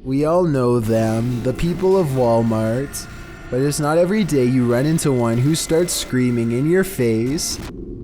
We all know them, the people of Walmart. But it's not every day you run into one who starts screaming in your face.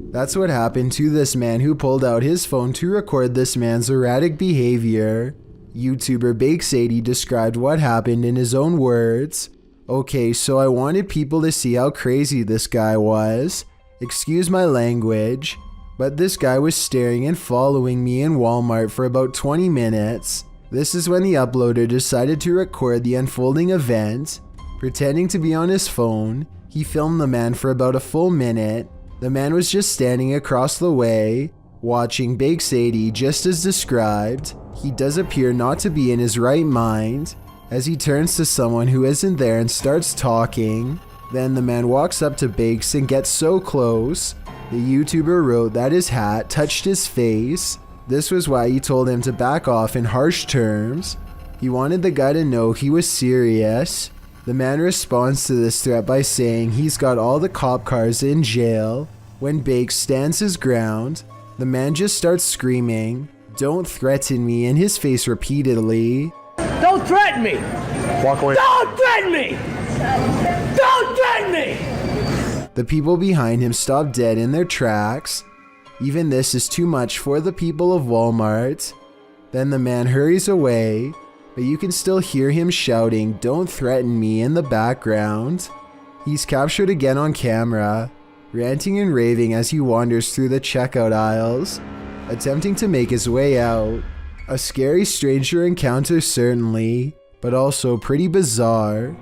That's what happened to this man who pulled out his phone to record this man's erratic behavior. YouTuber Bake80 described what happened in his own words. Okay, so I wanted people to see how crazy this guy was. Excuse my language, but this guy was staring and following me in Walmart for about 20 minutes. This is when the uploader decided to record the unfolding event. Pretending to be on his phone, he filmed the man for about a full minute. The man was just standing across the way, watching Bake80 just as described. He does appear not to be in his right mind, as he turns to someone who isn't there and starts talking. Then the man walks up to Bakes and gets so close. The YouTuber wrote that his hat touched his face. This was why he told him to back off in harsh terms. He wanted the guy to know he was serious. The man responds to this threat by saying he's got all the cop cars in jail. When Bakes stands his ground, the man just starts screaming, "Don't threaten me," in his face repeatedly. Don't threaten me! Walk away. Don't threaten me! Don't threaten me! The people behind him stop dead in their tracks. Even this is too much for the people of Walmart. Then the man hurries away, but you can still hear him shouting, "Don't threaten me," in the background. He's captured again on camera, ranting and raving as he wanders through the checkout aisles, attempting to make his way out. A scary stranger encounter certainly, but also pretty bizarre.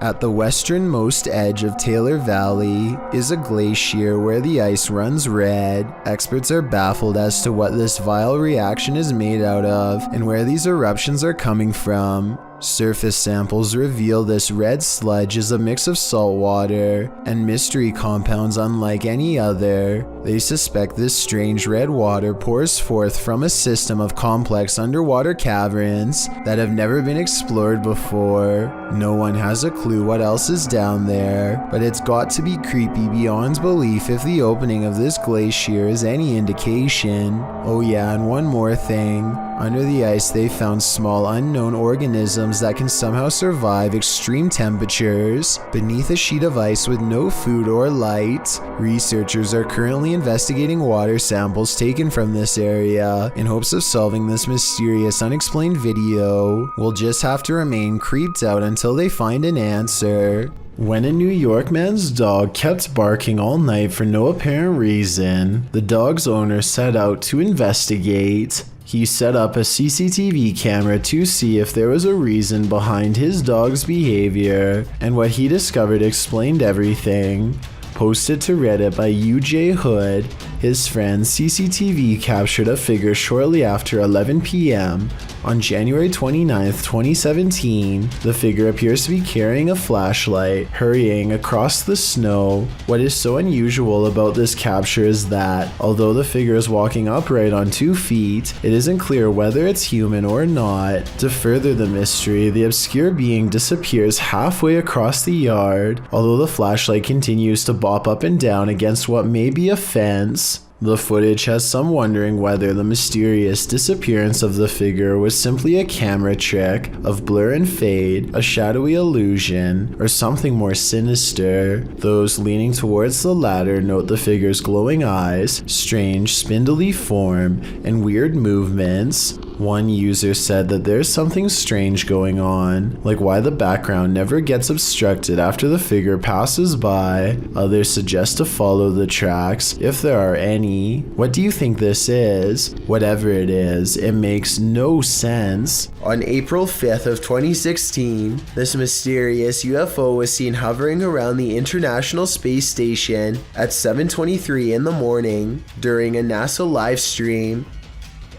At the westernmost edge of Taylor Valley is a glacier where the ice runs red. Experts are baffled as to what this vile reaction is made out of and where these eruptions are coming from. Surface samples reveal this red sludge is a mix of salt water and mystery compounds unlike any other. They suspect this strange red water pours forth from a system of complex underwater caverns that have never been explored before. No one has a clue what else is down there, but it's got to be creepy beyond belief if the opening of this glacier is any indication. Oh yeah, and one more thing. Under the ice they found small unknown organisms that can somehow survive extreme temperatures beneath a sheet of ice with no food or light. Researchers are currently investigating water samples taken from this area in hopes of solving this mysterious unexplained video. We'll just have to remain creeped out until they find an answer. When a New York man's dog kept barking all night for no apparent reason, the dog's owner set out to investigate. He set up a CCTV camera to see if there was a reason behind his dog's behavior, and what he discovered explained everything. Posted to Reddit by UJ Hood, his friend's CCTV captured a figure shortly after 11 p.m. on January 29, 2017. The figure appears to be carrying a flashlight, hurrying across the snow. What is so unusual about this capture is that, although the figure is walking upright on 2 feet, it isn't clear whether it's human or not. To further the mystery, the obscure being disappears halfway across the yard, although the flashlight continues to bop up and down against what may be a fence. The footage has some wondering whether the mysterious disappearance of the figure was simply a camera trick of blur and fade, a shadowy illusion, or something more sinister. Those leaning towards the latter note the figure's glowing eyes, strange spindly form, and weird movements. One user said that there's something strange going on, like why the background never gets obstructed after the figure passes by. Others suggest to follow the tracks, if there are any. What do you think this is? Whatever it is, it makes no sense. On April 5th of 2016, this mysterious UFO was seen hovering around the International Space Station at 7:23 in the morning during a NASA live stream.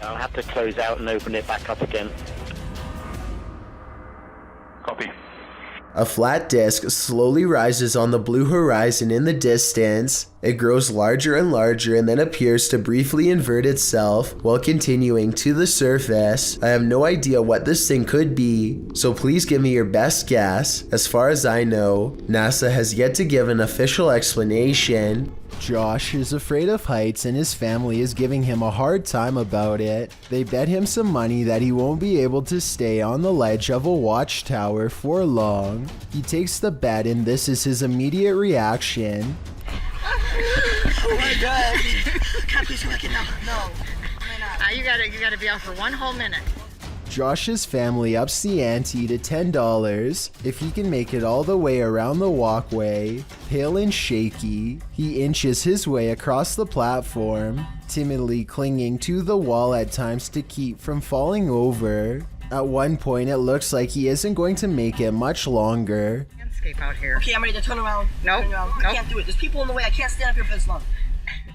I'll have to close out and open it back up again. Copy. A flat disk slowly rises on the blue horizon in the distance. It grows larger and larger and then appears to briefly invert itself while continuing to the surface. I have no idea what this thing could be, so please give me your best guess. As far as I know, NASA has yet to give an official explanation. Josh is afraid of heights and his family is giving him a hard time about it. They bet him some money that he won't be able to stay on the ledge of a watchtower for long. He takes the bet and this is his immediate reaction. Oh my god. Can I please make it now? No. You gotta be out for 1 whole minute. Josh's family ups the ante to $10 if he can make it all the way around the walkway. Pale and shaky, he inches his way across the platform, timidly clinging to the wall at times to keep from falling over. At one point, it looks like he isn't going to make it much longer. Landscape out here. Okay, I'm ready to turn around. Nope. Turn around. I can't do it. There's people in the way. I can't stand up here for this long.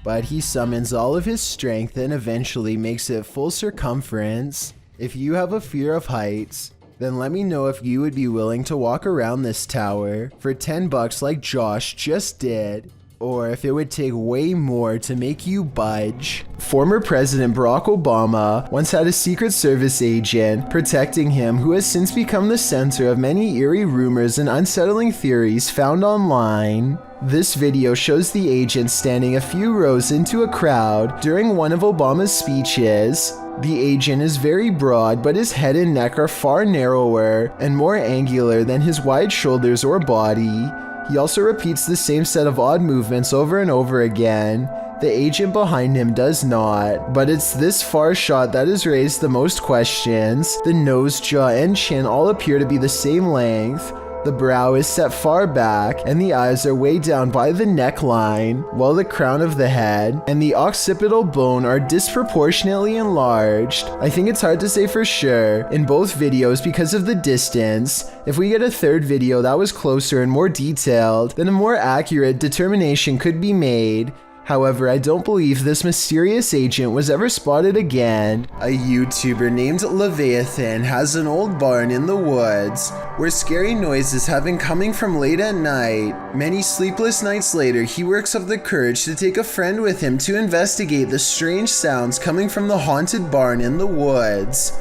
But he summons all of his strength and eventually makes it full circumference. If you have a fear of heights, then let me know if you would be willing to walk around this tower for $10 like Josh just did, or if it would take way more to make you budge. Former President Barack Obama once had a Secret Service agent protecting him who has since become the center of many eerie rumors and unsettling theories found online. This video shows the agent standing a few rows into a crowd during one of Obama's speeches. The agent is very broad, but his head and neck are far narrower and more angular than his wide shoulders or body. He also repeats the same set of odd movements over and over again. The agent behind him does not, but it's this far shot that has raised the most questions. The nose, jaw, and chin all appear to be the same length. The brow is set far back, and the eyes are way down by the neckline, while the crown of the head and the occipital bone are disproportionately enlarged. I think it's hard to say for sure in both videos because of the distance. If we get a third video that was closer and more detailed, then a more accurate determination could be made. However, I don't believe this mysterious agent was ever spotted again. A YouTuber named Leviathan has an old barn in the woods where scary noises have been coming from late at night. Many sleepless nights later, he works up the courage to take a friend with him to investigate the strange sounds coming from the haunted barn in the woods.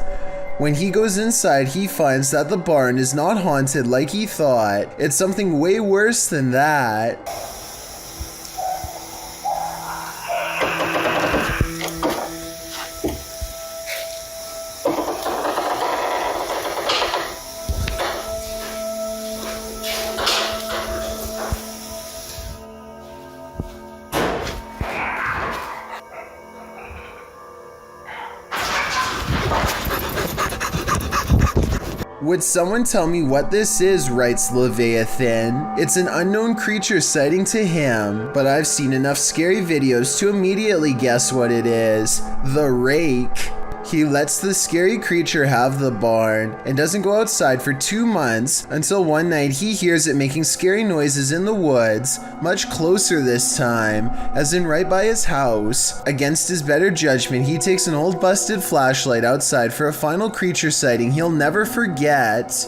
When he goes inside, he finds that the barn is not haunted like he thought. It's something way worse than that. Would someone tell me what this is, writes Leviathan. It's an unknown creature sighting to him, but I've seen enough scary videos to immediately guess what it is. The Rake. He lets the scary creature have the barn and doesn't go outside for 2 months until one night he hears it making scary noises in the woods, much closer this time, as in right by his house. Against his better judgment, he takes an old busted flashlight outside for a final creature sighting he'll never forget.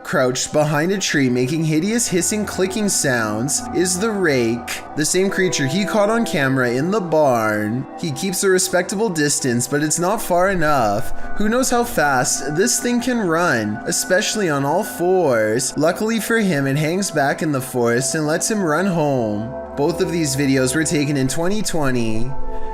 Crouched behind a tree making hideous hissing clicking sounds is the Rake, the same creature he caught on camera in the barn. He keeps a respectable distance, but it's not far enough. Who knows how fast this thing can run, especially on all fours. Luckily for him, it hangs back in the forest and lets him run home. Both of these videos were taken in 2020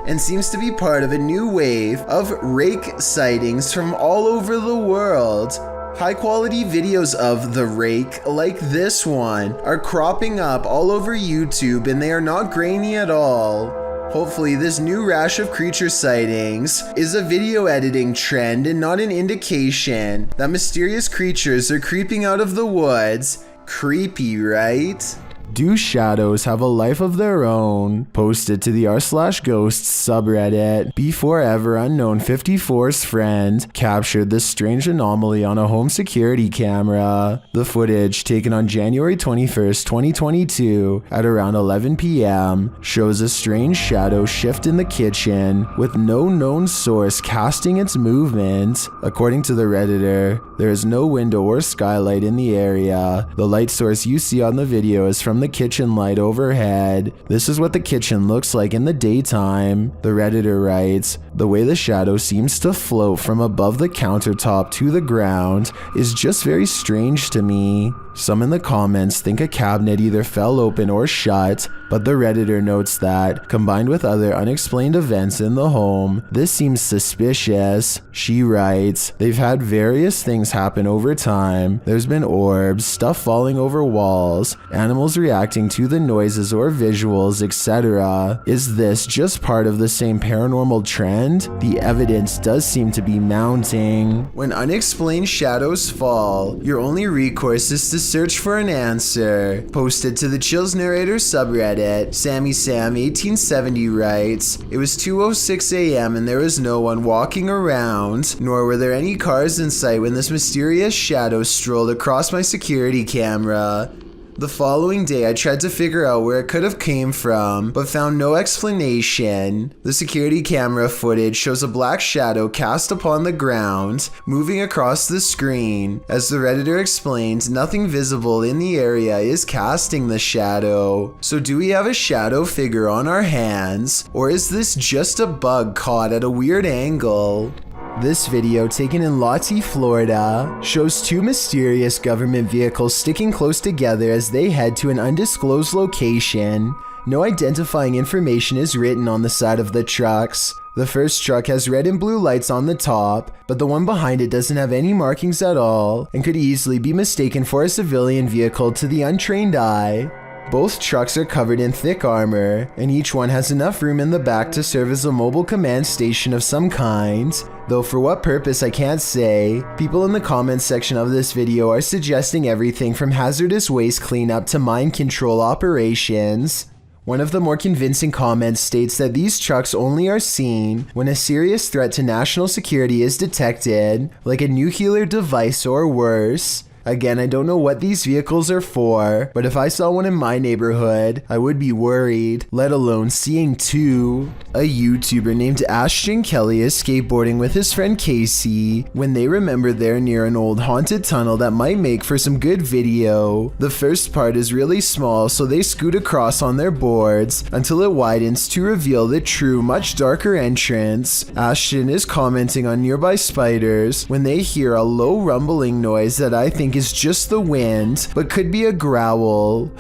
and seems to be part of a new wave of Rake sightings from all over the world. High quality videos of the Rake, like this one, are cropping up all over YouTube and they are not grainy at all. Hopefully this new rash of creature sightings is a video editing trend and not an indication that mysterious creatures are creeping out of the woods. Creepy, right? Do shadows have a life of their own? Posted to the r/ghosts subreddit. Before ever unknown 54's friend captured this strange anomaly on a home security camera. The footage, taken on January 21st, 2022 at around 11 p.m. shows a strange shadow shift in the kitchen with no known source casting its movement. According to the Redditor, there is no window or skylight in the area. The light source you see on the video is from from the kitchen light overhead. This is what the kitchen looks like in the daytime. The Redditor writes, the way the shadow seems to float from above the countertop to the ground is just very strange to me. Some in the comments think a cabinet either fell open or shut, but the Redditor notes that, combined with other unexplained events in the home, this seems suspicious. She writes, they've had various things happen over time. There's been orbs, stuff falling over walls, animals reacting to the noises or visuals, etc. Is this just part of the same paranormal trend? The evidence does seem to be mounting. When unexplained shadows fall, your only recourse is to search for an answer. Posted to the Chills Narrator subreddit, Sammy Sam 1870 writes, it was 2:06 a.m. and there was no one walking around, nor were there any cars in sight when this mysterious shadow strolled across my security camera. The following day, I tried to figure out where it could have came from, but found no explanation. The security camera footage shows a black shadow cast upon the ground, moving across the screen. As the Redditor explained, nothing visible in the area is casting the shadow. So do we have a shadow figure on our hands, or is this just a bug caught at a weird angle? This video, taken in Lottie, Florida, shows two mysterious government vehicles sticking close together as they head to an undisclosed location. No identifying information is written on the side of the trucks. The first truck has red and blue lights on the top, but the one behind it doesn't have any markings at all and could easily be mistaken for a civilian vehicle to the untrained eye. Both trucks are covered in thick armor, and each one has enough room in the back to serve as a mobile command station of some kind. Though for what purpose I can't say. People in the comments section of this video are suggesting everything from hazardous waste cleanup to mind control operations. One of the more convincing comments states that these trucks only are seen when a serious threat to national security is detected, like a nuclear device or worse. Again, I don't know what these vehicles are for, but if I saw one in my neighborhood, I would be worried, let alone seeing two. A YouTuber named Ashton Kelly is skateboarding with his friend Casey when they remember they're near an old haunted tunnel that might make for some good video. The first part is really small, so they scoot across on their boards until it widens to reveal the true, much darker entrance. Ashton is commenting on nearby spiders when they hear a low rumbling noise that I think is just the wind, but could be a growl.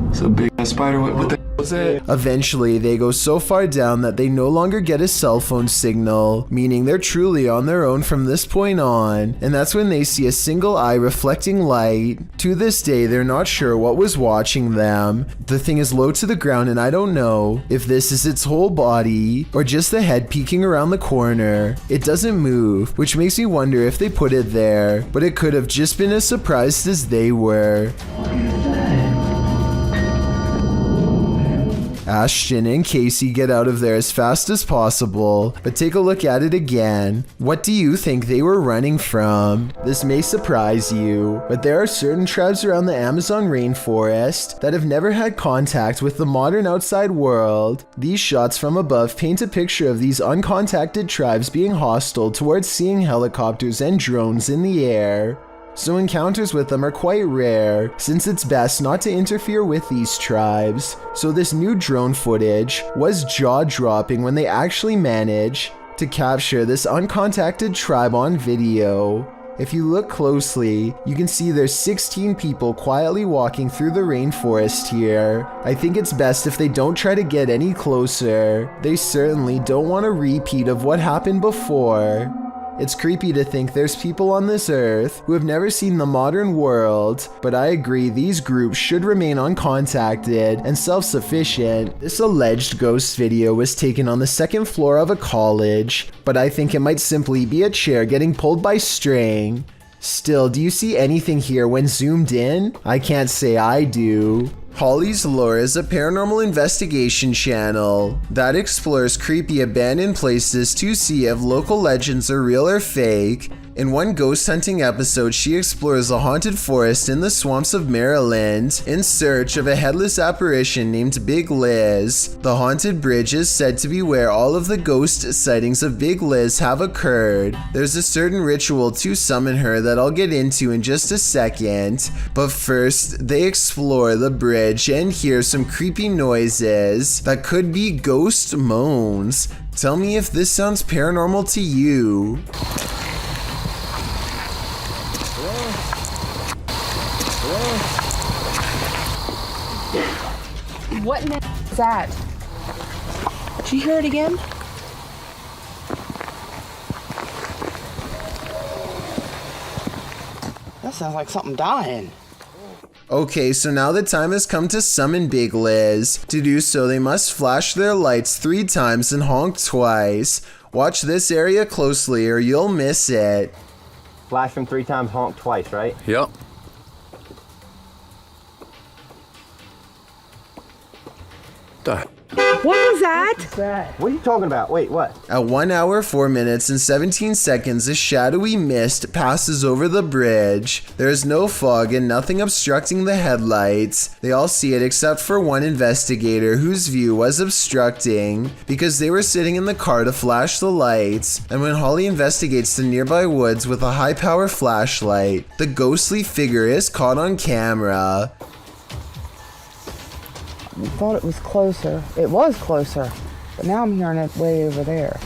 It's a big ass spider. What the was it? Eventually, they go so far down that they no longer get a cell phone signal, meaning they're truly on their own from this point on, and that's when they see a single eye reflecting light. To this day, they're not sure what was watching them. The thing is low to the ground, and I don't know if this is its whole body or just the head peeking around the corner. It doesn't move, which makes me wonder if they put it there, but it could have just been as surprised as they were. Ashton and Casey get out of there as fast as possible, but take a look at it again. What do you think they were running from? This may surprise you, but there are certain tribes around the Amazon rainforest that have never had contact with the modern outside world. These shots from above paint a picture of these uncontacted tribes being hostile towards seeing helicopters and drones in the air. So encounters with them are quite rare, since it's best not to interfere with these tribes. So this new drone footage was jaw-dropping when they actually managed to capture this uncontacted tribe on video. If you look closely, you can see there's 16 people quietly walking through the rainforest here. I think it's best if they don't try to get any closer. They certainly don't want a repeat of what happened before. It's creepy to think there's people on this earth who have never seen the modern world, but I agree these groups should remain uncontacted and self-sufficient. This alleged ghost video was taken on the second floor of a college, but I think it might simply be a chair getting pulled by string. Still, do you see anything here when zoomed in? I can't say I do. Holly's Lore is a paranormal investigation channel that explores creepy abandoned places to see if local legends are real or fake. In one ghost hunting episode, she explores a haunted forest in the swamps of Maryland in search of a headless apparition named Big Liz. The haunted bridge is said to be where all of the ghost sightings of Big Liz have occurred. There's a certain ritual to summon her that I'll get into in just a second, but first they explore the bridge and hear some creepy noises that could be ghost moans. Tell me if this sounds paranormal to you. What in the is that? Did you hear it again? That sounds like something dying. Okay, so now the time has come to summon Big Liz. To do so, they must flash their lights 3 times and honk twice. Watch this area closely or you'll miss it. Flash them 3 times, honk twice, right? Yep. What was that? What are you talking about? Wait, what? At 1 hour, 4 minutes, and 17 seconds, a shadowy mist passes over the bridge. There is no fog and nothing obstructing the headlights. They all see it except for one investigator whose view was obstructing because they were sitting in the car to flash the lights. And when Holly investigates the nearby woods with a high-power flashlight, the ghostly figure is caught on camera. I thought it was closer. It was closer, but now I'm hearing it way over there.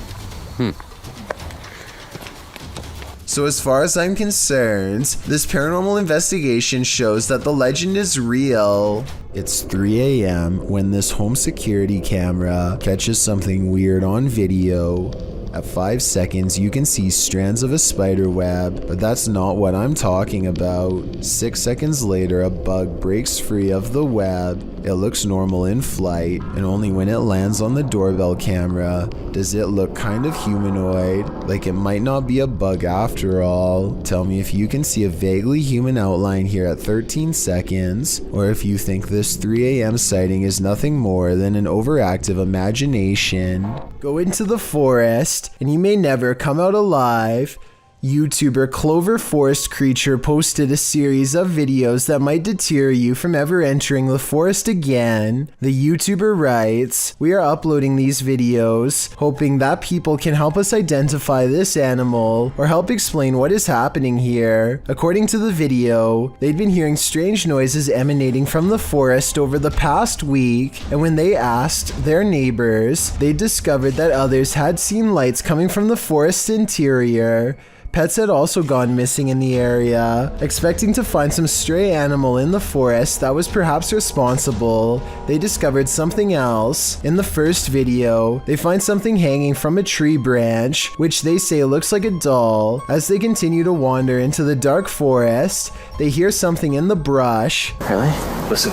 So as far as I'm concerned, this paranormal investigation shows that the legend is real. It's 3 a.m. when this home security camera catches something weird on video. At 5 seconds, you can see strands of a spider web, but that's not what I'm talking about. 6 seconds later, a bug breaks free of the web. It looks normal in flight, and only when it lands on the doorbell camera does it look kind of humanoid, like it might not be a bug after all. Tell me if you can see a vaguely human outline here at 13 seconds, or if you think this 3 a.m. sighting is nothing more than an overactive imagination. Go into the forest, and you may never come out alive. YouTuber Clover Forest Creature posted a series of videos that might deter you from ever entering the forest again. The YouTuber writes, "We are uploading these videos, hoping that people can help us identify this animal or help explain what is happening here." According to the video, they'd been hearing strange noises emanating from the forest over the past week, and when they asked their neighbors, they discovered that others had seen lights coming from the forest interior. Pets had also gone missing in the area. Expecting to find some stray animal in the forest that was perhaps responsible, they discovered something else. In the first video, they find something hanging from a tree branch, which they say looks like a doll. As they continue to wander into the dark forest, they hear something in the brush. Really? Listen.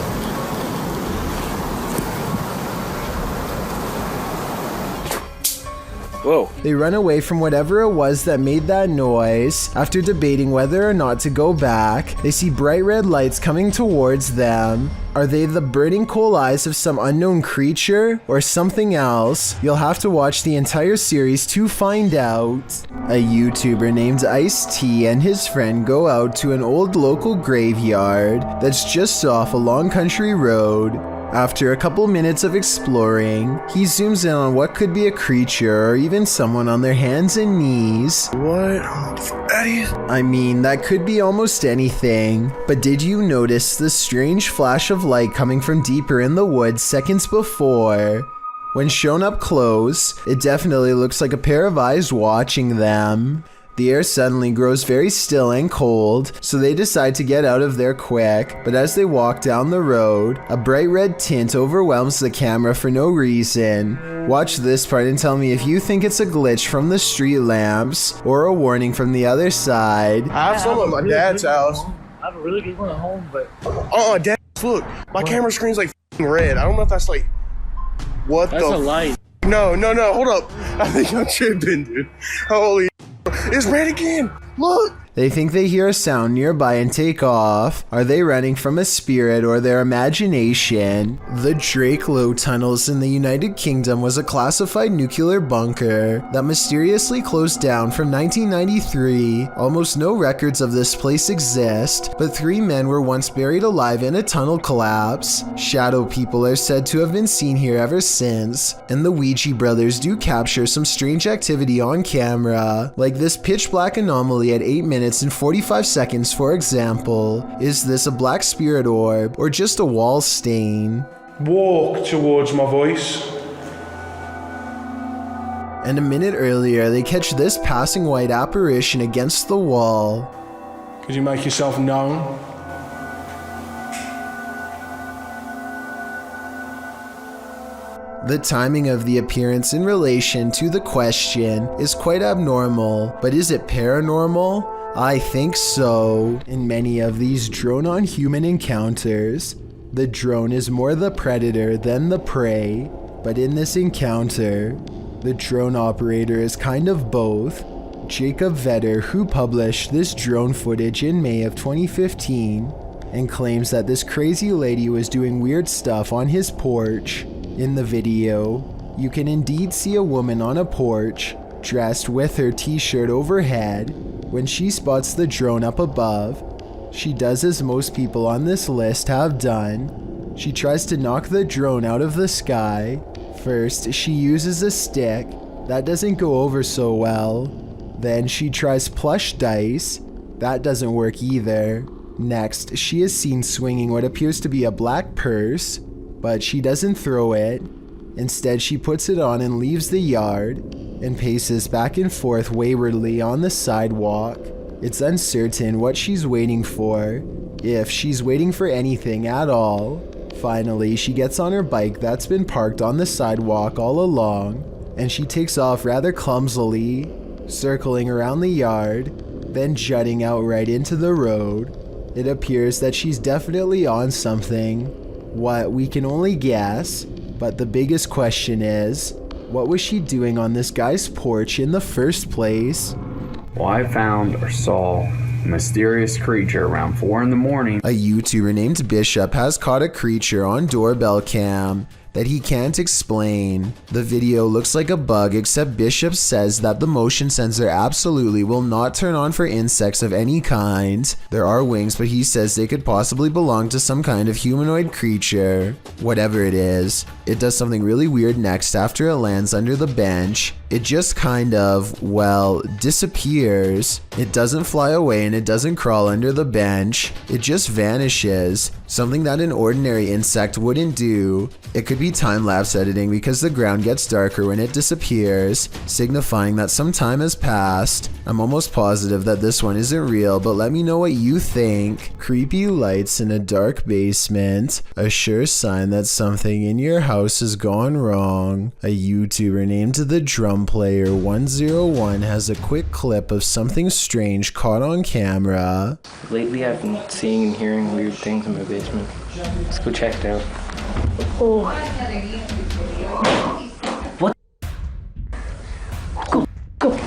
Whoa. They run away from whatever it was that made that noise. After debating whether or not to go back, they see bright red lights coming towards them. Are they the burning coal eyes of some unknown creature or something else? You'll have to watch the entire series to find out. A YouTuber named Ice-T and his friend go out to an old local graveyard that's just off a long country road. After a couple minutes of exploring, he zooms in on what could be a creature or even someone on their hands and knees. What? I mean, that could be almost anything. But did you notice the strange flash of light coming from deeper in the woods seconds before? When shown up close, it definitely looks like a pair of eyes watching them. The air suddenly grows very still and cold, so they decide to get out of there quick, but as they walk down the road, a bright red tint overwhelms the camera for no reason. Watch this part and tell me if you think it's a glitch from the street lamps or a warning from the other side. I have some at my dad's house. I have a really good one at home, but... Dad, look, my camera screen's like red. I don't know if that's like... What that's the... That's a light. No, hold up. I think I'm tripping, dude. Holy... It's red again. Look. They think they hear a sound nearby and take off. Are they running from a spirit or their imagination? The Daor Tunnels in the United Kingdom was a classified nuclear bunker that mysteriously closed down from 1993. Almost no records of this place exist, but 3 men were once buried alive in a tunnel collapse. Shadow people are said to have been seen here ever since, and the Ouija brothers do capture some strange activity on camera, like this pitch black anomaly at 8 minutes and 45 seconds, for example. Is this a black spirit orb or just a wall stain? Walk towards my voice. And a minute earlier, they catch this passing white apparition against the wall. Could you make yourself known? The timing of the appearance in relation to the question is quite abnormal, but is it paranormal? I think so. In many of these drone-on-human encounters, the drone is more the predator than the prey, but in this encounter, the drone operator is kind of both. Jacob Vetter, who published this drone footage in May of 2015, and claims that this crazy lady was doing weird stuff on his porch. In the video, you can indeed see a woman on a porch, dressed with her t-shirt overhead. When she spots the drone up above, she does as most people on this list have done. She tries to knock the drone out of the sky. First, she uses a stick. That doesn't go over so well. Then she tries plush dice. That doesn't work either. Next, she is seen swinging what appears to be a black purse, but she doesn't throw it. Instead, she puts it on and leaves the yard and paces back and forth waywardly on the sidewalk. It's uncertain what she's waiting for, if she's waiting for anything at all. Finally, she gets on her bike that's been parked on the sidewalk all along, and she takes off rather clumsily, circling around the yard, then jutting out right into the road. It appears that she's definitely on something. What, we can only guess, but the biggest question is, what was she doing on this guy's porch in the first place? Well, I found or saw a mysterious creature around 4 in the morning. A YouTuber named Bishop has caught a creature on doorbell cam that he can't explain. The video looks like a bug, except Bishop says that the motion sensor absolutely will not turn on for insects of any kind. There are wings, but he says they could possibly belong to some kind of humanoid creature. Whatever it is, it does something really weird next after it lands under the bench. It just kind of, well, disappears. It doesn't fly away and it doesn't crawl under the bench. It just vanishes. Something that an ordinary insect wouldn't do. It could be time-lapse editing because the ground gets darker when it disappears, signifying that some time has passed. I'm almost positive that this one isn't real, but let me know what you think. Creepy lights in a dark basement. A sure sign that something in your house has gone wrong. A YouTuber named The Drum Player 101 has a quick clip of something strange caught on camera. Lately I've been seeing and hearing weird things in my basement. Let's go check it out. Oh. What? Go.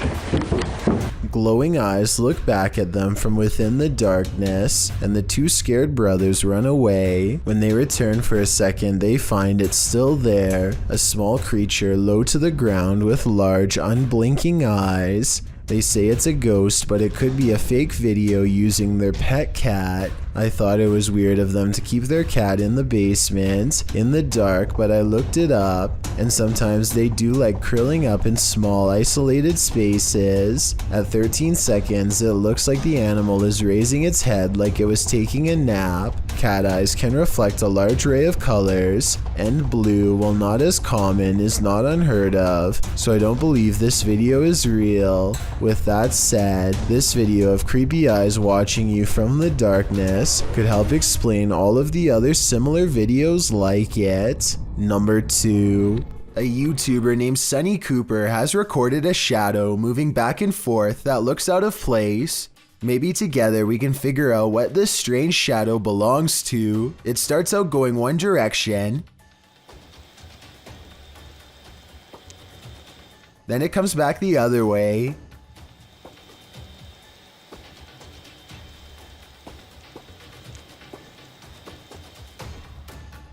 Glowing eyes look back at them from within the darkness, and the 2 scared brothers run away. When they return for a second, they find it still there, a small creature low to the ground with large, unblinking eyes. They say it's a ghost, but it could be a fake video using their pet cat. I thought it was weird of them to keep their cat in the basement, in the dark, but I looked it up, and sometimes they do like curling up in small, isolated spaces. At 13 seconds, it looks like the animal is raising its head like it was taking a nap. Cat eyes can reflect a large array of colors, and blue, while not as common, is not unheard of, so I don't believe this video is real. With that said, this video of creepy eyes watching you from the darkness could help explain all of the other similar videos like it. Number 2. A YouTuber named Sunny Cooper has recorded a shadow moving back and forth that looks out of place. Maybe together we can figure out what this strange shadow belongs to. It starts out going one direction, then it comes back the other way,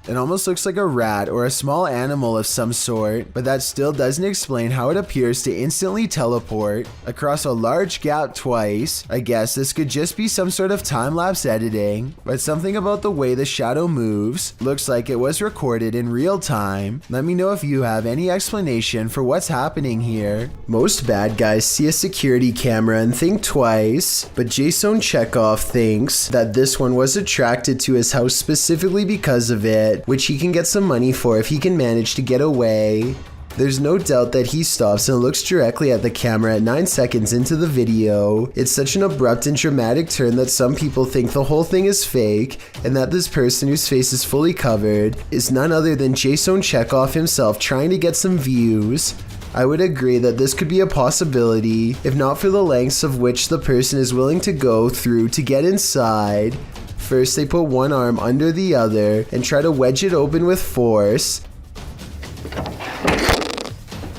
It almost looks like a rat or a small animal of some sort, but that still doesn't explain how it appears to instantly teleport across a large gap twice. I guess this could just be some sort of time-lapse editing, but something about the way the shadow moves looks like it was recorded in real time. Let me know if you have any explanation for what's happening here. Most bad guys see a security camera and think twice, but Jason Chekhov thinks that this one was attracted to his house specifically because of it, which he can get some money for if he can manage to get away. There's no doubt that he stops and looks directly at the camera at 9 seconds into the video. It's such an abrupt and dramatic turn that some people think the whole thing is fake, and that this person whose face is fully covered is none other than Jason Chekhov himself trying to get some views. I would agree that this could be a possibility, if not for the lengths of which the person is willing to go through to get inside. First, they put one arm under the other and try to wedge it open with force.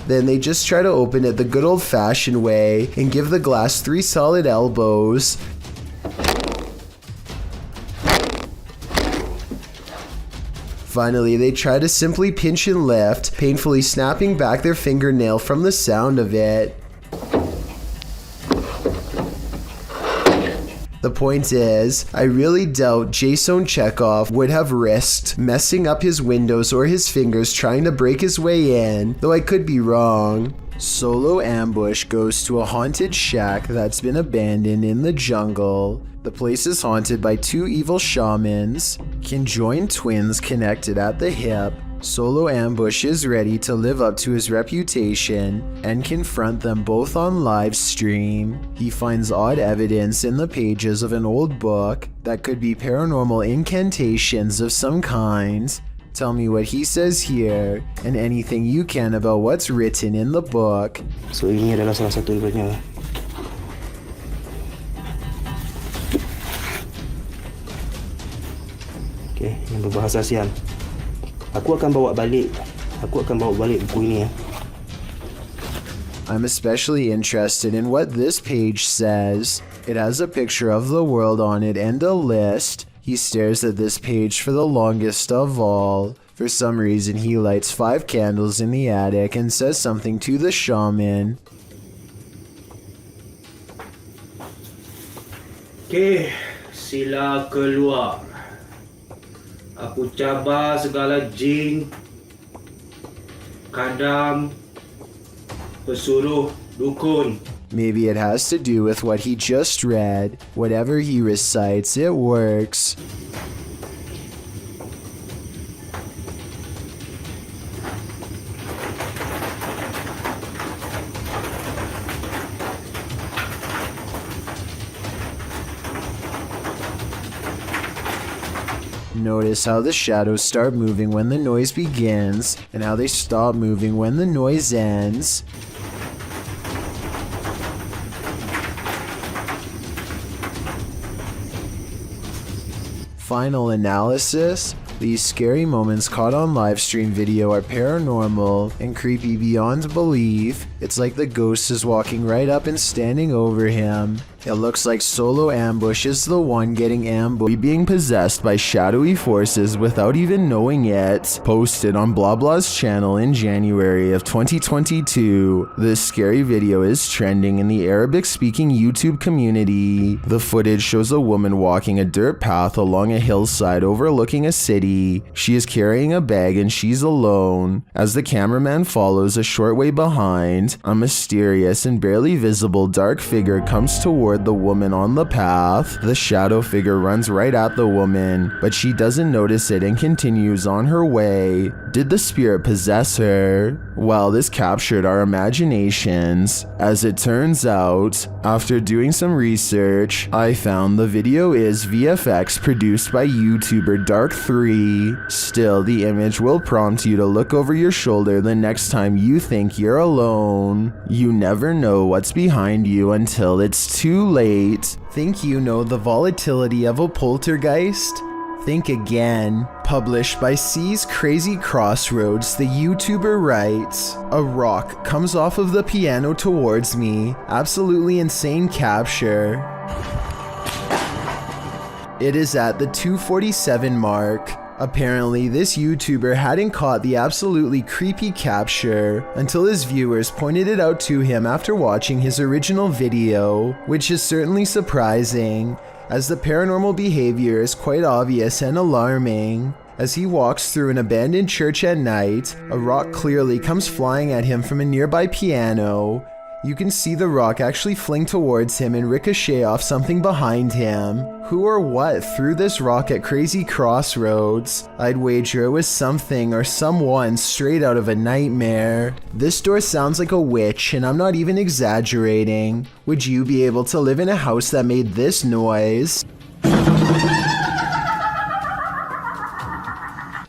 Then they just try to open it the good old-fashioned way and give the glass 3 solid elbows. Finally, they try to simply pinch and lift, painfully snapping back their fingernail from the sound of it. The point is, I really doubt Jason Chekhov would have risked messing up his windows or his fingers trying to break his way in, though I could be wrong. Solo ambush goes to a haunted shack that's been abandoned in the jungle. The place is haunted by 2 evil shamans, conjoined twins connected at the hip. Solo Ambush is ready to live up to his reputation and confront them both on live stream. He finds odd evidence in the pages of an old book that could be paranormal incantations of some kind. Tell me what he says here and anything you can about what's written in the book. So ini adalah salah satu ibaratnya. Okay, yang berbahasa Siam. Aku akan bawa balik buku ini ya. I'm especially interested in what this page says. It has a picture of the world on it and a list. He stares at this page for the longest of all. For some reason, he lights 5 candles in the attic and says something to the shaman. Okay, sila keluar. Aku cabar segala jin, kadam, pesuruh, dukun. Maybe it has to do with what he just read. Whatever he recites, it works. Notice how the shadows start moving when the noise begins, and how they stop moving when the noise ends. Final analysis. These scary moments caught on livestream video are paranormal and creepy beyond belief. It's like the ghost is walking right up and standing over him. It looks like Solo Ambush is the one getting ambushed, being possessed by shadowy forces without even knowing it. Posted on Blah Blah's channel in January of 2022. This scary video is trending in the Arabic-speaking YouTube community. The footage shows a woman walking a dirt path along a hillside overlooking a city. She is carrying a bag and she's alone. As the cameraman follows a short way behind, a mysterious and barely visible dark figure comes toward the woman on the path. The shadow figure runs right at the woman, but she doesn't notice it and continues on her way. Did the spirit possess her? Well, this captured our imaginations. As it turns out, after doing some research, I found the video is VFX produced by YouTuber Dark3. Still, the image will prompt you to look over your shoulder the next time you think you're alone. You never know what's behind you until it's too late. Think you know the volatility of a poltergeist? Think again. Published by C's Crazy Crossroads, the YouTuber writes, "A rock comes off of the piano towards me. Absolutely insane capture. It is at the 2:47 mark. Apparently, this YouTuber hadn't caught the absolutely creepy capture until his viewers pointed it out to him after watching his original video, which is certainly surprising, as the paranormal behavior is quite obvious and alarming. As he walks through an abandoned church at night, a rock clearly comes flying at him from a nearby piano. You can see the rock actually fling towards him and ricochet off something behind him. Who or what threw this rock at crazy Crossroads? I'd wager it was something or someone straight out of a nightmare. This door sounds like a witch, and I'm not even exaggerating. Would you be able to live in a house that made this noise?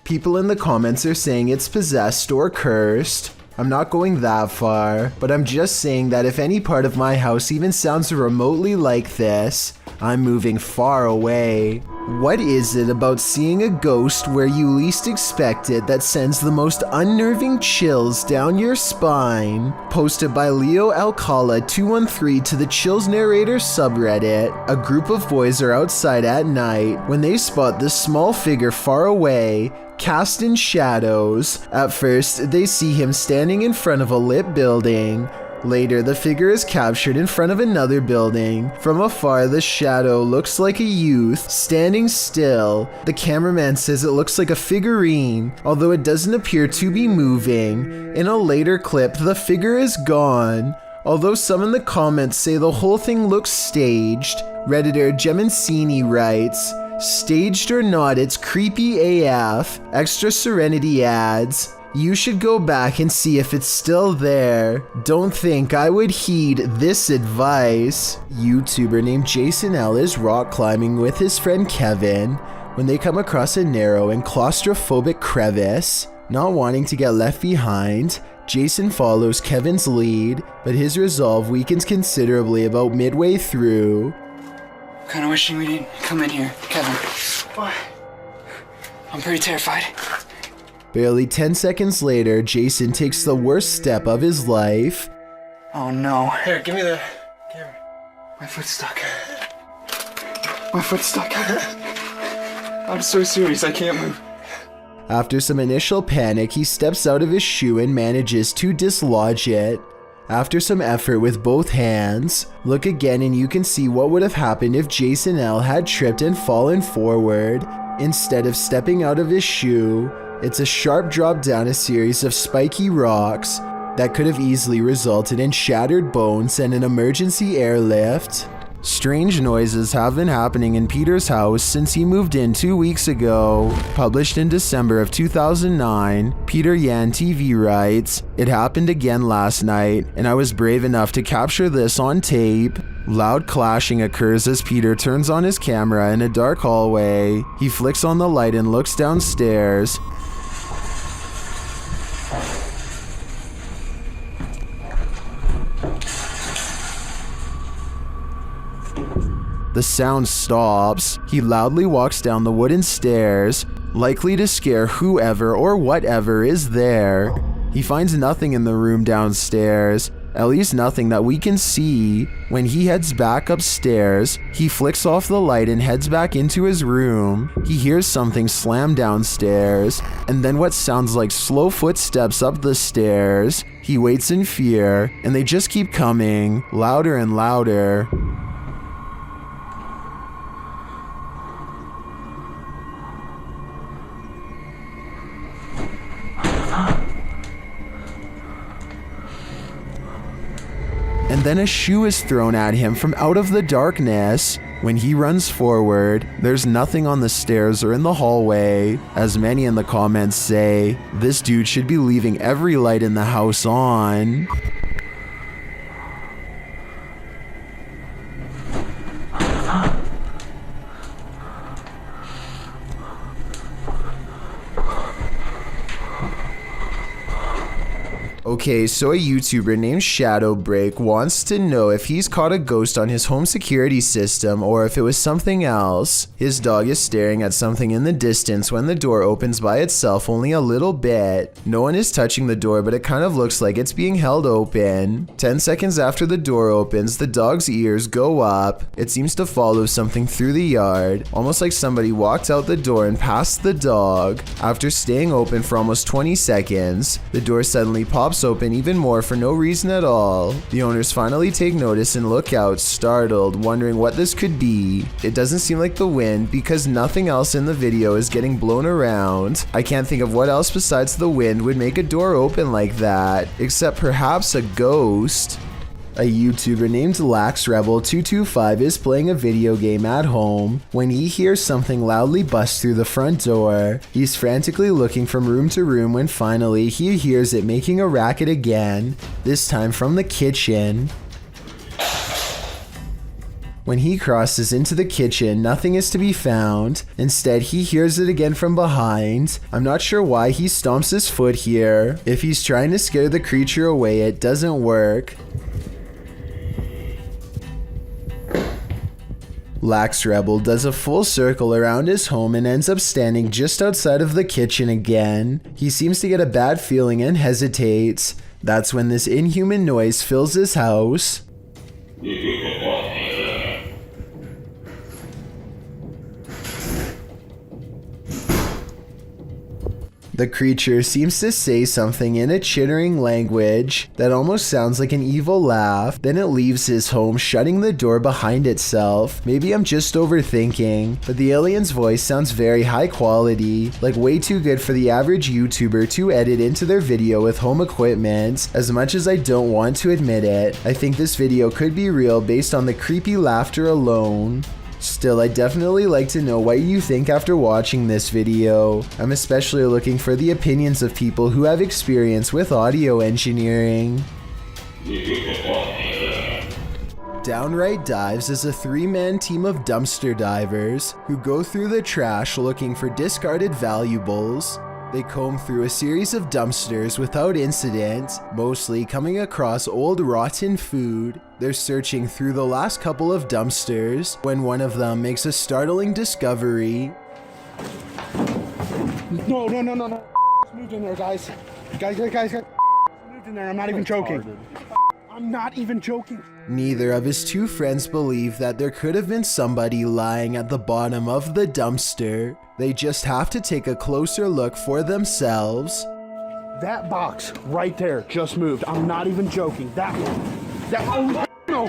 People in the comments are saying it's possessed or cursed. I'm not going that far, but I'm just saying that if any part of my house even sounds remotely like this, I'm moving far away. What is it about seeing a ghost where you least expect it that sends the most unnerving chills down your spine? Posted by Leo Alcala 213 to the Chills Narrator subreddit, a group of boys are outside at night when they spot this small figure far away, cast in shadows. At first, they see him standing in front of a lit building. Later, the figure is captured in front of another building. From afar, the shadow looks like a youth standing still. The cameraman says it looks like a figurine, although it doesn't appear to be moving. In a later clip, the figure is gone. Although some in the comments say the whole thing looks staged, Redditor Gemancini writes, "Staged or not, it's creepy AF. Extra Serenity adds, you should go back and see if it's still there. Don't think I would heed this advice." YouTuber named Jason L is rock climbing with his friend Kevin when they come across a narrow and claustrophobic crevice. Not wanting to get left behind, Jason follows Kevin's lead, but his resolve weakens considerably about midway through. Kinda wishing we didn't come in here, Kevin. Why? I'm pretty terrified. Barely 10 seconds later, Jason takes the worst step of his life. Oh no. Here, give me the camera. My foot's stuck. My foot's stuck. I'm so serious, I can't move. After some initial panic, he steps out of his shoe and manages to dislodge it. After some effort with both hands, look again and you can see what would have happened if Jason L had tripped and fallen forward. Instead of stepping out of his shoe, it's a sharp drop down a series of spiky rocks that could have easily resulted in shattered bones and an emergency airlift. Strange noises have been happening in Peter's house since he moved in 2 weeks ago. Published in December of 2009, Peter Yan TV writes, "It happened again last night, and I was brave enough to capture this on tape." Loud clashing occurs as Peter turns on his camera in a dark hallway. He flicks on the light and looks downstairs. The sound stops. He loudly walks down the wooden stairs, likely to scare whoever or whatever is there. He finds nothing in the room downstairs, at least nothing that we can see. When he heads back upstairs, he flicks off the light and heads back into his room. He hears something slam downstairs, and then what sounds like slow footsteps up the stairs. He waits in fear, and they just keep coming, louder and louder. And then a shoe is thrown at him from out of the darkness. When he runs forward, there's nothing on the stairs or in the hallway. As many in the comments say, this dude should be leaving every light in the house on. Okay, so a YouTuber named Shadowbreak wants to know if he's caught a ghost on his home security system or if it was something else. His dog is staring at something in the distance when the door opens by itself only a little bit. No one is touching the door, but it kind of looks like it's being held open. 10 seconds after the door opens, the dog's ears go up. It seems to follow something through the yard, almost like somebody walked out the door and past the dog. After staying open for almost 20 seconds, the door suddenly pops open even more for no reason at all. The owners finally take notice and look out, startled, wondering what this could be. It doesn't seem like the wind because nothing else in the video is getting blown around. I can't think of what else besides the wind would make a door open like that, except perhaps a ghost. A YouTuber named LaxRebel225 is playing a video game at home when he hears something loudly bust through the front door. He's frantically looking from room to room when finally he hears it making a racket again, this time from the kitchen. When he crosses into the kitchen, nothing is to be found. Instead, he hears it again from behind. I'm not sure why he stomps his foot here. If he's trying to scare the creature away, it doesn't work. LaxRebel does a full circle around his home and ends up standing just outside of the kitchen again. He seems to get a bad feeling and hesitates. That's when this inhuman noise fills his house. The creature seems to say something in a chittering language that almost sounds like an evil laugh. Then it leaves his home, shutting the door behind itself. Maybe I'm just overthinking, but the alien's voice sounds very high quality, like way too good for the average YouTuber to edit into their video with home equipment. As much as I don't want to admit it, I think this video could be real based on the creepy laughter alone. Still, I'd definitely like to know what you think after watching this video. I'm especially looking for the opinions of people who have experience with audio engineering. Downright Dives is a 3-man team of dumpster divers who go through the trash looking for discarded valuables. They comb through a series of dumpsters without incident, mostly coming across old rotten food. They're searching through the last couple of dumpsters when one of them makes a startling discovery. No. It's moved in there, guys. Guys. Moved in there. I'm not even joking. I'm not even joking. Neither of his two friends believe that there could have been somebody lying at the bottom of the dumpster. They just have to take a closer look for themselves. That box right there just moved. I'm not even joking. That one. No. Go.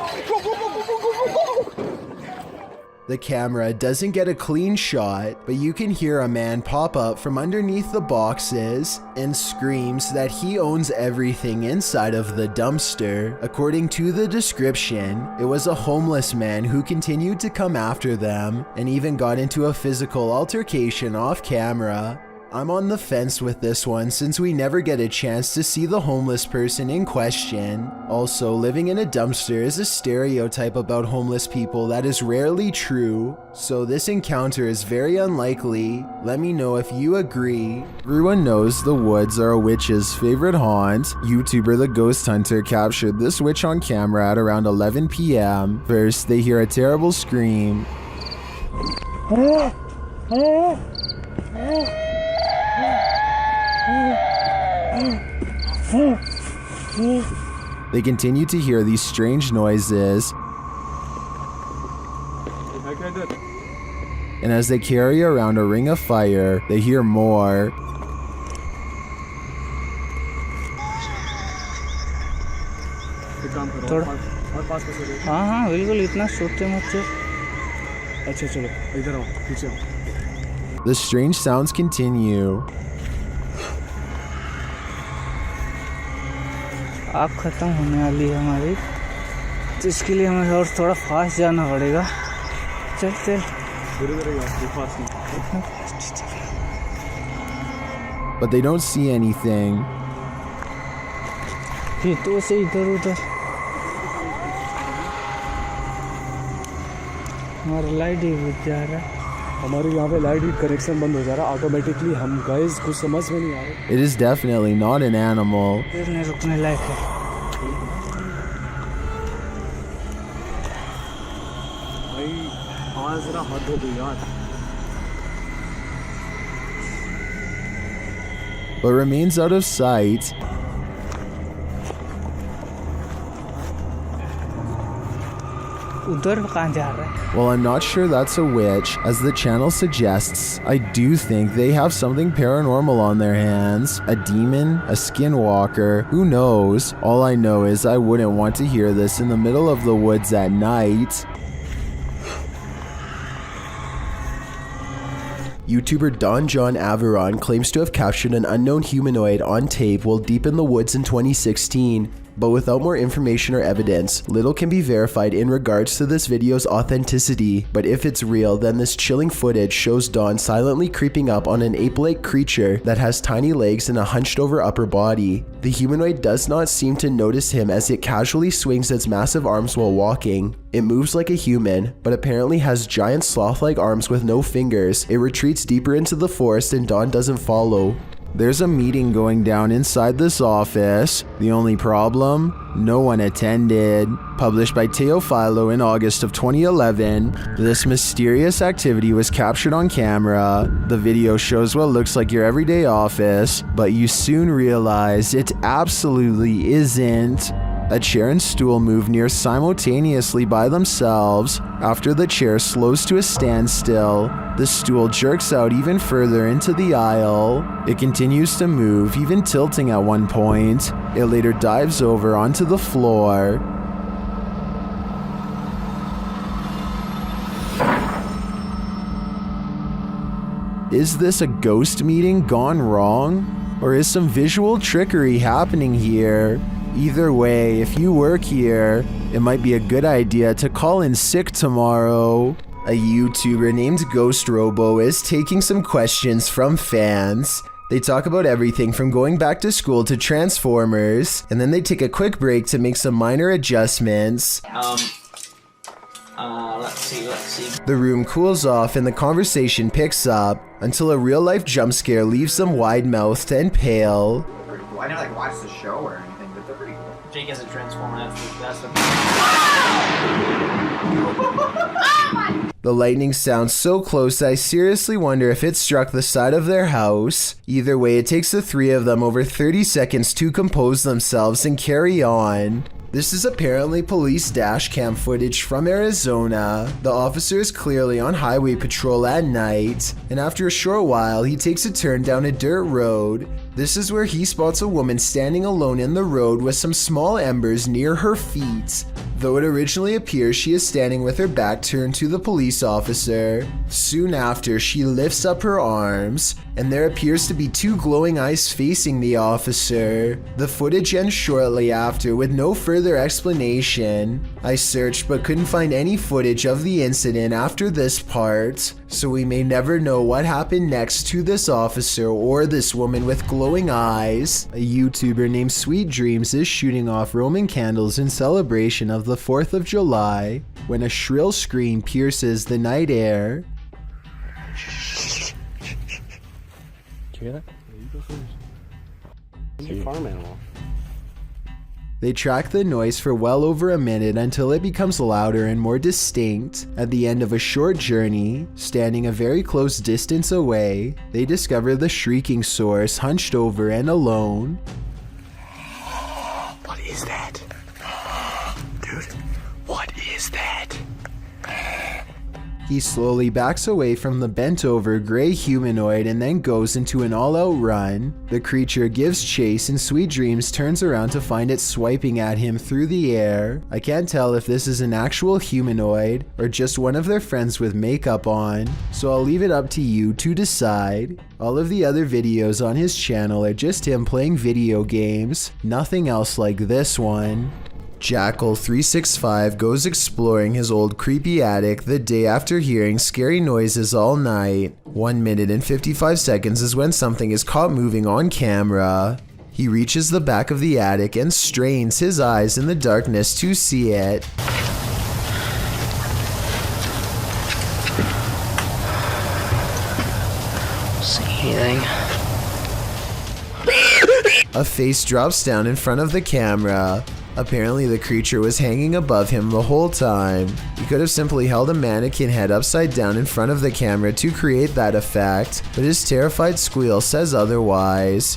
The camera doesn't get a clean shot, but you can hear a man pop up from underneath the boxes and screams that he owns everything inside of the dumpster. According to the description, it was a homeless man who continued to come after them and even got into a physical altercation off camera. I'm on the fence with this one since we never get a chance to see the homeless person in question. Also, living in a dumpster is a stereotype about homeless people that is rarely true, so this encounter is very unlikely. Let me know if you agree. Everyone knows the woods are a witch's favorite haunt. YouTuber The Ghost Hunter captured this witch on camera at around 11 p.m. First, they hear a terrible scream. They continue to hear these strange noises, and as they carry around a ring of fire, they hear more. हाँ बिल्कुल इतना सोचते मत। अच्छा चलो इधर आओ पीछे आओ। The strange sounds continue. आग खत्म होने वाली है हमारी, तो इसके लिए हमें और थोड़ा फास्ट जाना पड़ेगा। चल But they don't see anything. फिर तो से इधर उधर हमारा लाइट ही बुझ जा रहा है। हमारे यहाँ पे लाइट कनेक्शन बंद हो जा रहा ऑटोमेटिकली हम गाइस कुछ समझ में नहीं आ रहा It is definitely not an animal. फिर रुकने लायक है भाई आज जरा हद हो गई यार But remains out of sight. उधर कहाँ जा रहा है Well, I'm not sure that's a witch. As the channel suggests, I do think they have something paranormal on their hands. A demon, a skinwalker, who knows? All I know is I wouldn't want to hear this in the middle of the woods at night. YouTuber Don John Averon claims to have captured an unknown humanoid on tape while deep in the woods in 2016. But without more information or evidence, little can be verified in regards to this video's authenticity. But if it's real, then this chilling footage shows Don silently creeping up on an ape-like creature that has tiny legs and a hunched-over upper body. The humanoid does not seem to notice him as it casually swings its massive arms while walking. It moves like a human, but apparently has giant sloth-like arms with no fingers. It retreats deeper into the forest and Don doesn't follow. There's a meeting going down inside this office. The only problem? No one attended. Published by Teofilo in August of 2011, this mysterious activity was captured on camera. The video shows what looks like your everyday office, but you soon realize it absolutely isn't. A chair and stool move near simultaneously by themselves. After the chair slows to a standstill, the stool jerks out even further into the aisle. It continues to move, even tilting at one point. It later dives over onto the floor. Is this a ghost meeting gone wrong? Or is some visual trickery happening here? Either way, if you work here, it might be a good idea to call in sick tomorrow. A YouTuber named Ghost Robo is taking some questions from fans. They talk about everything from going back to school to Transformers, and then they take a quick break to make some minor adjustments. Let's see. The room cools off and the conversation picks up until a real-life jump scare leaves them wide-mouthed and pale. I never watch the show or anything, but they're pretty cool. Jake has a transformer. That's the. The lightning sounds so close that I seriously wonder if it struck the side of their house. Either way, it takes the three of them over 30 seconds to compose themselves and carry on. This is apparently police dash cam footage from Arizona. The officer is clearly on highway patrol at night, and after a short while, he takes a turn down a dirt road. This is where he spots a woman standing alone in the road with some small embers near her feet. Though it originally appears she is standing with her back turned to the police officer. Soon after, she lifts up her arms, and there appears to be two glowing eyes facing the officer. The footage ends shortly after with no further explanation. I searched but couldn't find any footage of the incident after this part, so we may never know what happened next to this officer or this woman with glowing eyes. A YouTuber named Sweet Dreams is shooting off Roman candles in celebration of the 4th of July when a shrill scream pierces the night air. Did you hear that? Yeah, you go first. It's a farm animal. They track the noise for well over a minute until it becomes louder and more distinct. At the end of a short journey, standing a very close distance away, they discover the shrieking source hunched over and alone. What is that? Dude, what is that? He slowly backs away from the bent-over gray humanoid and then goes into an all-out run. The creature gives chase and Sweet Dreams turns around to find it swiping at him through the air. I can't tell if this is an actual humanoid or just one of their friends with makeup on, so I'll leave it up to you to decide. All of the other videos on his channel are just him playing video games, nothing else like this one. Jackal 365 goes exploring his old creepy attic the day after hearing scary noises all night. 1 minute and 55 seconds is when something is caught moving on camera. He reaches the back of the attic and strains his eyes in the darkness to see it. See anything? A face drops down in front of the camera. Apparently the creature was hanging above him the whole time. He could have simply held a mannequin head upside down in front of the camera to create that effect, but his terrified squeal says otherwise.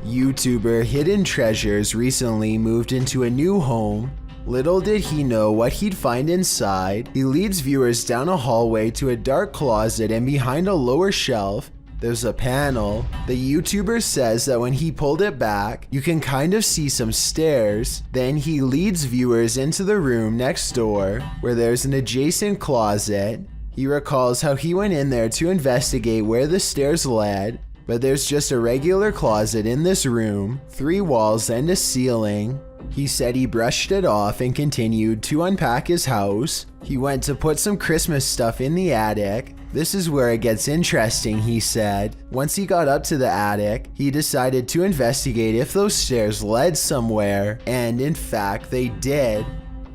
YouTuber Hidden Treasures recently moved into a new home. Little did he know what he'd find inside. He leads viewers down a hallway to a dark closet, and behind a lower shelf, there's a panel. The YouTuber says that when he pulled it back, you can kind of see some stairs. Then he leads viewers into the room next door, where there's an adjacent closet. He recalls how he went in there to investigate where the stairs led, but there's just a regular closet in this room, 3 walls and a ceiling. He said he brushed it off and continued to unpack his house. He went to put some Christmas stuff in the attic. This is where it gets interesting, he said. Once he got up to the attic, he decided to investigate if those stairs led somewhere, and in fact they did.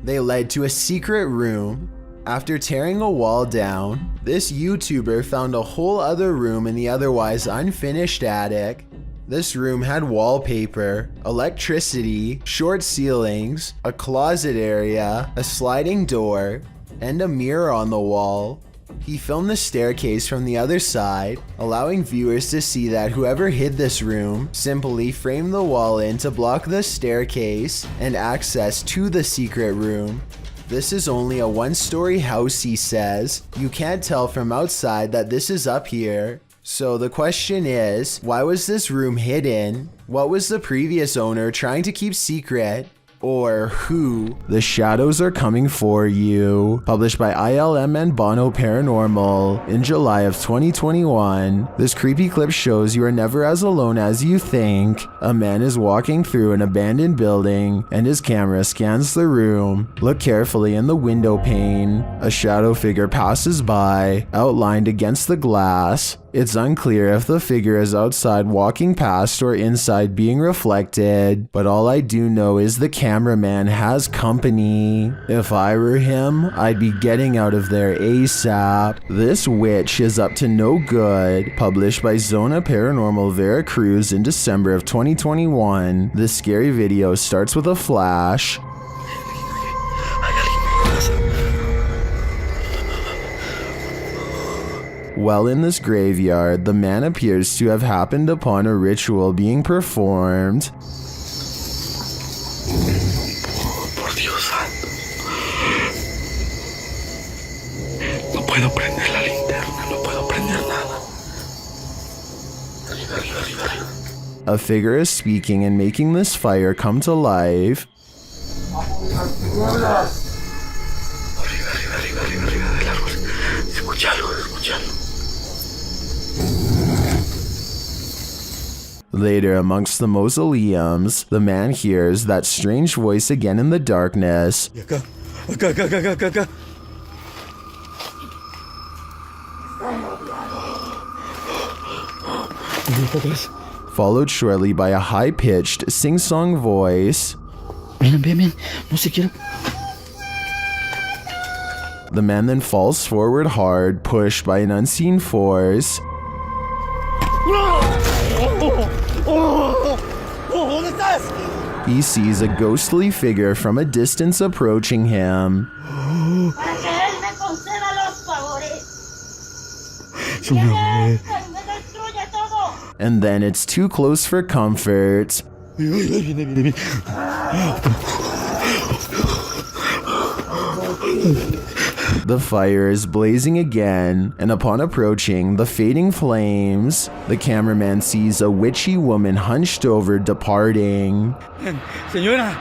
They led to a secret room. After tearing a wall down, this YouTuber found a whole other room in the otherwise unfinished attic. This room had wallpaper, electricity, short ceilings, a closet area, a sliding door, and a mirror on the wall. He filmed the staircase from the other side, allowing viewers to see that whoever hid this room simply framed the wall in to block the staircase and access to the secret room. This is only a 1-story house, he says. You can't tell from outside that this is up here. So the question is, why was this room hidden? What was the previous owner trying to keep secret? Or who? The Shadows Are Coming For You, published by ILM and Bono Paranormal in July of 2021. This creepy clip shows you are never as alone as you think. A man is walking through an abandoned building and his camera scans the room. Look carefully in the window pane. A shadow figure passes by, outlined against the glass. It's unclear if the figure is outside walking past or inside being reflected, but all I do know is the cameraman has company. If I were him, I'd be getting out of there ASAP. This witch is up to no good, published by Zona Paranormal Veracruz in December of 2021. This scary video starts with a flash. While in this graveyard, the man appears to have happened upon a ritual being performed. Por Dios santo. No puedo prender la linterna, no puedo prender nada. A figure is speaking and making this fire come to life. Later, amongst the mausoleums, the man hears that strange voice again in the darkness. Followed shortly by a high-pitched, sing-song voice. The man then falls forward hard, pushed by an unseen force. He sees a ghostly figure from a distance approaching him. And then it's too close for comfort. The fire is blazing again, and upon approaching the fading flames, the cameraman sees a witchy woman hunched over departing. Señora,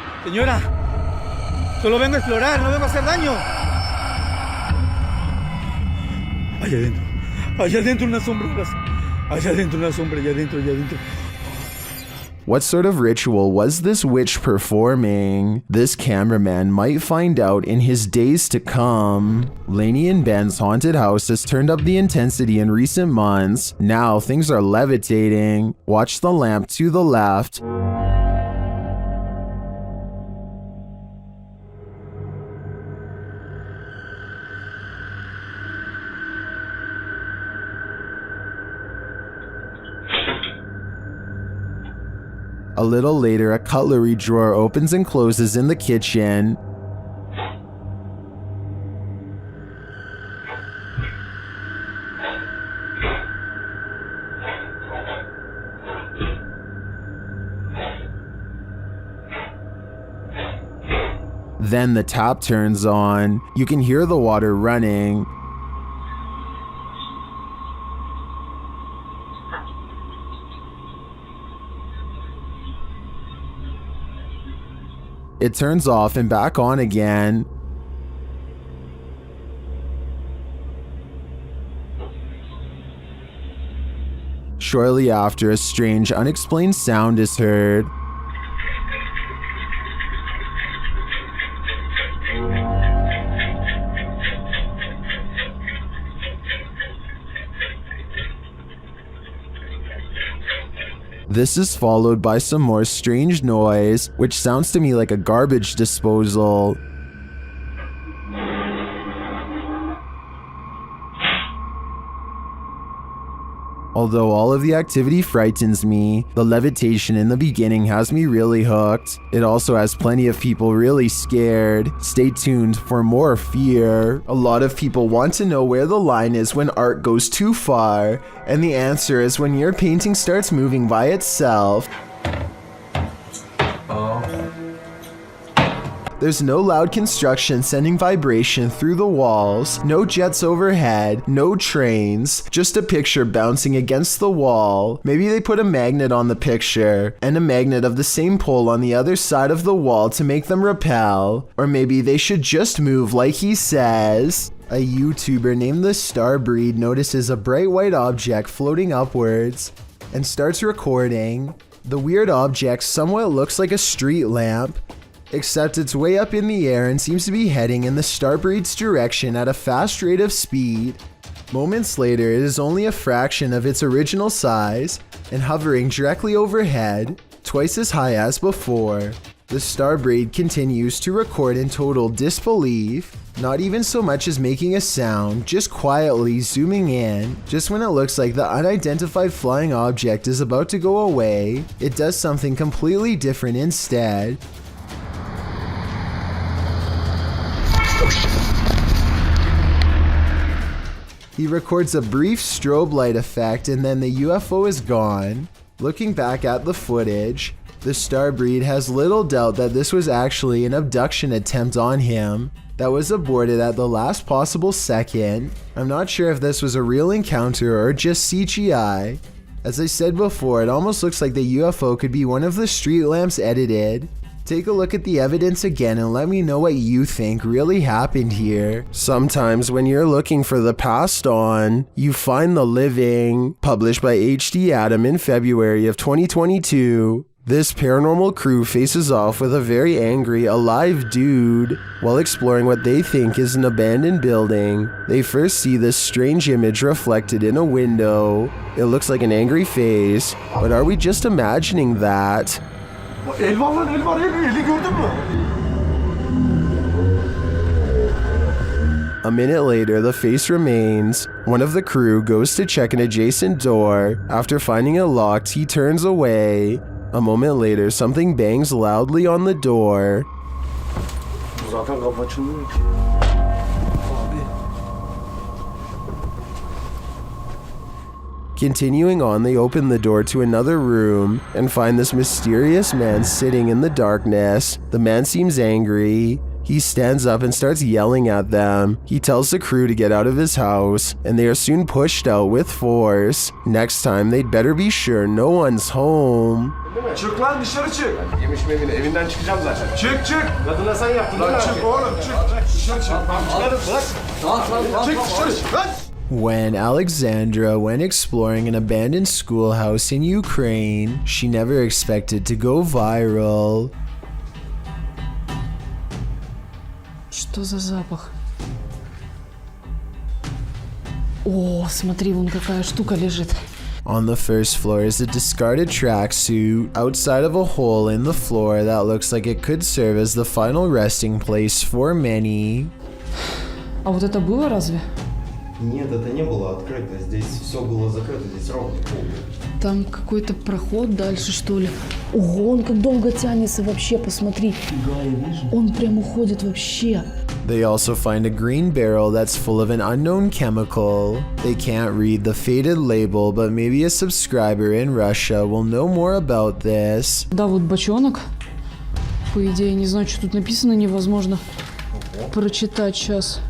solo vengo a explorar, no vengo a hacer daño. Allá adentro una sombra, allá adentro. What sort of ritual was this witch performing? This cameraman might find out in his days to come. Laney and Ben's haunted house has turned up the intensity in recent months. Now things are levitating. Watch the lamp to the left. A little later, a cutlery drawer opens and closes in the kitchen. Then the tap turns on. You can hear the water running. It turns off and back on again. Shortly after, a strange, unexplained sound is heard. This is followed by some more strange noise, which sounds to me like a garbage disposal. Although all of the activity frightens me, the levitation in the beginning has me really hooked. It also has plenty of people really scared. Stay tuned for more fear. A lot of people want to know where the line is when art goes too far, and the answer is when your painting starts moving by itself. There's no loud construction sending vibration through the walls, no jets overhead, no trains, just a picture bouncing against the wall. Maybe they put a magnet on the picture, and a magnet of the same pole on the other side of the wall to make them repel. Or maybe they should just move like he says. A YouTuber named the Starbreed notices a bright white object floating upwards and starts recording. The weird object somewhat looks like a street lamp, except it's way up in the air and seems to be heading in the Starbreed's direction at a fast rate of speed. Moments later, it is only a fraction of its original size and hovering directly overhead, twice as high as before. The Starbreed continues to record in total disbelief, not even so much as making a sound, just quietly zooming in. Just when it looks like the unidentified flying object is about to go away, it does something completely different instead. He records a brief strobe light effect and then the UFO is gone. Looking back at the footage, the Starbreed has little doubt that this was actually an abduction attempt on him that was aborted at the last possible second. I'm not sure if this was a real encounter or just CGI. As I said before, it almost looks like the UFO could be one of the street lamps edited. Take a look at the evidence again and let me know what you think really happened here. Sometimes when you're looking for the passed on, you find the living. Published by HD Adam in February of 2022. This paranormal crew faces off with a very angry, alive dude while exploring what they think is an abandoned building. They first see this strange image reflected in a window. It looks like an angry face, but are we just imagining that? A minute later, the face remains. One of the crew goes to check an adjacent door. After finding it locked, he turns away. A moment later, something bangs loudly on the door. Continuing on, they open the door to another room and find this mysterious man sitting in the darkness. The man seems angry. He stands up and starts yelling at them. He tells the crew to get out of his house, and they are soon pushed out with force. Next time, they'd better be sure no one's home. Çık lan dışarı çık. Yemiş memini evinden çıkacağım zaten. Çık çık. Kadına sen yaptın lan çık oğlum çık. Dışarı çık. Bırak. Çık dışarı çık lan. When Alexandra went exploring an abandoned schoolhouse in Ukraine, she never expected to go viral. Что за запах? О, смотри, вон какая штука лежит. On the first floor is a discarded tracksuit outside of a hole in the floor that looks like it could serve as the final resting place for many. А вот это было разве? Нет, это не было открыто. Здесь все было закрыто. Здесь ровно полный. Там какой-то проход дальше, что ли. Ого, он как долго тянется вообще, посмотри. Да, я вижу. Он прям уходит вообще. They also find a green barrel that's full of an unknown chemical. They can't read the faded label, but maybe a subscriber in Russia will know more about this. Да, вот бочонок. По идее, не знаю, что тут написано, невозможно прочитать сейчас.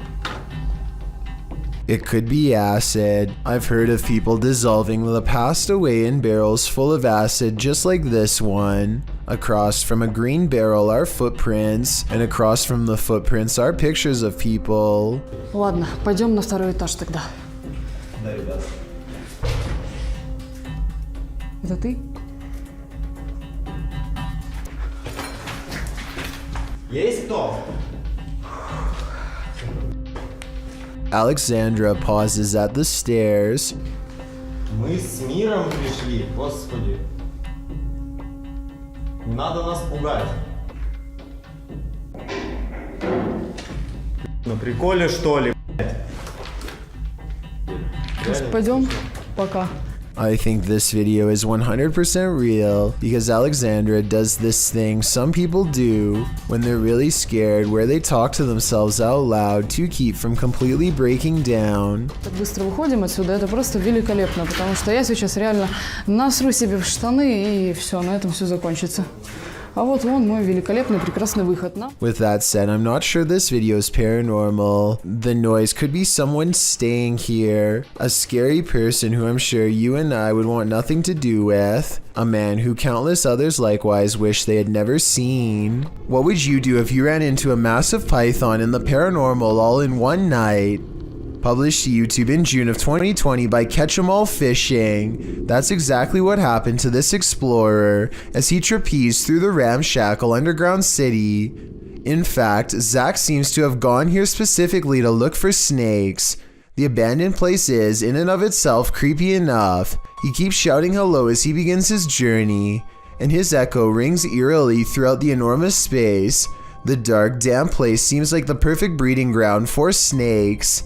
It could be acid. I've heard of people dissolving the past away in barrels full of acid just like this one. Across from a green barrel are footprints, and across from the footprints are pictures of people. Ладно, пойдем на второй этаж тогда. Да, ребят. Это ты? Есть кто? Alexandra pauses at the stairs. Мы с миром пришли, Господи. Не надо нас пугать. На приколе, что ли, блядь? Может, пойдем? Пока. I think this video is 100% real because Alexandra does this thing some people do when they're really scared, where they talk to themselves out loud to keep from completely breaking down. Так быстро выходим отсюда, это просто великолепно, потому что я сейчас реально насру себе в штаны и все, на этом все закончится. А вот вон мой великолепный, прекрасный выход. With that said, I'm not sure this video is paranormal. The noise could be someone staying here. A scary person who I'm sure you and I would want nothing to do with. A man who countless others likewise wish they had never seen. What would you do if you ran into a massive python in the paranormal all in one night? Published to YouTube in June of 2020 by Catch 'em All Fishing. That's exactly what happened to this explorer as he trapezed through the ramshackle underground city. In fact, Zach seems to have gone here specifically to look for snakes. The abandoned place is, in and of itself, creepy enough. He keeps shouting hello as he begins his journey, and his echo rings eerily throughout the enormous space. The dark, damp place seems like the perfect breeding ground for snakes.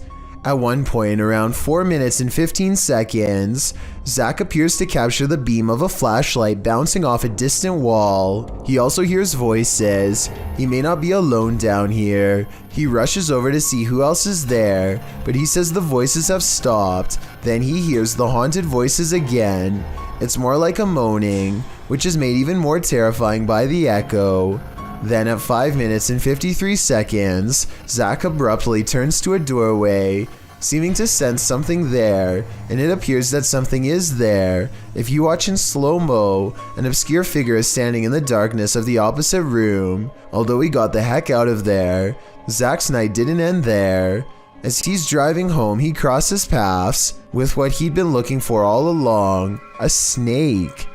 At one point, around 4 minutes and 15 seconds, Zach appears to capture the beam of a flashlight bouncing off a distant wall. He also hears voices. He may not be alone down here. He rushes over to see who else is there, but he says the voices have stopped. Then he hears the haunted voices again. It's more like a moaning, which is made even more terrifying by the echo. Then at 5 minutes and 53 seconds, Zach abruptly turns to a doorway, seeming to sense something there, and it appears that something is there. If you watch in slow-mo, an obscure figure is standing in the darkness of the opposite room. Although he got the heck out of there, Zach's night didn't end there. As he's driving home, he crosses paths with what he'd been looking for all along, a snake.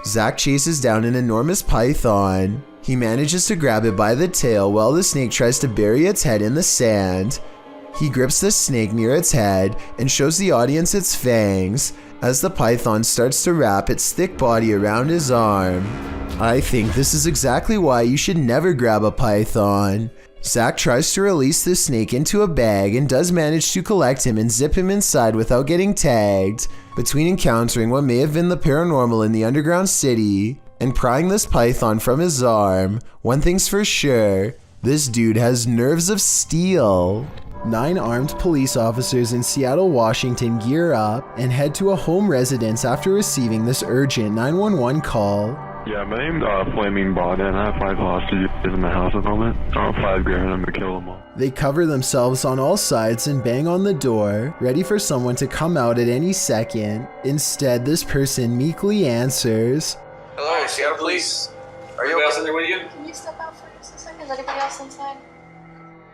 Zach chases down an enormous python. He manages to grab it by the tail while the snake tries to bury its head in the sand. He grips the snake near its head and shows the audience its fangs as the python starts to wrap its thick body around his arm. I think this is exactly why you should never grab a python. Zach tries to release the snake into a bag and does manage to collect him and zip him inside without getting tagged. Between encountering what may have been the paranormal in the underground city and prying this python from his arm, one thing's for sure, this dude has nerves of steel. 9 armed police officers in Seattle, Washington gear up and head to a home residence after receiving this urgent 911 call. Yeah, my name's Flaming Bod, and I have 5 hostages in the house at the moment. I want $5,000, I'm gonna kill them all. They cover themselves on all sides and bang on the door, ready for someone to come out at any second. Instead, this person meekly answers, "Hello, Seattle Police. Are you Anybody else in there with you? Can you step out for just a second? Is anybody else inside?"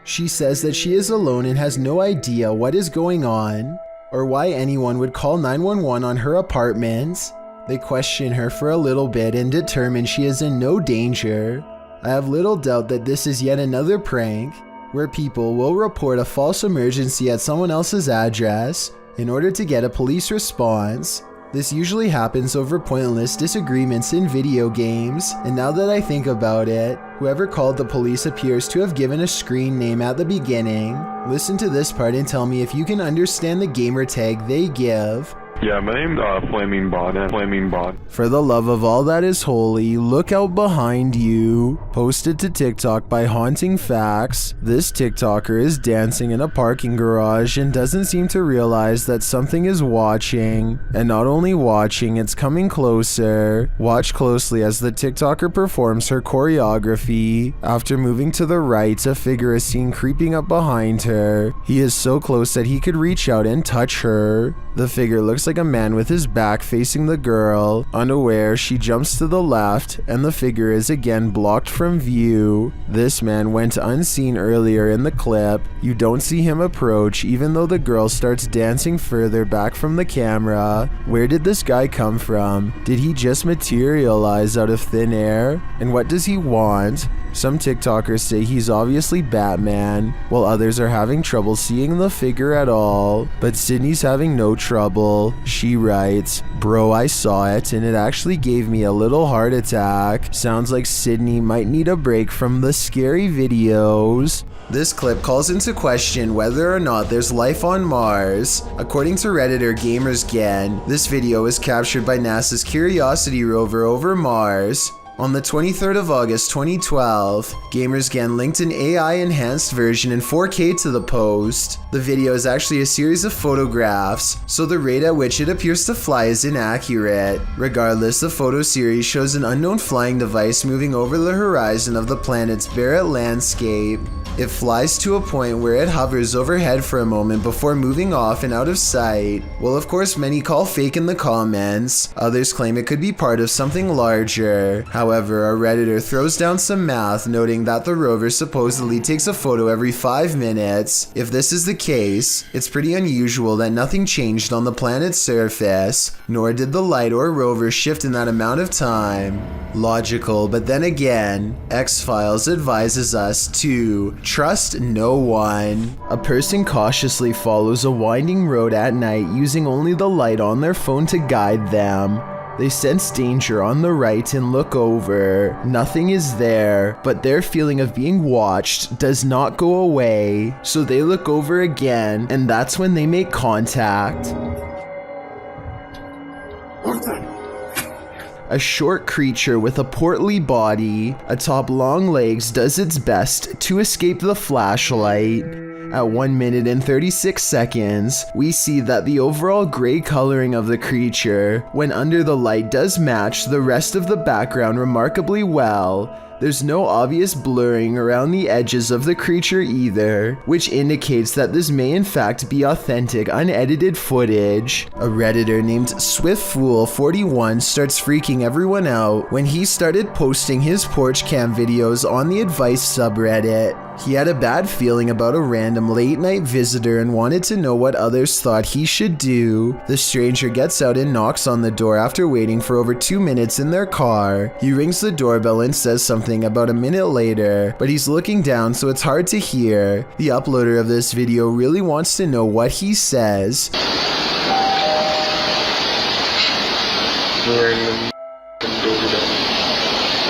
She says that she is alone and has no idea what is going on or why anyone would call 911 on her apartment. They question her for a little bit and determine she is in no danger. I have little doubt that this is yet another prank where people will report a false emergency at someone else's address in order to get a police response. This usually happens over pointless disagreements in video games, and now that I think about it, Whoever called the police appears to have given a screen name at the beginning. Listen to this part and tell me if you can understand the gamer tag they give. Yeah, my name's Flaming Bot. For the love of all that is holy, look out behind you. Posted to TikTok by Haunting Facts, this TikToker is dancing in a parking garage and doesn't seem to realize that something is watching. And not only watching, it's coming closer. Watch closely as the TikToker performs her choreography. After moving to the right, a figure is seen creeping up behind her. He is so close that he could reach out and touch her. The figure looks like a man with his back facing the girl. Unaware, she jumps to the left, and the figure is again blocked from view. This man went unseen earlier in the clip. You don't see him approach, even though the girl starts dancing further back from the camera. Where did this guy come from? Did he just materialize out of thin air? And what does he want? Some TikTokers say he's obviously Batman, while others are having trouble seeing the figure at all. But Sydney's having no trouble. She writes, "Bro, I saw it and it actually gave me a little heart attack. Sounds like Sydney might need a break from the scary videos." This clip calls into question whether or not there's life on Mars. According to Redditor GamersGen, this video was captured by NASA's Curiosity rover over Mars. On the 23rd of August 2012, GamersGen linked an AI-enhanced version in 4K to the post. The video is actually a series of photographs, so the rate at which it appears to fly is inaccurate. Regardless, the photo series shows an unknown flying device moving over the horizon of the planet's barren landscape. It flies to a point where it hovers overhead for a moment before moving off and out of sight. Well, of course, many call fake in the comments. Others claim it could be part of something larger. However, a Redditor throws down some math, noting that the rover supposedly takes a photo every 5 minutes. If this is the case, it's pretty unusual that nothing changed on the planet's surface, nor did the light or rover shift in that amount of time. Logical, but then again, X-Files advises us to trust no one. A person cautiously follows a winding road at night using only the light on their phone to guide them. They sense danger on the right and look over. Nothing is there, but their feeling of being watched does not go away. So they look over again, and that's when they make contact. A short creature with a portly body atop long legs does its best to escape the flashlight. At 1 minute and 36 seconds, we see that the overall gray coloring of the creature, when under the light, does match the rest of the background remarkably well. There's no obvious blurring around the edges of the creature either, which indicates that this may in fact be authentic, unedited footage. A Redditor named SwiftFool41 starts freaking everyone out when he started posting his porch cam videos on the advice subreddit. He had a bad feeling about a random late night visitor and wanted to know what others thought he should do. The stranger gets out and knocks on the door after waiting for over 2 minutes in their car. He rings the doorbell and says something about a minute later, but he's looking down so it's hard to hear. The uploader of this video really wants to know what he says.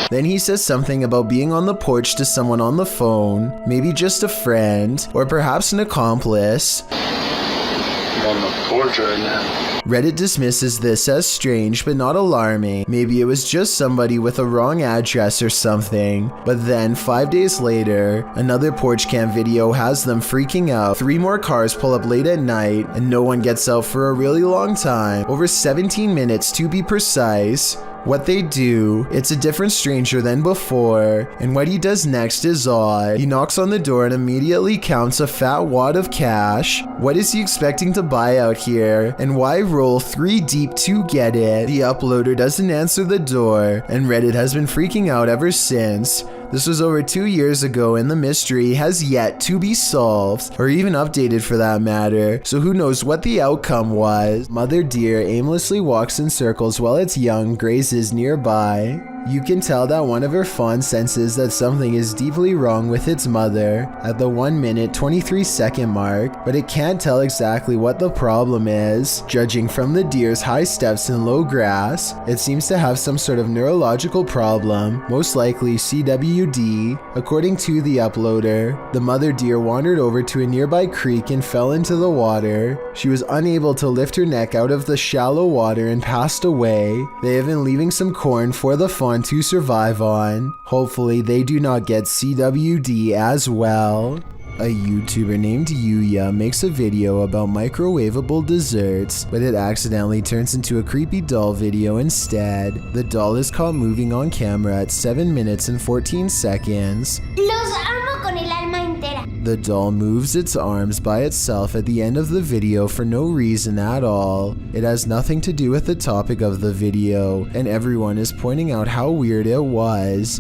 Then he says something about being on the porch to someone on the phone, maybe just a friend, or perhaps an accomplice. I'm on the porch right now. Reddit dismisses this as strange but not alarming. Maybe it was just somebody with a wrong address or something. But then 5 days later, another porch cam video has them freaking out. 3 more cars pull up late at night and no one gets out for a really long time, over 17 minutes to be precise. What they do, it's a different stranger than before, and what he does next is odd. He knocks on the door and immediately counts a fat wad of cash. What is he expecting to buy out here, and why roll 3 deep to get it? The uploader doesn't answer the door, and Reddit has been freaking out ever since. This was over 2 years ago and the mystery has yet to be solved, or even updated for that matter, so who knows what the outcome was. Mother deer aimlessly walks in circles while its young grazes nearby. You can tell that one of her fawns senses that something is deeply wrong with its mother at the 1-minute 23-second mark, but it can't tell exactly what the problem is. Judging from the deer's high steps and low grass, it seems to have some sort of neurological problem, most likely CWD. According to the uploader, the mother deer wandered over to a nearby creek and fell into the water. She was unable to lift her neck out of the shallow water and passed away. They have been leaving some corn for the fawn to survive on. Hopefully they do not get CWD as well. A YouTuber named Yuya makes a video about microwavable desserts, but it accidentally turns into a creepy doll video instead. The doll is caught moving on camera at 7 minutes and 14 seconds. Los amo con el alma entera. The doll moves its arms by itself at the end of the video for no reason at all. It has nothing to do with the topic of the video, and everyone is pointing out how weird it was.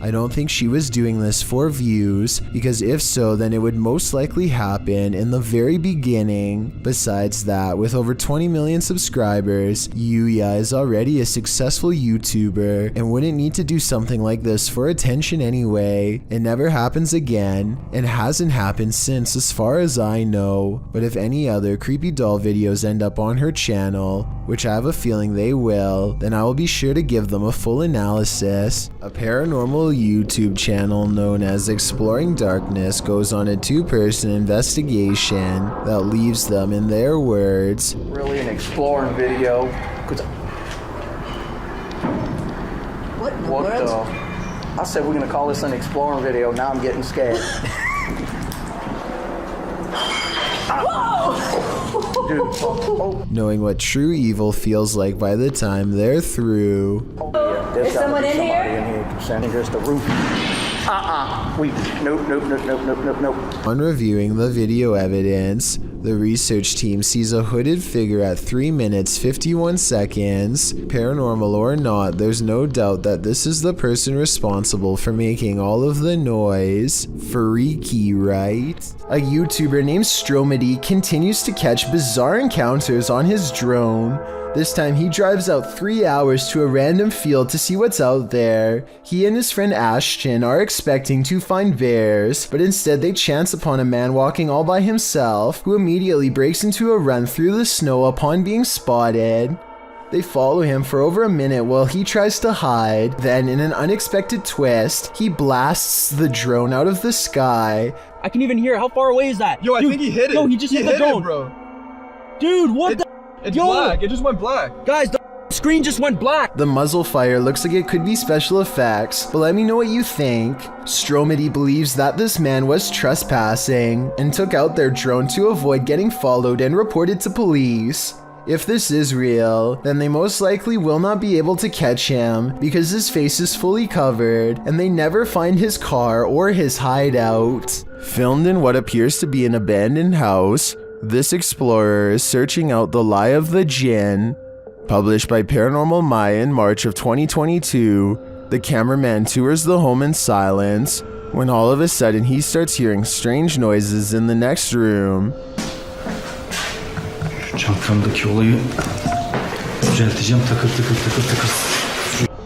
I don't think she was doing this for views, because if so, then it would most likely happen in the very beginning. Besides that, with over 20 million subscribers, Yuya is already a successful YouTuber and wouldn't need to do something like this for attention anyway. It never happens again, and hasn't happened since as far as I know. But if any other creepy doll videos end up on her channel, which I have a feeling they will, then I will be sure to give them a full analysis. A paranormal YouTube channel known as Exploring Darkness goes on a 2-person investigation that leaves them, in their words, really an exploring video. What in the world? I said we're gonna call this an exploring video. Now I'm getting scared. Dude, knowing what true evil feels like by the time they're through. Is someone in here? Sending just the roof. Nope. On reviewing the video evidence, the research team sees a hooded figure at 3 minutes 51 seconds. Paranormal or not, there's no doubt that this is the person responsible for making all of the noise. Freaky, right? A YouTuber named Stromedy continues to catch bizarre encounters on his drone. This time he drives out 3 hours to a random field to see what's out there. He and his friend Ashton are expecting to find bears, but instead they chance upon a man walking all by himself, who immediately breaks into a run through the snow upon being spotted. They follow him for over a minute while he tries to hide. Then, in an unexpected twist, he blasts the drone out of the sky. I can even hear. How far away is that? Yo, I think he hit it. Yo, he just hit the drone, bro. Dude, what It's black. It just went black. Guys, the screen just went black. The muzzle fire looks like it could be special effects, but let me know what you think. Stromedy believes that this man was trespassing and took out their drone to avoid getting followed and reported to police. If this is real, then they most likely will not be able to catch him because his face is fully covered and they never find his car or his hideout. Filmed in what appears to be an abandoned house, this explorer is searching out the Lie of the Jinn. Published by Paranormal Maya in March of 2022, the cameraman tours the home in silence when all of a sudden he starts hearing strange noises in the next room.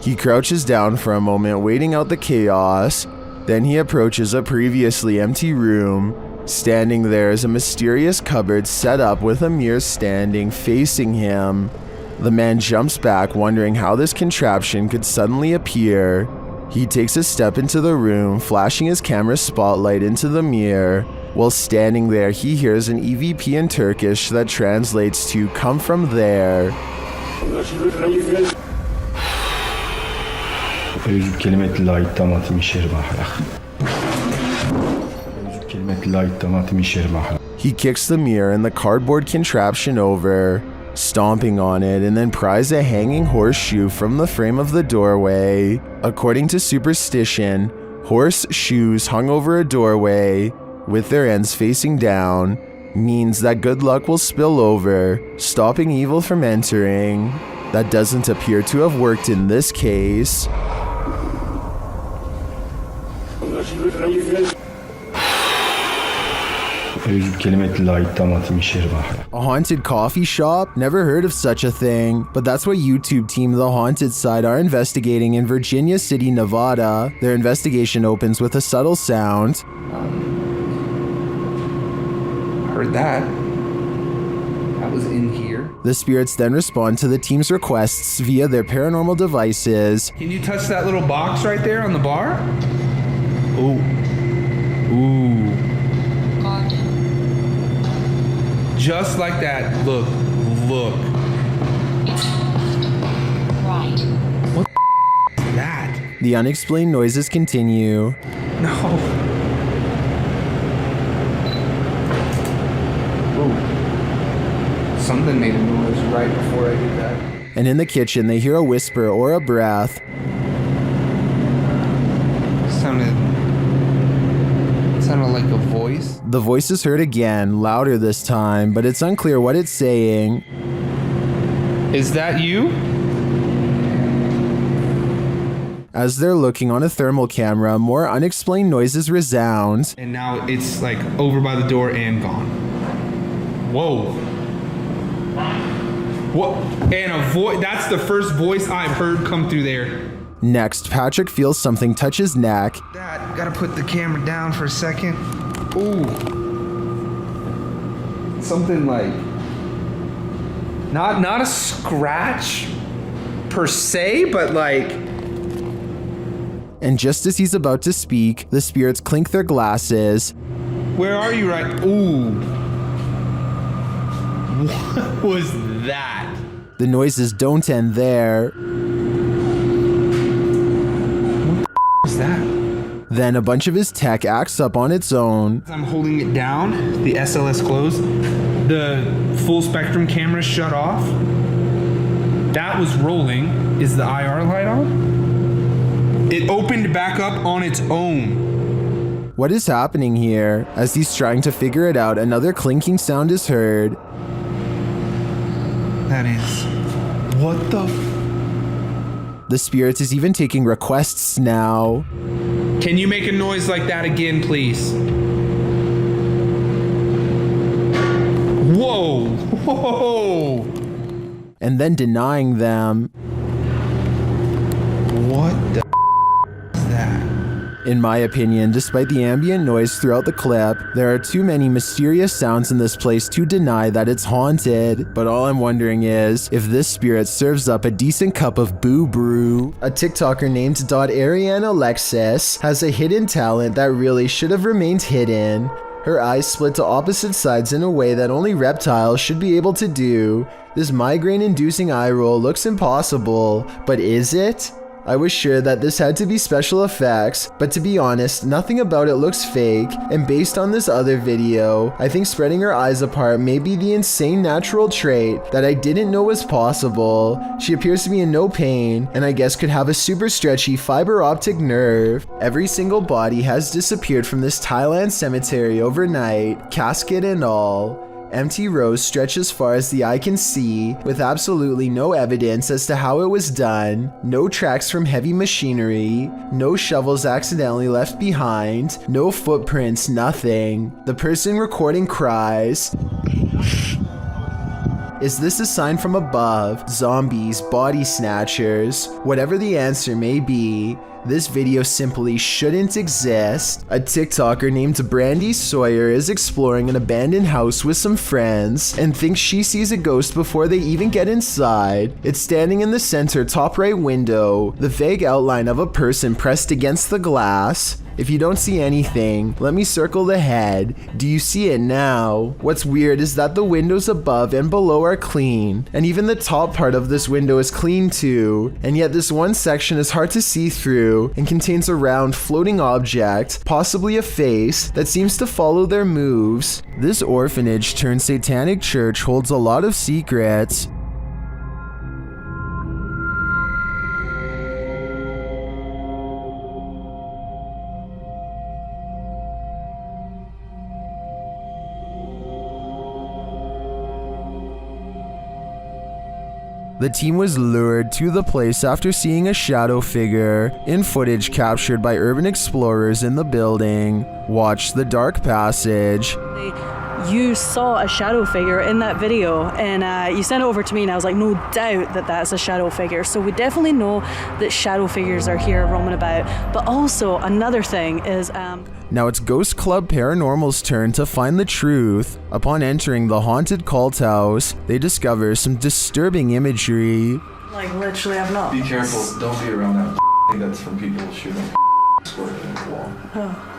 He crouches down for a moment, waiting out the chaos. Then he approaches a previously empty room. Standing there is a mysterious cupboard set up with a mirror standing facing him. The man jumps back, wondering how this contraption could suddenly appear. He takes a step into the room, flashing his camera spotlight into the mirror. While standing there, he hears an EVP in Turkish that translates to "come from there." He kicks the mirror and the cardboard contraption over, stomping on it, and then pries a hanging horseshoe from the frame of the doorway. According to superstition, horse shoes hung over a doorway, with their ends facing down, means that good luck will spill over, stopping evil from entering. That doesn't appear to have worked in this case. A haunted coffee shop? Never heard of such a thing, but that's what YouTube team The Haunted Side are investigating in Virginia City, Nevada. Their investigation opens with a subtle sound. Heard that. That was in here. The spirits then respond to the team's requests via their paranormal devices. Can you touch that little box right there on the bar? Ooh. Ooh. Just like that. Look. Look. Right. What the is that? The unexplained noises continue. No. Ooh. Something made a noise right before I did that. And in the kitchen, they hear a whisper or a breath. Sounded like a voice. The voice is heard again, louder this time, but it's unclear what it's saying. Is that you? As they're looking on a thermal camera, more unexplained noises resound. And now it's like over by the door and gone. Whoa. What? And a voice. That's the first voice I've heard come through there. Next, Patrick feels something touch his neck. Dad, gotta put the camera down for a second. Ooh. Something like not a scratch per se, but like. And just as he's about to speak, the spirits clink their glasses. Where are you right? Ooh. What was that? The noises don't end there. What was that? Then a bunch of his tech acts up on its own. I'm holding it down, the SLS closed, the full spectrum camera shut off. That was rolling. Is the IR light on? It opened back up on its own. What is happening here? As he's trying to figure it out, another clinking sound is heard. That is... What the... The spirit is even taking requests now. Can you make a noise like that again, please? Whoa! Whoa! And then denying them. What the is that? In my opinion, despite the ambient noise throughout the clip, there are too many mysterious sounds in this place to deny that it's haunted. But all I'm wondering is if this spirit serves up a decent cup of boo brew. A TikToker named .arianalexis has a hidden talent that really should have remained hidden. Her eyes split to opposite sides in a way that only reptiles should be able to do. This migraine-inducing eye roll looks impossible, but is it? I was sure that this had to be special effects, but to be honest, nothing about it looks fake, and based on this other video, I think spreading her eyes apart may be the insane natural trait that I didn't know was possible. She appears to be in no pain, and I guess could have a super stretchy fiber optic nerve. Every single body has disappeared from this Thailand cemetery overnight, casket and all. Empty rows stretch as far as the eye can see, with absolutely no evidence as to how it was done, no tracks from heavy machinery, no shovels accidentally left behind, no footprints, nothing. The person recording cries. Is this a sign from above? Zombies, body snatchers? Whatever the answer may be, this video simply shouldn't exist. A TikToker named Brandy Sawyer is exploring an abandoned house with some friends and thinks she sees a ghost before they even get inside. It's standing in the center top right window, the vague outline of a person pressed against the glass. If you don't see anything, let me circle the head. Do you see it now? What's weird is that the windows above and below are clean, and even the top part of this window is clean too, and yet this one section is hard to see through and contains a round floating object, possibly a face, that seems to follow their moves. This orphanage turned satanic church holds a lot of secrets. The team was lured to the place after seeing a shadow figure in footage captured by urban explorers in the building. Watch the dark passage. you saw a shadow figure in that video, and you sent it over to me, and I was like, no doubt that that's a shadow figure. So we definitely know that shadow figures are here roaming about. But also another thing is Now it's Ghost Club Paranormal's turn to find the truth. Upon entering the haunted cult house, they discover some disturbing imagery. like literally I've not. Be careful, don't be around that. That's from people shooting squirt in the wall. Oh.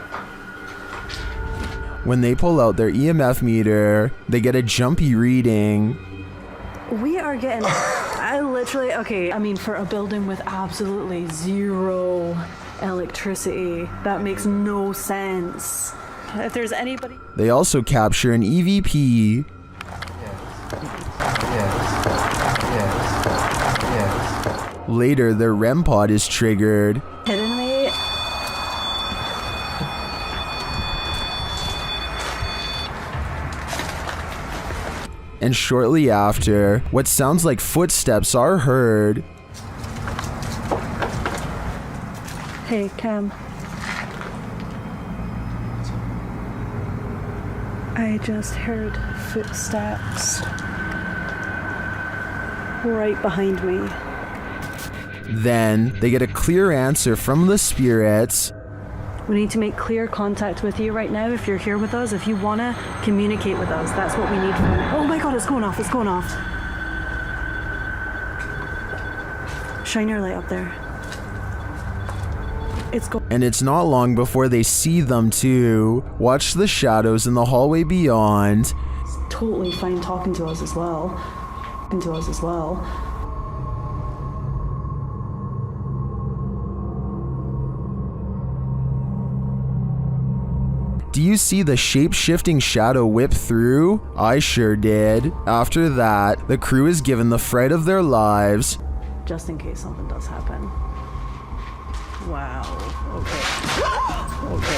When they pull out their EMF meter, they get a jumpy reading. We are getting, I mean, for a building with absolutely zero electricity, that makes no sense. If there's anybody... They also capture an EVP. Later, their REM pod is triggered. Kidding me? And shortly after, what sounds like footsteps are heard. Hey, Cam. I just heard footsteps right behind me. Then, they get a clear answer from the spirits. We need to make clear contact with you right now. If you're here with us, if you want to communicate with us, that's what we need from you. Oh my god, it's going off, it's going off. Shine your light up there. It's going. And it's not long before they see them too. Watch the shadows in the hallway beyond. It's totally fine talking to us as well. Do you see the shape-shifting shadow whip through? I sure did. After that, the crew is given the fright of their lives. Just in case something does happen. Wow. Okay.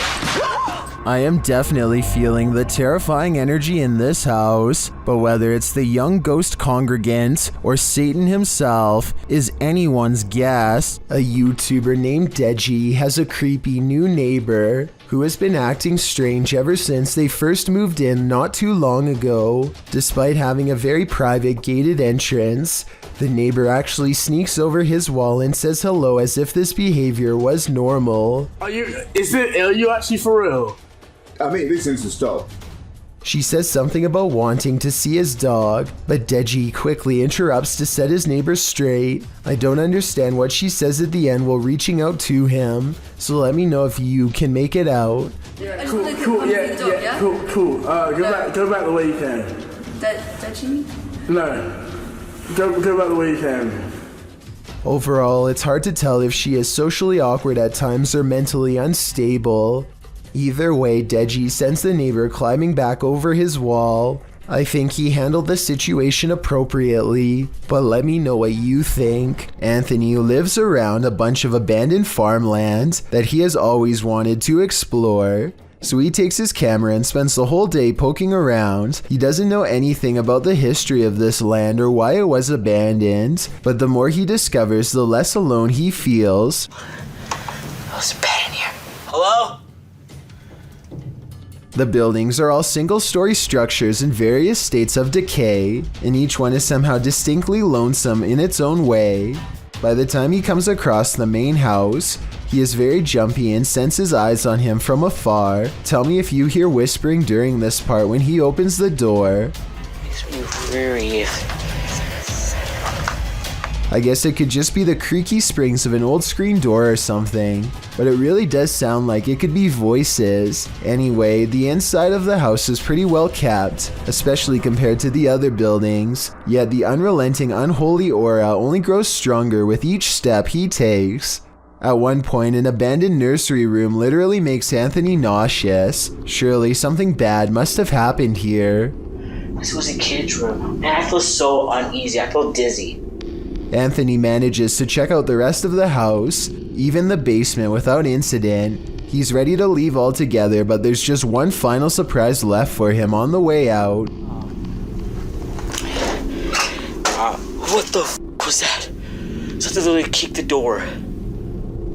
I am definitely feeling the terrifying energy in this house, but whether it's the young ghost congregant or Satan himself is anyone's guess. A YouTuber named Deji has a creepy new neighbor who has been acting strange ever since they first moved in not too long ago. Despite having a very private gated entrance, the neighbor actually sneaks over his wall and says hello as if this behavior was normal. Are you actually for real? I mean, this is to stop. She says something about wanting to see his dog, but Deji quickly interrupts to set his neighbor straight. I don't understand what she says at the end while reaching out to him, so let me know if you can make it out. Yeah, cool, cool. Go back the way you came. Deji? No. Go back the way you came. Overall, it's hard to tell if she is socially awkward at times or mentally unstable. Either way, Deji sends the neighbor climbing back over his wall. I think he handled the situation appropriately, but let me know what you think. Anthony lives around a bunch of abandoned farmland that he has always wanted to explore. So he takes his camera and spends the whole day poking around. He doesn't know anything about the history of this land or why it was abandoned, but the more he discovers, the less alone he feels. There's a bed in here. Hello? The buildings are all single-story structures in various states of decay, and each one is somehow distinctly lonesome in its own way. By the time he comes across the main house, he is very jumpy and senses eyes on him from afar. Tell me if you hear whispering during this part when he opens the door. I guess it could just be the creaky springs of an old screen door or something, but it really does sound like it could be voices. Anyway, the inside of the house is pretty well kept, especially compared to the other buildings, yet the unrelenting unholy aura only grows stronger with each step he takes. At one point, an abandoned nursery room literally makes Anthony nauseous. Surely something bad must have happened here. This was a kid's room, and I feel so uneasy. I feel dizzy. Anthony manages to check out the rest of the house, even the basement, without incident. He's ready to leave altogether, but there's just one final surprise left for him on the way out. What the f was that? Something literally kicked the door.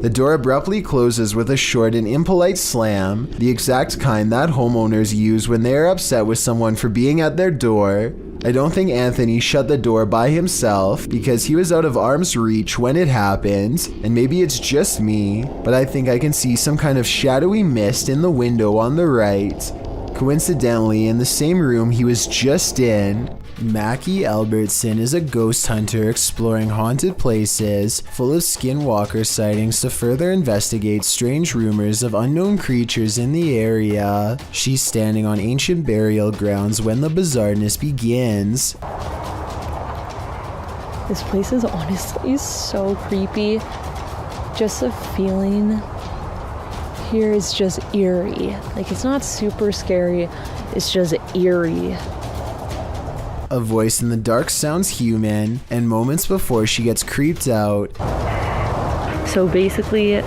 The door abruptly closes with a short and impolite slam, the exact kind that homeowners use when they are upset with someone for being at their door. I don't think Anthony shut the door by himself because he was out of arm's reach when it happened, and maybe it's just me, but I think I can see some kind of shadowy mist in the window on the right. Coincidentally, in the same room he was just in, Mackie Albertson is a ghost hunter exploring haunted places full of skinwalker sightings to further investigate strange rumors of unknown creatures in the area. She's standing on ancient burial grounds when the bizarreness begins. This place is honestly so creepy. Just the feeling here is just eerie. Like, it's not super scary, it's just eerie. A voice in the dark sounds human, and moments before she gets creeped out. So basically,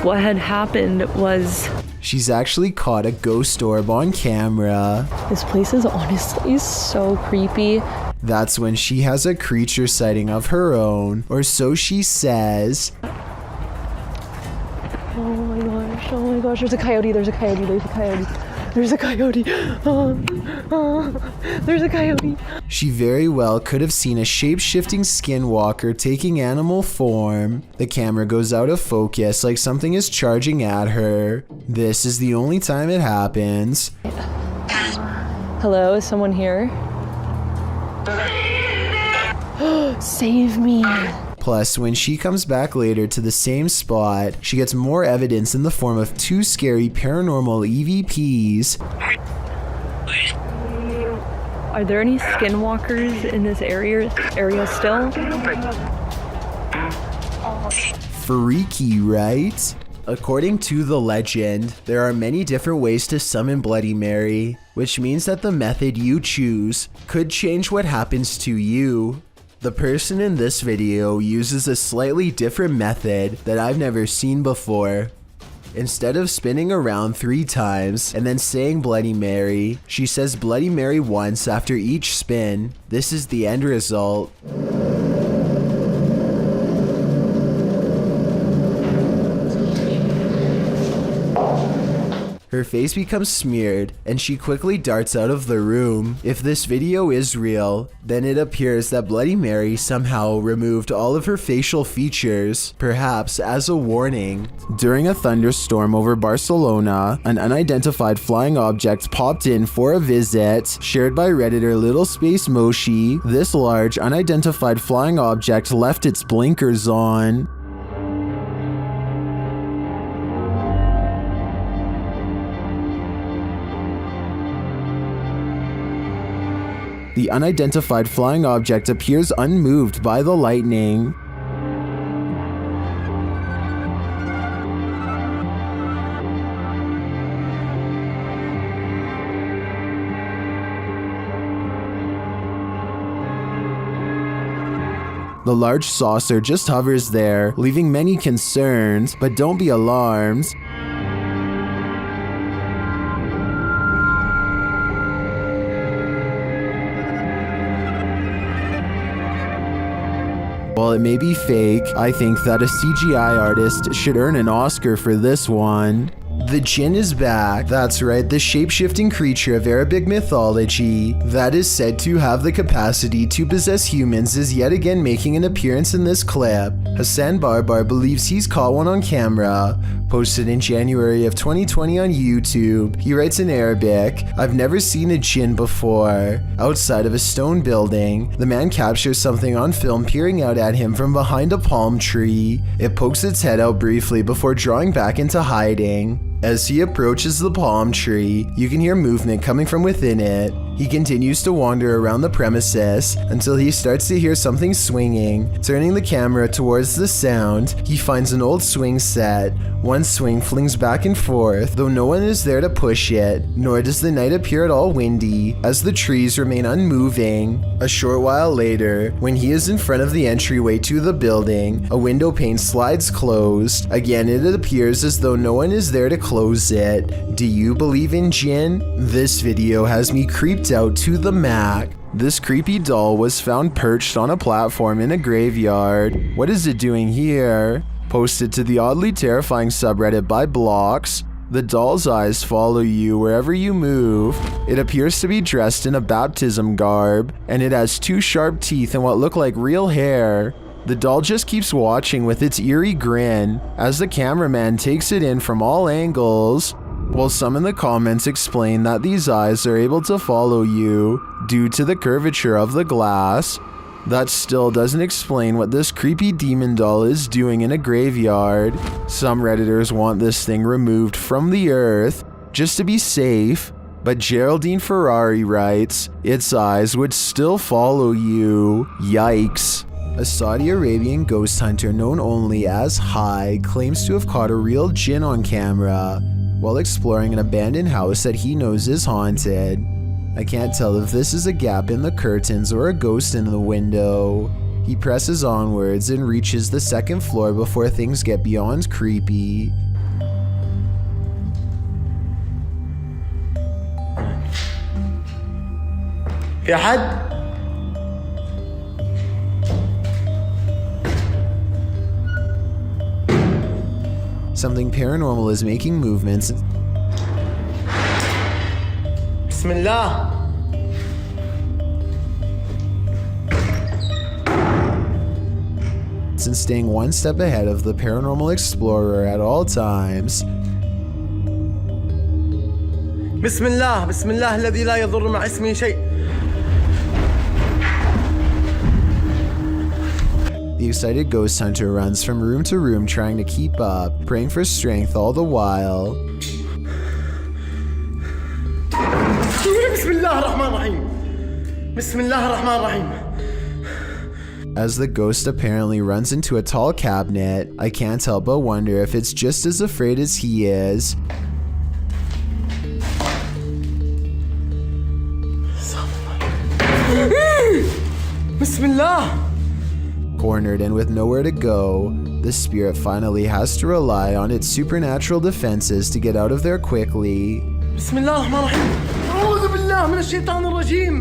what had happened was... she's actually caught a ghost orb on camera. This place is honestly so creepy. That's when she has a creature sighting of her own, or so she says. Oh my gosh, there's a coyote, there's a coyote, there's a coyote. There's a coyote. There's a coyote. She very well could have seen a shape-shifting skinwalker taking animal form. The camera goes out of focus like something is charging at her. This is the only time it happens. Hello, is someone here? Save me. Plus, when she comes back later to the same spot, she gets more evidence in the form of two scary paranormal EVPs. Are there any skinwalkers in this area still? Freaky, right? According to the legend, there are many different ways to summon Bloody Mary, which means that the method you choose could change what happens to you. The person in this video uses a slightly different method that I've never seen before. Instead of spinning around 3 times and then saying Bloody Mary, she says Bloody Mary once after each spin. This is the end result. Her face becomes smeared, and she quickly darts out of the room. If this video is real, then it appears that Bloody Mary somehow removed all of her facial features, perhaps as a warning. During a thunderstorm over Barcelona, an unidentified flying object popped in for a visit. Shared by Redditor Little Space Moshi, this large unidentified flying object left its blinkers on. The unidentified flying object appears unmoved by the lightning. The large saucer just hovers there, leaving many concerned, but don't be alarmed. While it may be fake, I think that a CGI artist should earn an Oscar for this one. The Jinn is back. That's right, the shape-shifting creature of Arabic mythology that is said to have the capacity to possess humans is yet again making an appearance in this clip. Hassan Barbar believes he's caught one on camera. Posted in January of 2020 on YouTube, he writes in Arabic, "I've never seen a jinn before." Outside of a stone building, the man captures something on film peering out at him from behind a palm tree. It pokes its head out briefly before drawing back into hiding. As he approaches the palm tree, you can hear movement coming from within it. He continues to wander around the premises until he starts to hear something swinging. Turning the camera towards the sound, he finds an old swing set. One swing flings back and forth, though no one is there to push it, nor does the night appear at all windy, as the trees remain unmoving. A short while later, when he is in front of the entryway to the building, a window pane slides closed. Again, it appears as though no one is there to close it. Do you believe in jinn? This video has me creeped out to the max. This creepy doll was found perched on a platform in a graveyard. What is it doing here? Posted to the oddly terrifying subreddit by Blocks, the doll's eyes follow you wherever you move. It appears to be dressed in a baptism garb, and it has 2 sharp teeth and what look like real hair. The doll just keeps watching with its eerie grin as the cameraman takes it in from all angles, while some in the comments explain that these eyes are able to follow you due to the curvature of the glass. That still doesn't explain what this creepy demon doll is doing in a graveyard. Some Redditors want this thing removed from the earth just to be safe, but Geraldine Ferrari writes, its eyes would still follow you. Yikes. A Saudi Arabian ghost hunter known only as High claims to have caught a real jinn on camera while exploring an abandoned house that he knows is haunted. I can't tell if this is a gap in the curtains or a ghost in the window. He presses onwards and reaches the 2nd floor before things get beyond creepy. في أحد؟ Something paranormal is making movements. بسم الله. And staying one step ahead of the paranormal explorer at all times. بسم الله بسم الله الذي لا يضر مع اسمه شيء. The excited ghost hunter runs from room to room trying to keep up, praying for strength all the while. بسم الله الرحمن الرحيم. بسم الله الرحمن الرحيم. As the ghost apparently runs into a tall cabinet, I can't help but wonder if it's just as afraid as he is. بسم الله. Cornered and with nowhere to go, the spirit finally has to rely on its supernatural defenses to get out of there quickly. بسم الله الرحمن الرحيم. أعوذ بالله من الشيطان الرجيم.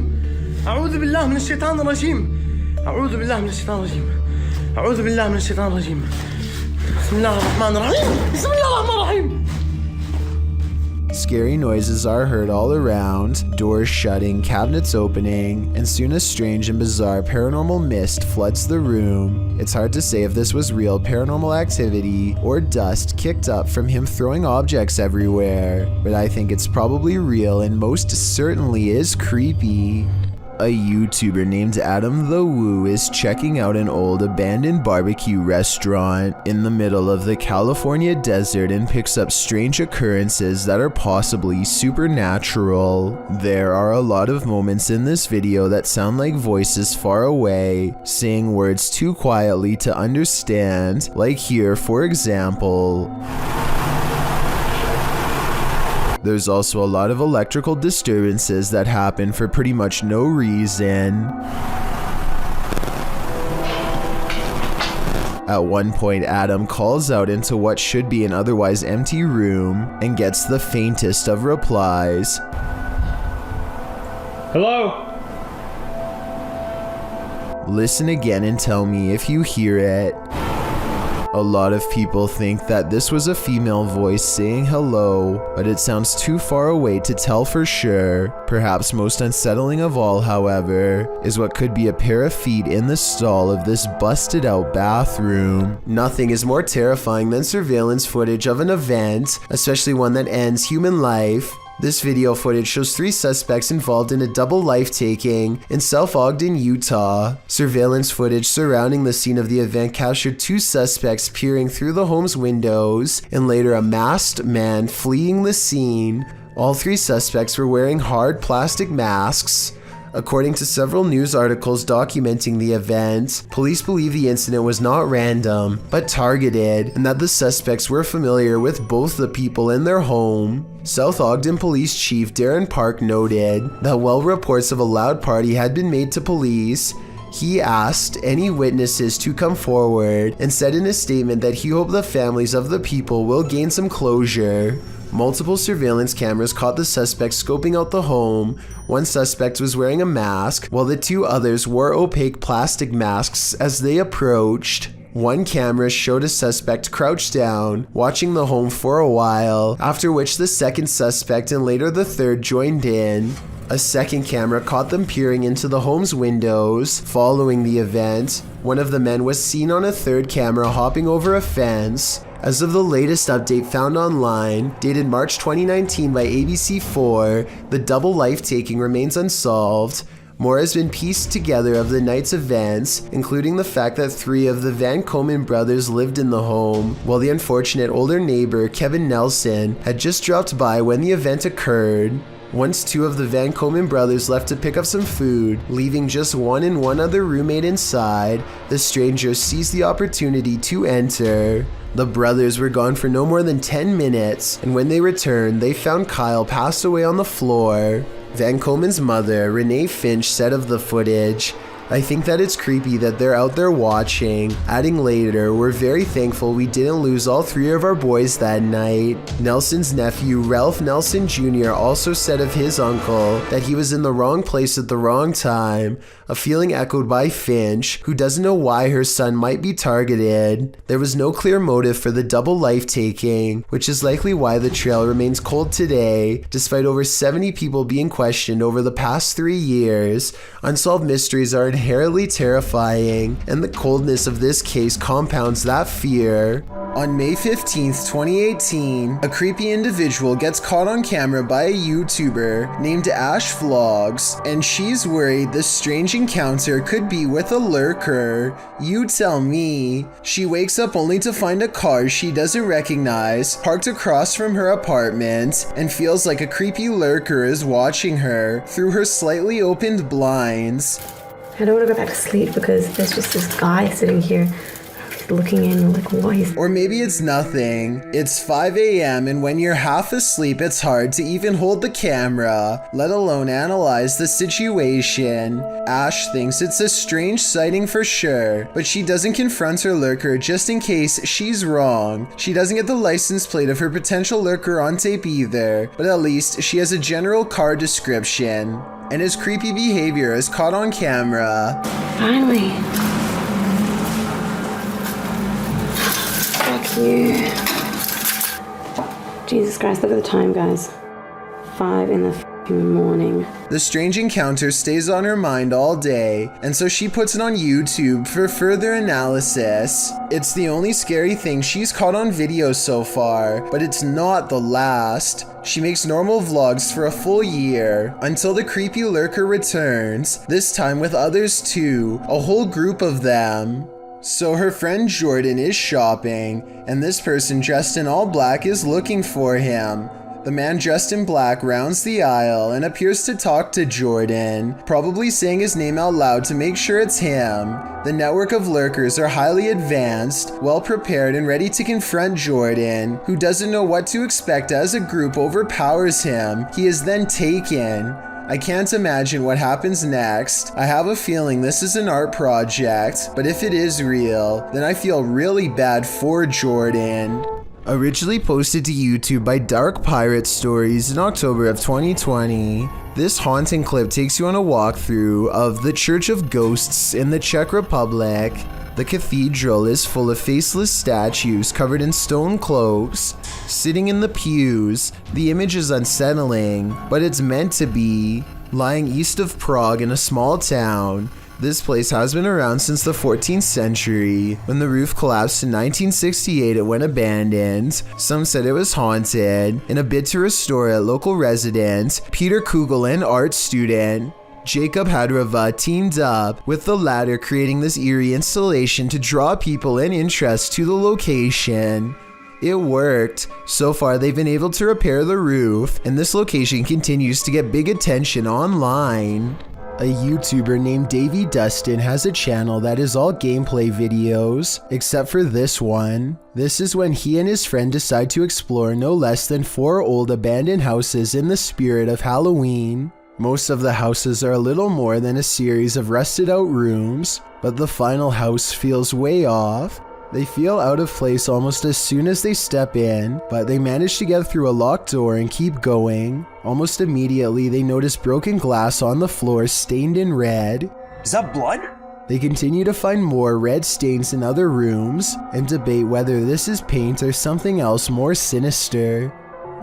أعوذ بالله من الشيطان الرجيم. أعوذ بالله من الشيطان الرجيم. أعوذ بالله من الشيطان الرجيم. بسم الله الرحمن الرحيم. بسم الله الرحمن الرحيم. Scary noises are heard all around, doors shutting, cabinets opening, and soon a strange and bizarre paranormal mist floods the room. It's hard to say if this was real paranormal activity or dust kicked up from him throwing objects everywhere, but I think it's probably real and most certainly is creepy. A YouTuber named Adam the Woo is checking out an old abandoned barbecue restaurant in the middle of the California desert and picks up strange occurrences that are possibly supernatural. There are a lot of moments in this video that sound like voices far away, saying words too quietly to understand, like here for example. There's also a lot of electrical disturbances that happen for pretty much no reason. At one point, Adam calls out into what should be an otherwise empty room and gets the faintest of replies. Hello? Listen again and tell me if you hear it. A lot of people think that this was a female voice saying hello, but it sounds too far away to tell for sure. Perhaps most unsettling of all, however, is what could be a pair of feet in the stall of this busted out bathroom. Nothing is more terrifying than surveillance footage of an event, especially one that ends human life. This video footage shows 3 suspects involved in a double life-taking in South Ogden, Utah. Surveillance footage surrounding the scene of the event captured 2 suspects peering through the home's windows and later a masked man fleeing the scene. All 3 suspects were wearing hard plastic masks. According to several news articles documenting the event, police believe the incident was not random, but targeted, and that the suspects were familiar with both the people in their home. South Ogden Police Chief Darren Park noted that while reports of a loud party had been made to police, he asked any witnesses to come forward and said in a statement that he hoped the families of the people will gain some closure. Multiple surveillance cameras caught the suspects scoping out the home. One suspect was wearing a mask, while the 2 others wore opaque plastic masks as they approached. One camera showed a suspect crouched down, watching the home for a while, after which the second suspect and later the third joined in. A second camera caught them peering into the home's windows. Following the event, one of the men was seen on a third camera hopping over a fence. As of the latest update found online, dated March 2019 by ABC4, the double life-taking remains unsolved. More has been pieced together of the night's events, including the fact that 3 of the Van Komen brothers lived in the home, while the unfortunate older neighbor, Kevin Nelson, had just dropped by when the event occurred. Once 2 of the Van Komen brothers left to pick up some food, leaving just one and one other roommate inside, the stranger seized the opportunity to enter. The brothers were gone for no more than 10 minutes, and when they returned, they found Kyle passed away on the floor. Van Komen's mother, Renee Finch, said of the footage, "I think that it's creepy that they're out there watching." Adding later, "We're very thankful we didn't lose all 3 of our boys that night." Nelson's nephew, Ralph Nelson Jr., also said of his uncle that he was in the wrong place at the wrong time, a feeling echoed by Finch, who doesn't know why her son might be targeted. There was no clear motive for the double life-taking, which is likely why the trail remains cold today, despite over 70 people being questioned over the past 3 years. Unsolved mysteries are inherently terrifying, and the coldness of this case compounds that fear. On May 15th, 2018, a creepy individual gets caught on camera by a YouTuber named Ash Vlogs, and she's worried this strange encounter could be with a lurker. You tell me. She wakes up only to find a car she doesn't recognize parked across from her apartment, and feels like a creepy lurker is watching her through her slightly opened blinds. I don't want to go back to sleep because there's just this guy sitting here looking in like, what is... Or maybe it's nothing. It's 5 a.m. and when you're half asleep, it's hard to even hold the camera, let alone analyze the situation. Ash thinks it's a strange sighting for sure, but she doesn't confront her lurker just in case she's wrong. She doesn't get the license plate of her potential lurker on tape either, but at least she has a general car description. And his creepy behavior is caught on camera. Finally. You. Jesus Christ, look at the time, guys. 5 in the morning. The strange encounter stays on her mind all day, and so she puts it on YouTube for further analysis. It's the only scary thing she's caught on video so far, but it's not the last. She makes normal vlogs for a full year, until the creepy lurker returns, this time with others too, a whole group of them. So her friend Jordan is shopping, and this person dressed in all black is looking for him. The man dressed in black rounds the aisle and appears to talk to Jordan, probably saying his name out loud to make sure it's him. The network of lurkers are highly advanced, well prepared and ready to confront Jordan, who doesn't know what to expect as a group overpowers him. He is then taken. I can't imagine what happens next. I have a feeling this is an art project, but if it is real, then I feel really bad for Jordan. Originally posted to YouTube by Dark Pirate Stories in October of 2020, this haunting clip takes you on a walkthrough of the Church of Ghosts in the Czech Republic. The cathedral is full of faceless statues covered in stone cloaks, sitting in the pews. The image is unsettling, but it's meant to be. Lying east of Prague in a small town, this place has been around since the 14th century. When the roof collapsed in 1968, it went abandoned. Some said it was haunted. In a bid to restore it, local resident Peter Kugel and art student Jacob Hadrava teamed up with the latter, creating this eerie installation to draw people and interest to the location. It worked. So far, they've been able to repair the roof, and this location continues to get big attention online. A YouTuber named Davey Dustin has a channel that is all gameplay videos, except for this one. This is when he and his friend decide to explore no less than 4 old abandoned houses in the spirit of Halloween. Most of the houses are a little more than a series of rusted out rooms, but the final house feels way off. They feel out of place almost as soon as they step in, but they manage to get through a locked door and keep going. Almost immediately, they notice broken glass on the floor stained in red. Is that blood? They continue to find more red stains in other rooms and debate whether this is paint or something else more sinister.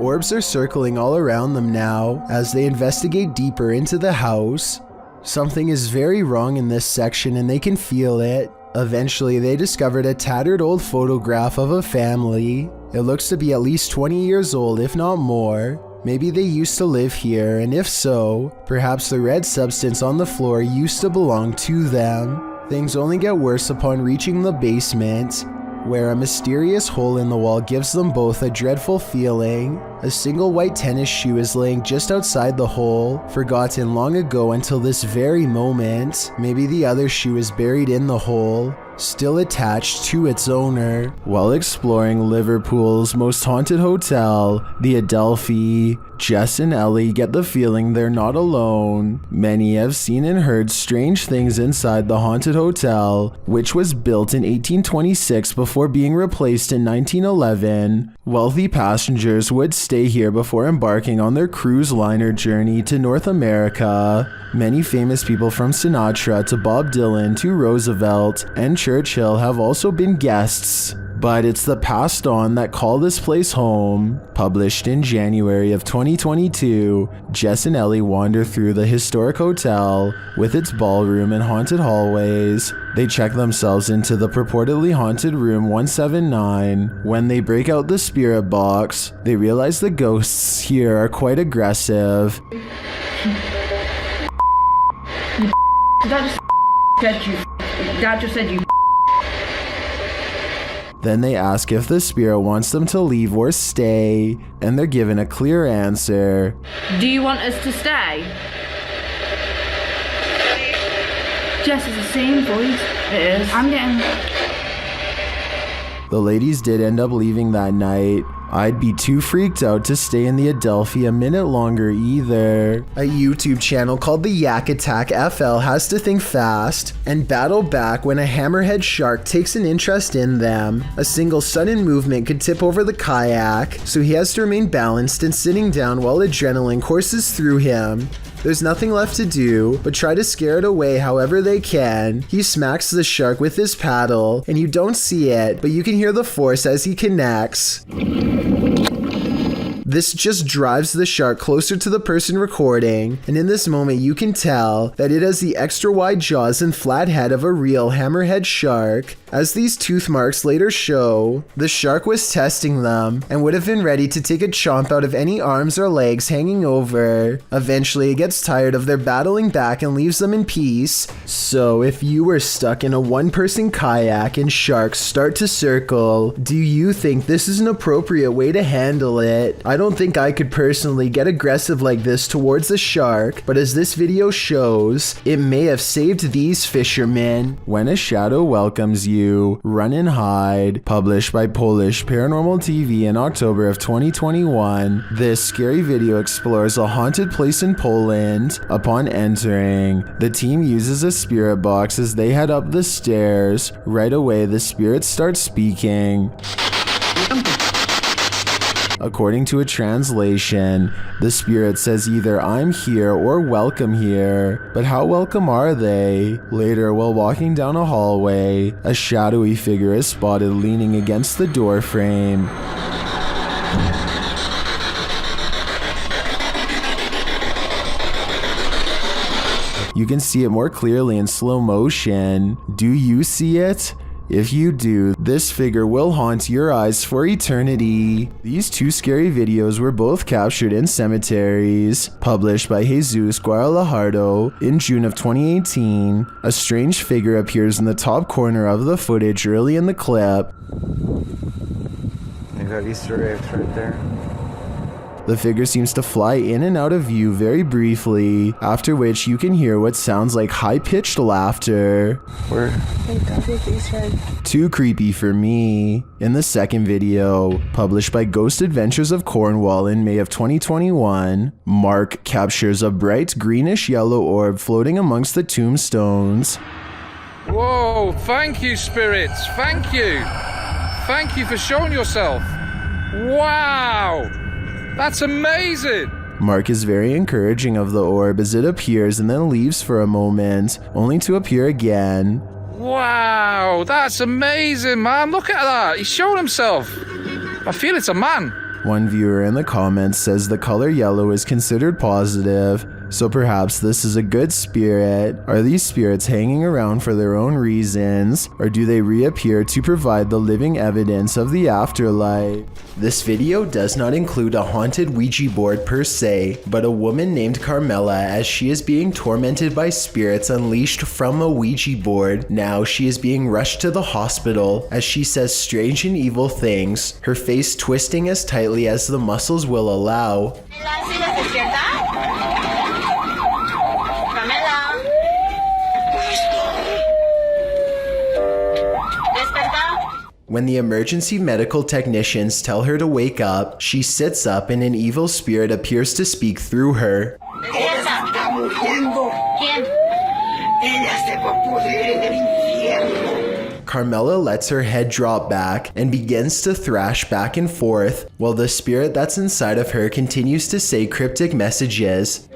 Orbs are circling all around them now as they investigate deeper into the house. Something is very wrong in this section and they can feel it. Eventually, they discovered a tattered old photograph of a family. It looks to be at least 20 years old, if not more. Maybe they used to live here, and if so, perhaps the red substance on the floor used to belong to them. Things only get worse upon reaching the basement, where a mysterious hole in the wall gives them both a dreadful feeling. A single white tennis shoe is laying just outside the hole, forgotten long ago until this very moment. Maybe the other shoe is buried in the hole, still attached to its owner. While exploring Liverpool's most haunted hotel, the Adelphi, Jess and Ellie get the feeling they're not alone. Many have seen and heard strange things inside the haunted hotel, which was built in 1826 before being replaced in 1911. Wealthy passengers would stay here before embarking on their cruise liner journey to North America. Many famous people from Sinatra to Bob Dylan to Roosevelt and Churchill have also been guests. But it's the passed on that call this place home. Published in January of 2022, Jess and Ellie wander through the historic hotel with its ballroom and haunted hallways. They check themselves into the purportedly haunted room 179. When they break out the spirit box, they realize the ghosts here are quite aggressive. That just said you. Then they ask if the spirit wants them to leave or stay, and they're given a clear answer. Do you want us to stay? Jess, is the same voice. It is. I'm getting. The ladies did end up leaving that night. I'd be too freaked out to stay in the Adelphi a minute longer either. A YouTube channel called the Yak Attack FL has to think fast and battle back when a hammerhead shark takes an interest in them. A single sudden movement could tip over the kayak, so he has to remain balanced and sitting down while adrenaline courses through him. There's nothing left to do but try to scare it away however they can. He smacks the shark with his paddle, and you don't see it, but you can hear the force as he connects. This just drives the shark closer to the person recording, and in this moment you can tell that it has the extra wide jaws and flat head of a real hammerhead shark. As these tooth marks later show, the shark was testing them and would have been ready to take a chomp out of any arms or legs hanging over. Eventually it gets tired of their battling back and leaves them in peace. So if you were stuck in a one-person kayak and sharks start to circle, do you think this is an appropriate way to handle it? I don't think I could personally get aggressive like this towards the shark, but as this video shows, it may have saved these fishermen. When a shadow welcomes you, run and hide. Published by Polish Paranormal TV in October of 2021, this scary video explores a haunted place in Poland. Upon entering, the team uses a spirit box as they head up the stairs. Right away, the spirit starts speaking. According to a translation, the spirit says either "I'm here" or "welcome here." But how welcome are they? Later, while walking down a hallway, a shadowy figure is spotted leaning against the door frame. You can see it more clearly in slow motion. Do you see it? If you do, this figure will haunt your eyes for eternity. These two scary videos were both captured in cemeteries. Published by Jesus Guadalajardo in June of 2018, a strange figure appears in the top corner of the footage early in the clip. You got Easter eggs right there. The figure seems to fly in and out of view very briefly, after which you can hear what sounds like high-pitched laughter. Where? Too creepy for me. In the second video, published by Ghost Adventures of Cornwall in May of 2021, Mark captures a bright greenish-yellow orb floating amongst the tombstones. Whoa, thank you, spirits, thank you. Thank you for showing yourself. Wow! That's amazing! Mark is very encouraging of the orb as it appears and then leaves for a moment, only to appear again. Wow, that's amazing, man. Look at that. He's shown himself. I feel it's a man. One viewer in the comments says the color yellow is considered positive, so perhaps this is a good spirit. Are these spirits hanging around for their own reasons, or do they reappear to provide the living evidence of the afterlife? This video does not include a haunted Ouija board per se, but a woman named Carmela as she is being tormented by spirits unleashed from a Ouija board. Now she is being rushed to the hospital as she says strange and evil things, her face twisting as tightly as the muscles will allow. When the emergency medical technicians tell her to wake up, she sits up and an evil spirit appears to speak through her. Carmela lets her head drop back and begins to thrash back and forth, while the spirit that's inside of her continues to say cryptic messages.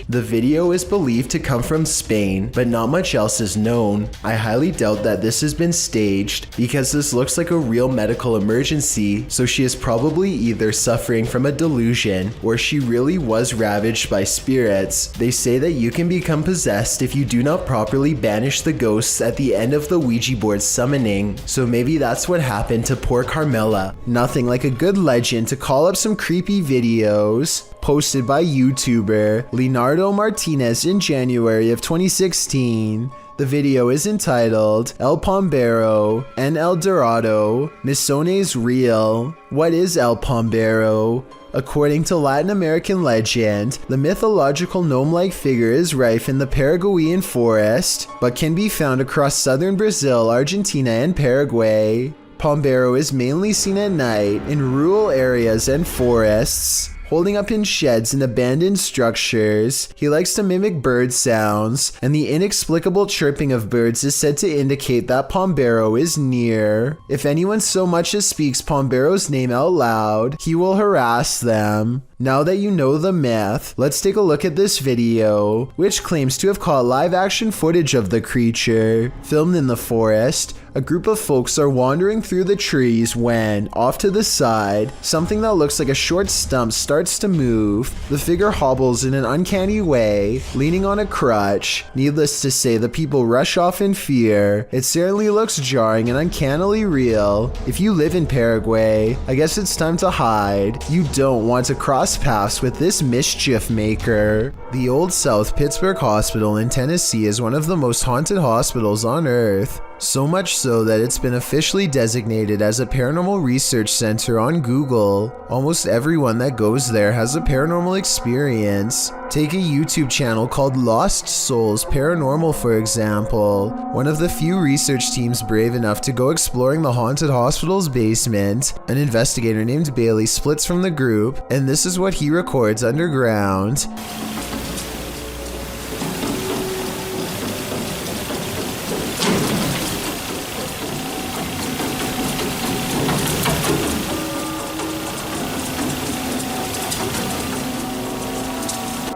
The video is believed to come from Spain, but not much else is known. I highly doubt that this has been staged because this looks like a real medical emergency, so she is probably either suffering from a delusion or she really was ravaged by spirits. They say that you can become possessed if you do not properly banish the ghosts at the end of the Ouija board summoning, so maybe that's what happened to poor Carmela. Nothing like a good legend to call up some creepy videos. Posted by YouTuber Leonardo Martinez in January of 2016. The video is entitled El Pombero and El Dorado, Misones Real. What is El Pombero? According to Latin American legend, the mythological gnome-like figure is rife in the Paraguayan forest, but can be found across southern Brazil, Argentina, and Paraguay. Pombero is mainly seen at night in rural areas and forests. Holding up in sheds and abandoned structures, he likes to mimic bird sounds, and the inexplicable chirping of birds is said to indicate that Pombero is near. If anyone so much as speaks Pombero's name out loud, he will harass them. Now that you know the myth, let's take a look at this video, which claims to have caught live-action footage of the creature. Filmed in the forest, a group of folks are wandering through the trees when, off to the side, something that looks like a short stump starts to move. The figure hobbles in an uncanny way, leaning on a crutch. Needless to say, the people rush off in fear. It certainly looks jarring and uncannily real. If you live in Paraguay, I guess it's time to hide. You don't want to cross paths with this mischief maker. The Old South Pittsburgh Hospital in Tennessee is one of the most haunted hospitals on Earth. So much so that it's been officially designated as a paranormal research center on Google. Almost everyone that goes there has a paranormal experience. Take a YouTube channel called Lost Souls Paranormal, for example. One of the few research teams brave enough to go exploring the haunted hospital's basement. An investigator named Bailey splits from the group, and this is what he records underground.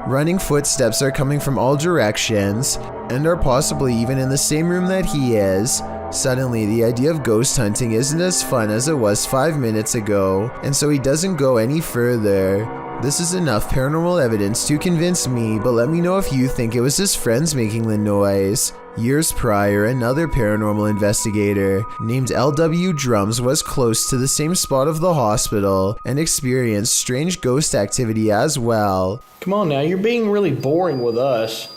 Running footsteps are coming from all directions, and are possibly even in the same room that he is. Suddenly, the idea of ghost hunting isn't as fun as it was 5 minutes ago, and so he doesn't go any further. This is enough paranormal evidence to convince me, but let me know if you think it was his friends making the noise. Years prior, another paranormal investigator named L.W. Drums was close to the same spot of the hospital and experienced strange ghost activity as well. Come on now, you're being really boring with us.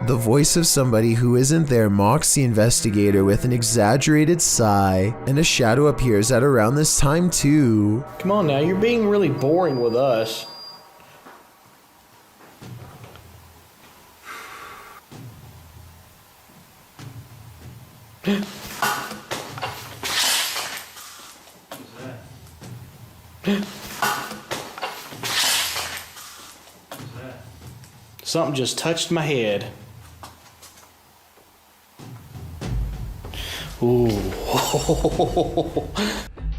The voice of somebody who isn't there mocks the investigator with an exaggerated sigh, and a shadow appears at around this time too. Come on now, you're being really boring with us. Something just touched my head.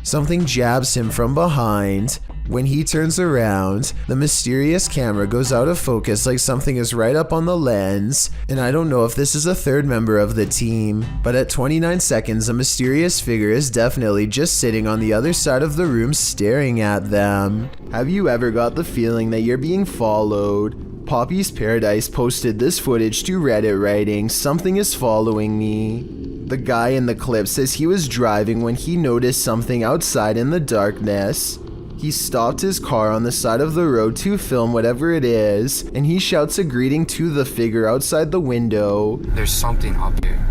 Something jabs him from behind. When he turns around, the mysterious camera goes out of focus like something is right up on the lens, and I don't know if this is a third member of the team, but at 29 seconds, a mysterious figure is definitely just sitting on the other side of the room staring at them. Have you ever got the feeling that you're being followed? Poppy's Paradise posted this footage to Reddit writing, "Something is following me." The guy in the clip says he was driving when he noticed something outside in the darkness. He stopped his car on the side of the road to film whatever it is, and he shouts a greeting to the figure outside the window. There's something up here.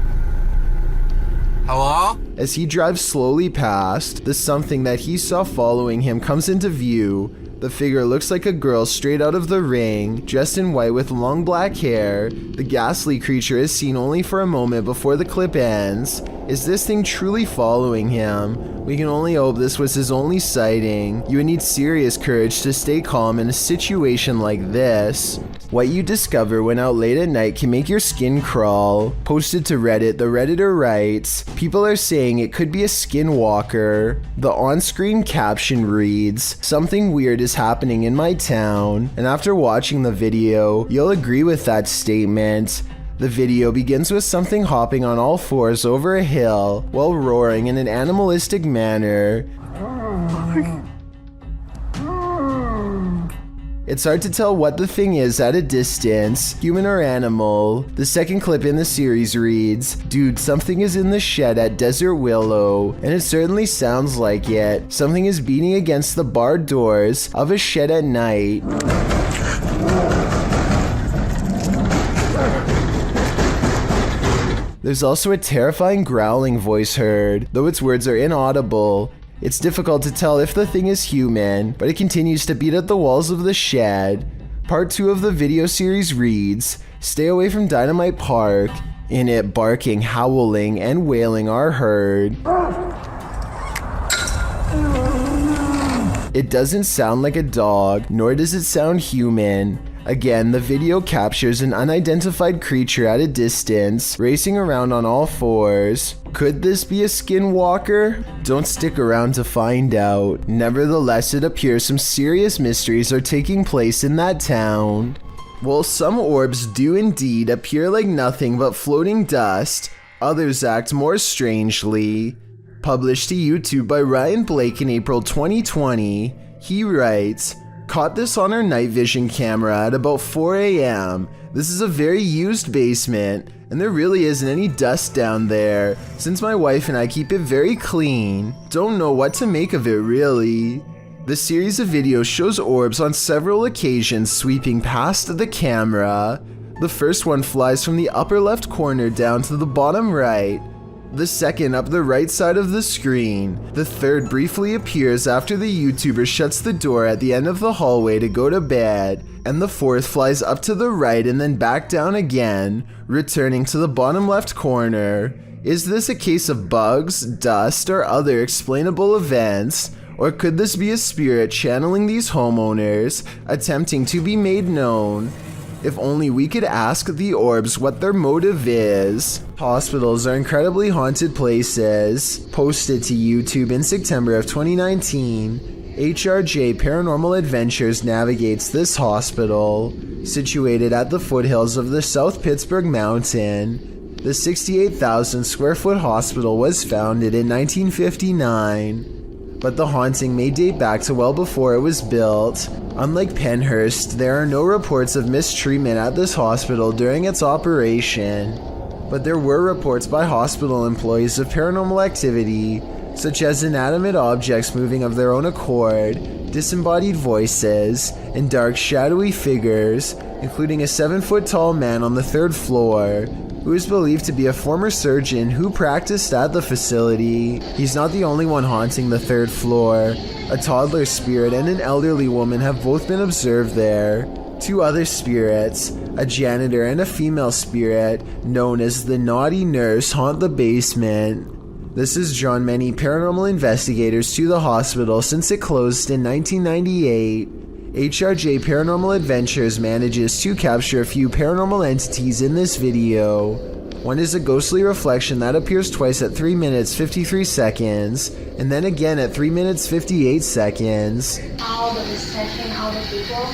Hello? As he drives slowly past, the something that he saw following him comes into view. The figure looks like a girl straight out of The Ring, dressed in white with long black hair. The ghastly creature is seen only for a moment before the clip ends. Is this thing truly following him? We can only hope this was his only sighting. You would need serious courage to stay calm in a situation like this. What you discover when out late at night can make your skin crawl. Posted to Reddit, the Redditor writes, "People are saying it could be a skinwalker." The on-screen caption reads, "Something weird is happening in my town." And after watching the video, you'll agree with that statement. The video begins with something hopping on all fours over a hill while roaring in an animalistic manner. It's hard to tell what the thing is at a distance, human or animal. The second clip in the series reads, "Dude, something is in the shed at Desert Willow," and it certainly sounds like it. Something is beating against the barred doors of a shed at night. There's also a terrifying growling voice heard, though its words are inaudible. It's difficult to tell if the thing is human, but it continues to beat at the walls of the shed. Part 2 of the video series reads, "Stay away from Dynamite Park." In it, barking, howling, and wailing are heard. It doesn't sound like a dog, nor does it sound human. Again, the video captures an unidentified creature at a distance, racing around on all fours. Could this be a skinwalker? Don't stick around to find out. Nevertheless, it appears some serious mysteries are taking place in that town. While some orbs do indeed appear like nothing but floating dust, others act more strangely. Published to YouTube by Ryan Blake in April 2020, he writes, "Caught this on our night vision camera at about 4 a.m. This is a very used basement, and there really isn't any dust down there, since my wife and I keep it very clean. Don't know what to make of it really." The series of videos shows orbs on several occasions sweeping past the camera. The first one flies from the upper left corner down to the bottom right. The second up the right side of the screen. The third briefly appears after the YouTuber shuts the door at the end of the hallway to go to bed, and the fourth flies up to the right and then back down again, returning to the bottom left corner. Is this a case of bugs, dust, or other explainable events? Or could this be a spirit channeling these homeowners, attempting to be made known? If only we could ask the orbs what their motive is. Hospitals are incredibly haunted places. Posted to YouTube in September of 2019, HRJ Paranormal Adventures navigates this hospital. Situated at the foothills of the South Pittsburgh Mountain, the 68,000 square foot hospital was founded in 1959. But the haunting may date back to well before it was built. Unlike Penhurst, there are no reports of mistreatment at this hospital during its operation. But there were reports by hospital employees of paranormal activity, such as inanimate objects moving of their own accord, disembodied voices, and dark shadowy figures, including a 7-foot-tall man on the 3rd floor, who is believed to be a former surgeon who practiced at the facility. He's not the only one haunting the 3rd floor. A toddler spirit and an elderly woman have both been observed there. 2 other spirits, a janitor and a female spirit, known as the Naughty Nurse, haunt the basement. This has drawn many paranormal investigators to the hospital since it closed in 1998. HRJ Paranormal Adventures manages to capture a few paranormal entities in this video. One is a ghostly reflection that appears twice at 3 minutes 53 seconds, and then again at 3 minutes 58 seconds. All the reception, all the people.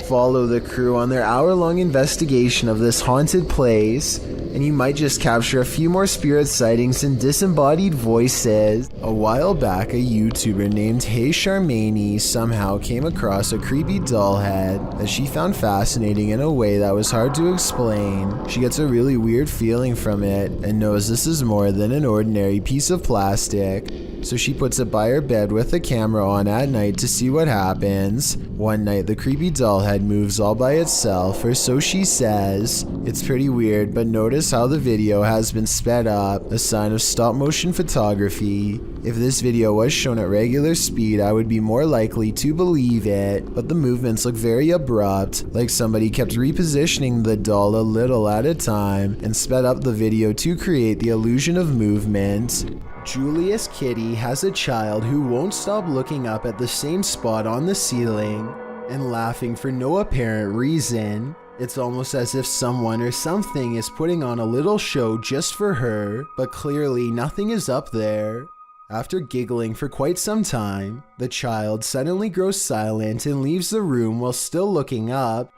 Follow the crew on their hour-long investigation of this haunted place, and you might just capture a few more spirit sightings and disembodied voices. A while back, a YouTuber named Hey Charmaine somehow came across a creepy doll head that she found fascinating in a way that was hard to explain. She gets a really weird feeling from it and knows this is more than an ordinary piece of plastic. So she puts it by her bed with the camera on at night to see what happens. One night the creepy doll head moves all by itself, or so she says. It's pretty weird, but notice how the video has been sped up, a sign of stop motion photography. If this video was shown at regular speed, I would be more likely to believe it, but the movements look very abrupt, like somebody kept repositioning the doll a little at a time and sped up the video to create the illusion of movement. Julius Kitty has a child who won't stop looking up at the same spot on the ceiling and laughing for no apparent reason. It's almost as if someone or something is putting on a little show just for her, but clearly nothing is up there. After giggling for quite some time, the child suddenly grows silent and leaves the room while still looking up.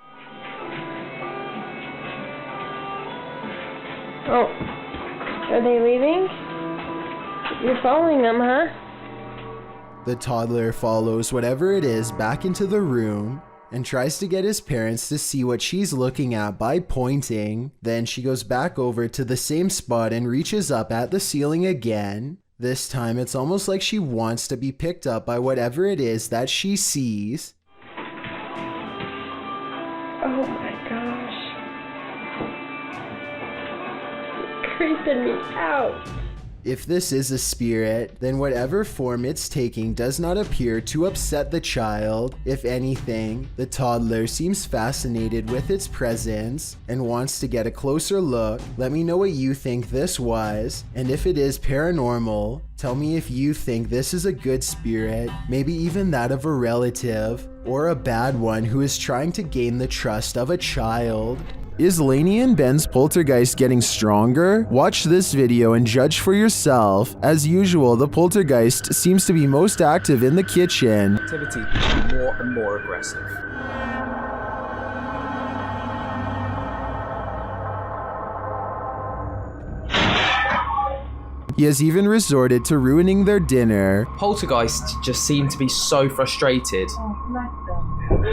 Oh, are they leaving? You're following them, huh? The toddler follows whatever it is back into the room and tries to get his parents to see what she's looking at by pointing. Then she goes back over to the same spot and reaches up at the ceiling again. This time it's almost like she wants to be picked up by whatever it is that she sees. Oh my gosh. It's creeping me out. If this is a spirit, then whatever form it's taking does not appear to upset the child. If anything, the toddler seems fascinated with its presence and wants to get a closer look. Let me know what you think this was, and if it is paranormal, tell me if you think this is a good spirit, maybe even that of a relative, or a bad one who is trying to gain the trust of a child. Is Lainey and Ben's poltergeist getting stronger? Watch this video and judge for yourself. As usual, the poltergeist seems to be most active in the kitchen. Activity more and more aggressive. He has even resorted to ruining their dinner. Poltergeists just seem to be so frustrated. Oh, bless them.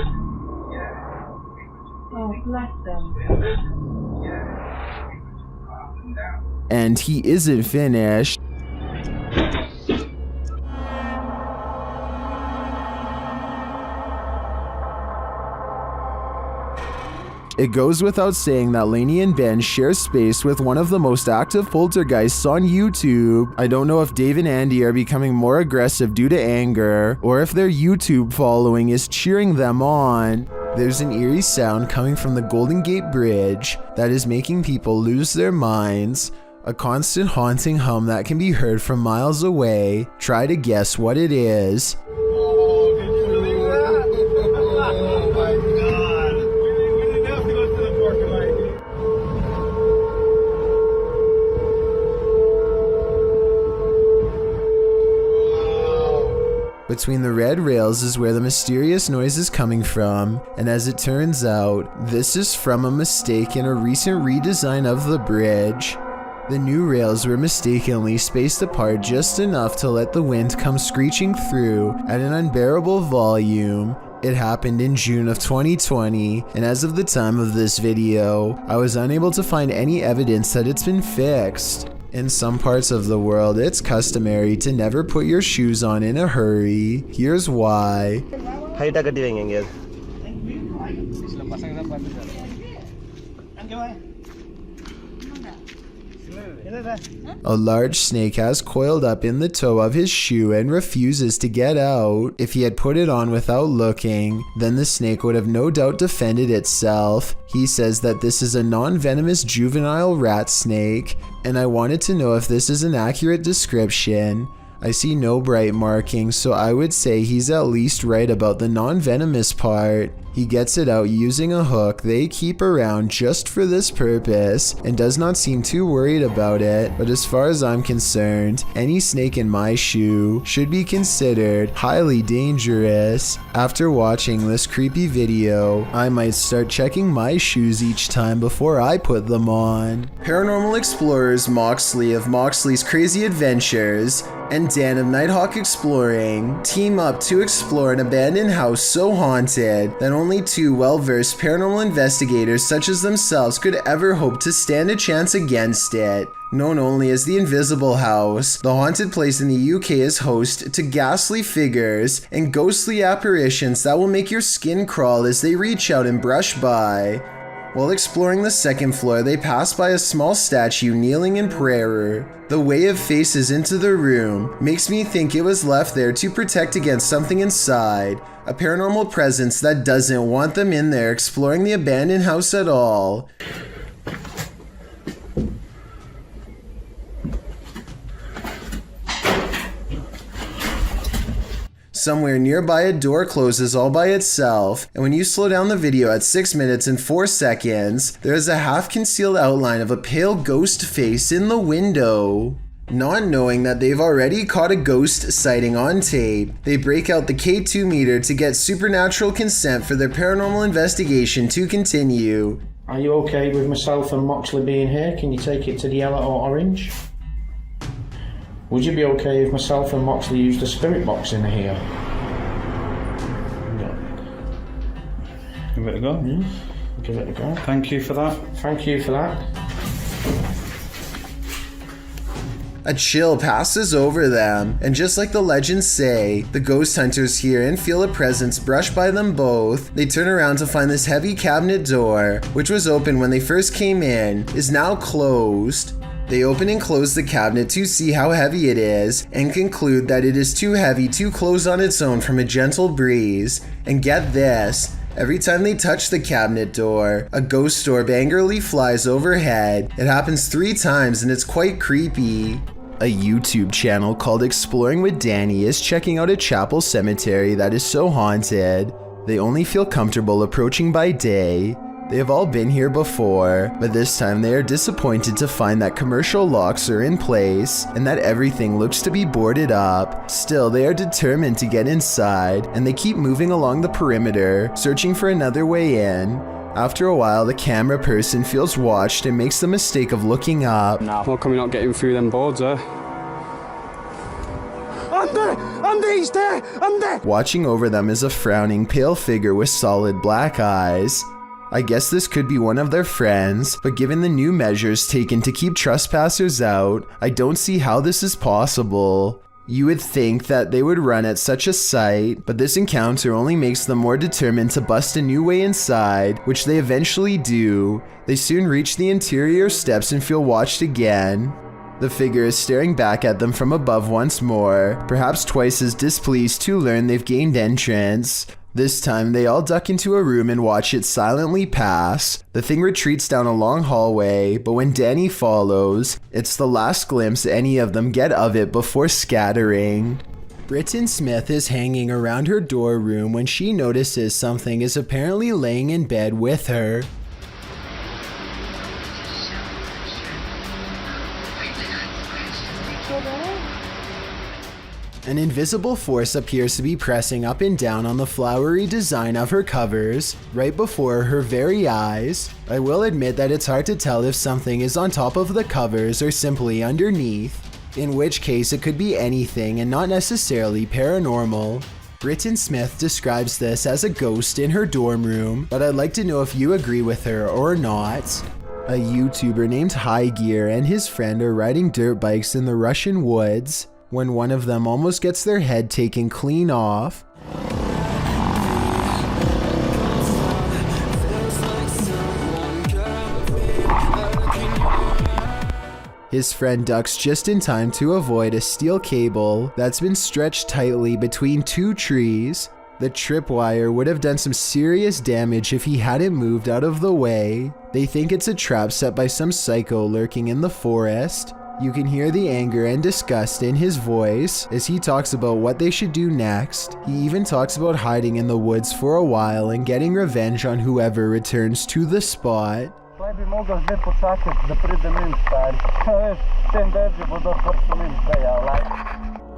Oh, bless them. And he isn't finished. It goes without saying that Lainey and Ben share space with one of the most active poltergeists on YouTube. I don't know if Dave and Andy are becoming more aggressive due to anger, or if their YouTube following is cheering them on. There's an eerie sound coming from the Golden Gate Bridge that is making people lose their minds. A constant haunting hum that can be heard from miles away. Try to guess what it is. Between the red rails is where the mysterious noise is coming from, and as it turns out, this is from a mistake in a recent redesign of the bridge. The new rails were mistakenly spaced apart just enough to let the wind come screeching through at an unbearable volume. It happened in June of 2020, and as of the time of this video, I was unable to find any evidence that it's been fixed. In some parts of the world, it's customary to never put your shoes on in a hurry. Here's why. A large snake has coiled up in the toe of his shoe and refuses to get out. If he had put it on without looking, then the snake would have no doubt defended itself. He says that this is a non-venomous juvenile rat snake, and I wanted to know if this is an accurate description. I see no bright markings, so I would say he's at least right about the non-venomous part. He gets it out using a hook they keep around just for this purpose and does not seem too worried about it, but as far as I'm concerned, any snake in my shoe should be considered highly dangerous. After watching this creepy video, I might start checking my shoes each time before I put them on. Paranormal explorers Moxley of Moxley's Crazy Adventures and Dan of Nighthawk Exploring team up to explore an abandoned house so haunted that only two well-versed paranormal investigators such as themselves could ever hope to stand a chance against it. Known only as the Invisible House, the haunted place in the UK is host to ghastly figures and ghostly apparitions that will make your skin crawl as they reach out and brush by. While exploring the second floor, they pass by a small statue kneeling in prayer. The way it faces into the room makes me think it was left there to protect against something inside, a paranormal presence that doesn't want them in there exploring the abandoned house at all. Somewhere nearby, a door closes all by itself, and when you slow down the video at 6 minutes and 4 seconds, there is a half-concealed outline of a pale ghost face in the window. Not knowing that they've already caught a ghost sighting on tape, they break out the K2 meter to get supernatural consent for their paranormal investigation to continue. Are you okay with myself and Moxley being here? Can you take it to the yellow or orange? Would you be okay if myself and Moxley used the spirit box in here? Give it a go. Give it a go. Thank you for that. Thank you for that. A chill passes over them, and just like the legends say, the ghost hunters hear and feel a presence brush by them both. They turn around to find this heavy cabinet door, which was open when they first came in, is now closed. They open and close the cabinet to see how heavy it is, and conclude that it is too heavy to close on its own from a gentle breeze. And get this, every time they touch the cabinet door, a ghost orb angrily flies overhead. It happens 3 times and it's quite creepy. A YouTube channel called Exploring with Danny is checking out a chapel cemetery that is so haunted. They only feel comfortable approaching by day. They have all been here before, but this time they are disappointed to find that commercial locks are in place and that everything looks to be boarded up. Still, they are determined to get inside, and they keep moving along the perimeter, searching for another way in. After a while, the camera person feels watched and makes the mistake of looking up. How come you're not getting through them boards, eh? He's there! Watching over them is a frowning, pale figure with solid black eyes. I guess this could be one of their friends, but given the new measures taken to keep trespassers out, I don't see how this is possible. You would think that they would run at such a sight, but this encounter only makes them more determined to bust a new way inside, which they eventually do. They soon reach the interior steps and feel watched again. The figure is staring back at them from above once more, perhaps twice as displeased to learn they've gained entrance. This time, they all duck into a room and watch it silently pass. The thing retreats down a long hallway, but when Danny follows, it's the last glimpse any of them get of it before scattering. Britton Smith is hanging around her dorm room when she notices something is apparently laying in bed with her. An invisible force appears to be pressing up and down on the flowery design of her covers, right before her very eyes. I will admit that it's hard to tell if something is on top of the covers or simply underneath, in which case it could be anything and not necessarily paranormal. Britton Smith describes this as a ghost in her dorm room, but I'd like to know if you agree with her or not. A YouTuber named High Gear and his friend are riding dirt bikes in the Russian woods when one of them almost gets their head taken clean off. His friend ducks just in time to avoid a steel cable that's been stretched tightly between 2 trees. The tripwire would have done some serious damage if he hadn't moved out of the way. They think it's a trap set by some psycho lurking in the forest. You can hear the anger and disgust in his voice as he talks about what they should do next. He even talks about hiding in the woods for a while and getting revenge on whoever returns to the spot.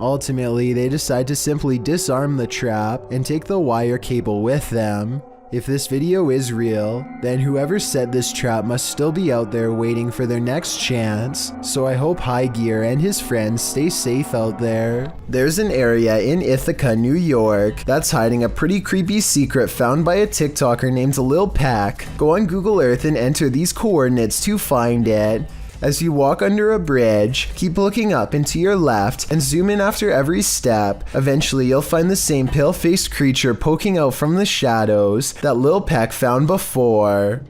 Ultimately, they decide to simply disarm the trap and take the wire cable with them. If this video is real, then whoever set this trap must still be out there waiting for their next chance, so I hope High Gear and his friends stay safe out there. There's an area in Ithaca, New York that's hiding a pretty creepy secret found by a TikToker named Lil Pac. Go on Google Earth and enter these coordinates to find it. As you walk under a bridge, keep looking up and to your left and zoom in after every step. Eventually, you'll find the same pale-faced creature poking out from the shadows that Lil Pac found before.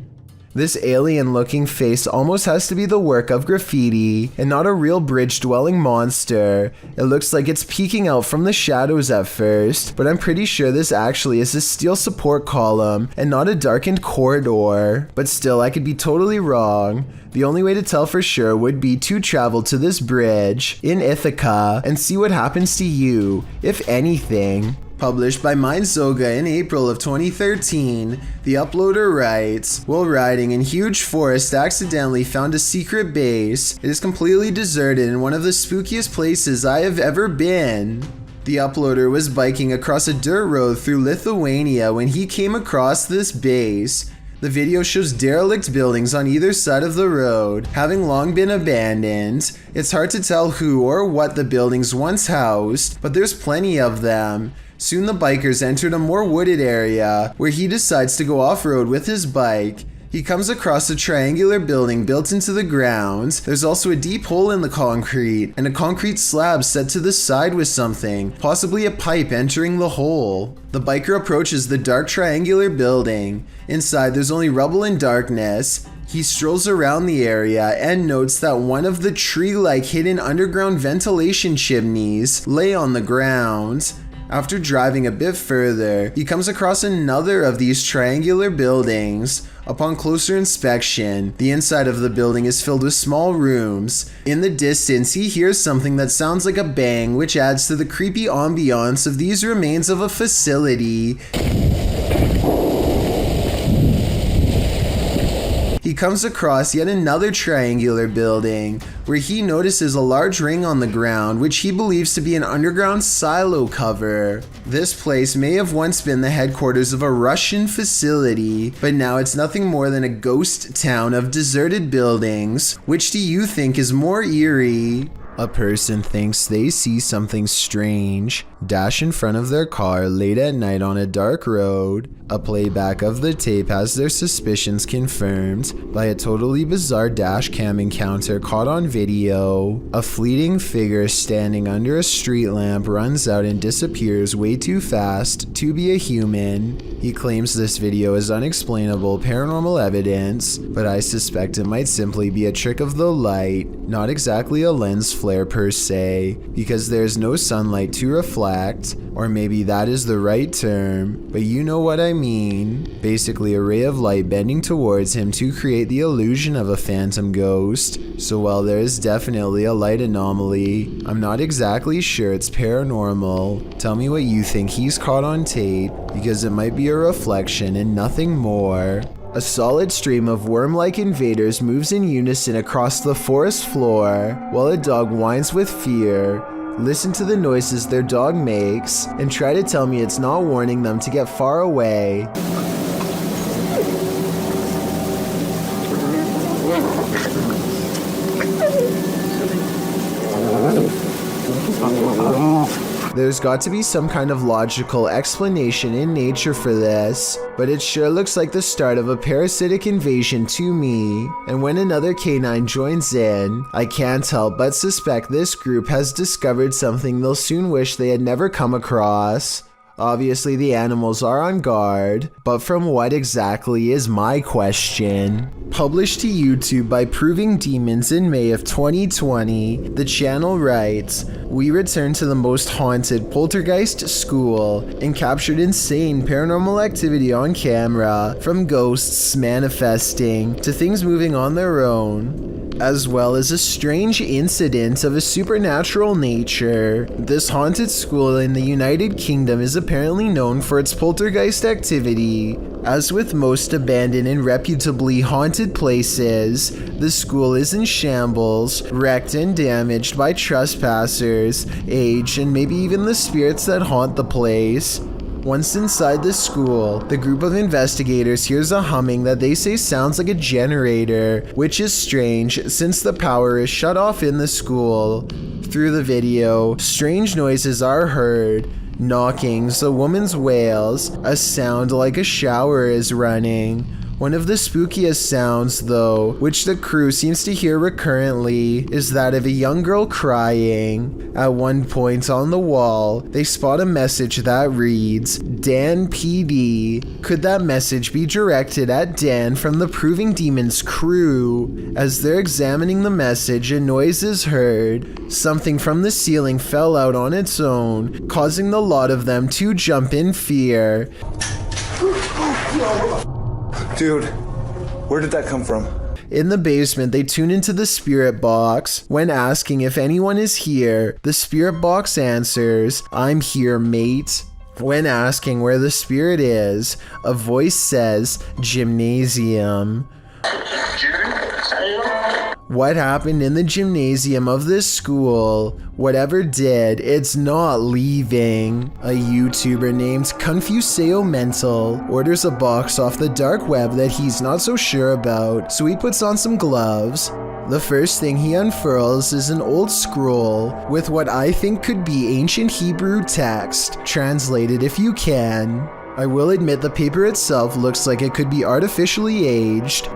This alien-looking face almost has to be the work of graffiti and not a real bridge-dwelling monster. It looks like it's peeking out from the shadows at first, but I'm pretty sure this actually is a steel support column and not a darkened corridor. But still, I could be totally wrong. The only way to tell for sure would be to travel to this bridge in Ithaca and see what happens to you, if anything. Published by Mindzoga in April of 2013, the uploader writes, while riding in huge forest, accidentally found a secret base. It is completely deserted in one of the spookiest places I have ever been. The uploader was biking across a dirt road through Lithuania when he came across this base. The video shows derelict buildings on either side of the road, having long been abandoned. It's hard to tell who or what the buildings once housed, but there's plenty of them. Soon the bikers entered a more wooded area, where he decides to go off-road with his bike. He comes across a triangular building built into the ground. There's also a deep hole in the concrete, and a concrete slab set to the side with something, possibly a pipe entering the hole. The biker approaches the dark triangular building. Inside, there's only rubble and darkness. He strolls around the area and notes that one of the tree-like hidden underground ventilation chimneys lay on the ground. After driving a bit further, he comes across another of these triangular buildings. Upon closer inspection, the inside of the building is filled with small rooms. In the distance, he hears something that sounds like a bang, which adds to the creepy ambiance of these remains of a facility. He comes across yet another triangular building, where he notices a large ring on the ground, which he believes to be an underground silo cover. This place may have once been the headquarters of a Russian facility, but now it's nothing more than a ghost town of deserted buildings. Which do you think is more eerie? A person thinks they see something strange dash in front of their car late at night on a dark road. A playback of the tape has their suspicions confirmed by a totally bizarre dash cam encounter caught on video. A fleeting figure standing under a street lamp runs out and disappears way too fast to be a human. He claims this video is unexplainable paranormal evidence, but I suspect it might simply be a trick of the light, not exactly a lens flare per se, because there's no sunlight to reflect, or maybe that is the right term, but you know what I mean. Basically a ray of light bending towards him to create the illusion of a phantom ghost. So while there is definitely a light anomaly, I'm not exactly sure it's paranormal. Tell me what you think he's caught on tape, because it might be a reflection and nothing more. A solid stream of worm-like invaders moves in unison across the forest floor, while a dog whines with fear. Listen to the noises their dog makes, and try to tell me it's not warning them to get far away. There's got to be some kind of logical explanation in nature for this, but it sure looks like the start of a parasitic invasion to me. And when another canine joins in, I can't help but suspect this group has discovered something they'll soon wish they had never come across. Obviously the animals are on guard, but from what exactly is my question? Published to YouTube by Proving Demons in May of 2020, the channel writes, "We returned to the most haunted poltergeist school and captured insane paranormal activity on camera, from ghosts manifesting to things moving on their own. as well as a strange incident of a supernatural nature. This haunted school in the United Kingdom is apparently known for its poltergeist activity. As with most abandoned and reputably haunted places, the school is in shambles, wrecked and damaged by trespassers, age, and maybe even the spirits that haunt the place. Once inside the school, the group of investigators hears a humming that they say sounds like a generator, which is strange since the power is shut off in the school. Through the video, strange noises are heard. Knockings, a woman's wails, a sound like a shower is running. One of the spookiest sounds, though, which the crew seems to hear recurrently, is that of a young girl crying. At one point on the wall, they spot a message that reads, Dan PD. Could that message be directed at Dan from the Proving Demons crew? As they're examining the message, a noise is heard. Something from the ceiling fell out on its own, causing the lot of them to jump in fear. Dude, where did that come from? In the basement, they tune into the spirit box. When asking if anyone is here, the spirit box answers, "I'm here, mate." When asking where the spirit is, a voice says, "Gymnasium." What happened in the gymnasium of this school? Whatever did, it's not leaving. A YouTuber named Confuseo Mental orders a box off the dark web that he's not so sure about, so he puts on some gloves. The first thing he unfurls is an old scroll with what I think could be ancient Hebrew text, translated if you can. I will admit the paper itself looks like it could be artificially aged,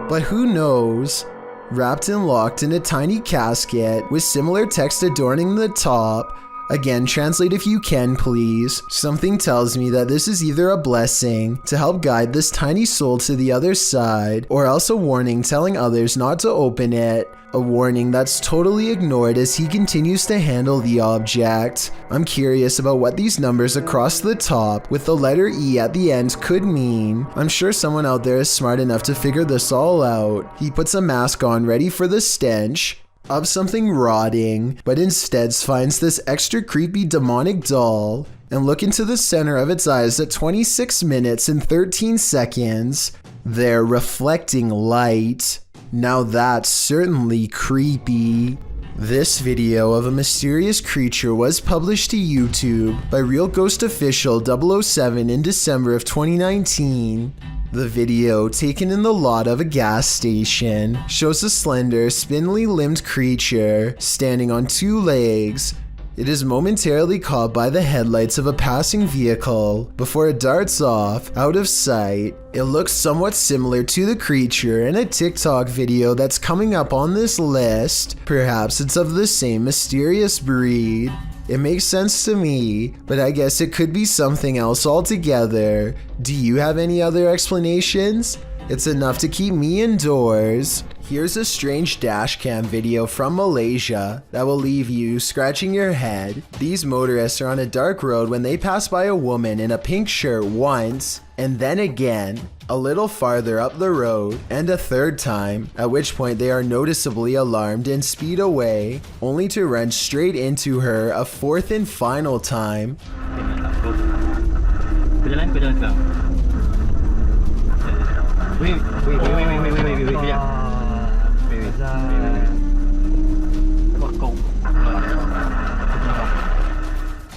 but who knows? Wrapped and locked in a tiny casket with similar text adorning the top. Again, translate if you can, please. Something tells me that this is either a blessing to help guide this tiny soul to the other side, or else a warning telling others not to open it. A warning that's totally ignored as he continues to handle the object. I'm curious about what these numbers across the top with the letter E at the end could mean. I'm sure someone out there is smart enough to figure this all out. He puts a mask on ready for the stench of something rotting, but instead finds this extra creepy demonic doll and look into the center of its eyes at 26 minutes and 13 seconds. They're reflecting light. Now that's certainly creepy. This video of a mysterious creature was published to YouTube by Real Ghost Official 007 in December of 2019. The video, taken in the lot of a gas station, shows a slender, spindly-limbed creature standing on two legs. It is momentarily caught by the headlights of a passing vehicle before it darts off, out of sight. It looks somewhat similar to the creature in a TikTok video that's coming up on this list. Perhaps it's of the same mysterious breed. It makes sense to me, but I guess it could be something else altogether. Do you have any other explanations? It's enough to keep me indoors. Here's a strange dashcam video from Malaysia that will leave you scratching your head. These motorists are on a dark road when they pass by a woman in a pink shirt once, and then again, a little farther up the road, and a third time, at which point they are noticeably alarmed and speed away, only to run straight into her a fourth and final time.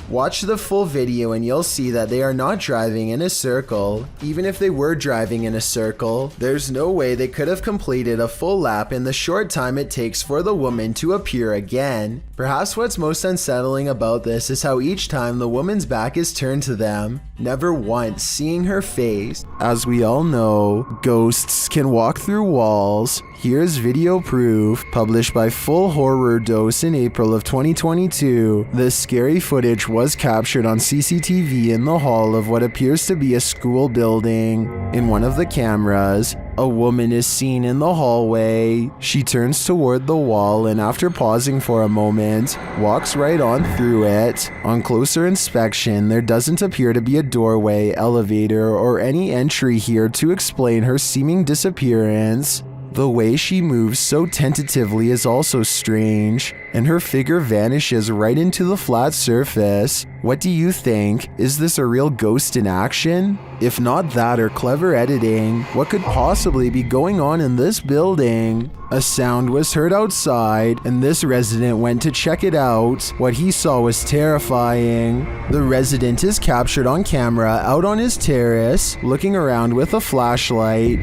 Watch the full video and you'll see that they are not driving in a circle. Even if they were driving in a circle, there's no way they could have completed a full lap in the short time it takes for the woman to appear again. Perhaps what's most unsettling about this is how each time the woman's back is turned to them, never once seeing her face. As we all know, ghosts can walk through walls. Here's video proof, published by Full Horror Dose in April of 2022. This scary footage was captured on CCTV in the hall of what appears to be a school building. In one of the cameras, a woman is seen in the hallway. She turns toward the wall and after pausing for a moment, walks right on through it. On closer inspection, there doesn't appear to be a doorway, elevator, or any entry here to explain her seeming disappearance. The way she moves so tentatively is also strange, and her figure vanishes right into the flat surface. What do you think? Is this a real ghost in action? If not that or clever editing, what could possibly be going on in this building? A sound was heard outside, and this resident went to check it out. What he saw was terrifying. The resident is captured on camera out on his terrace, looking around with a flashlight.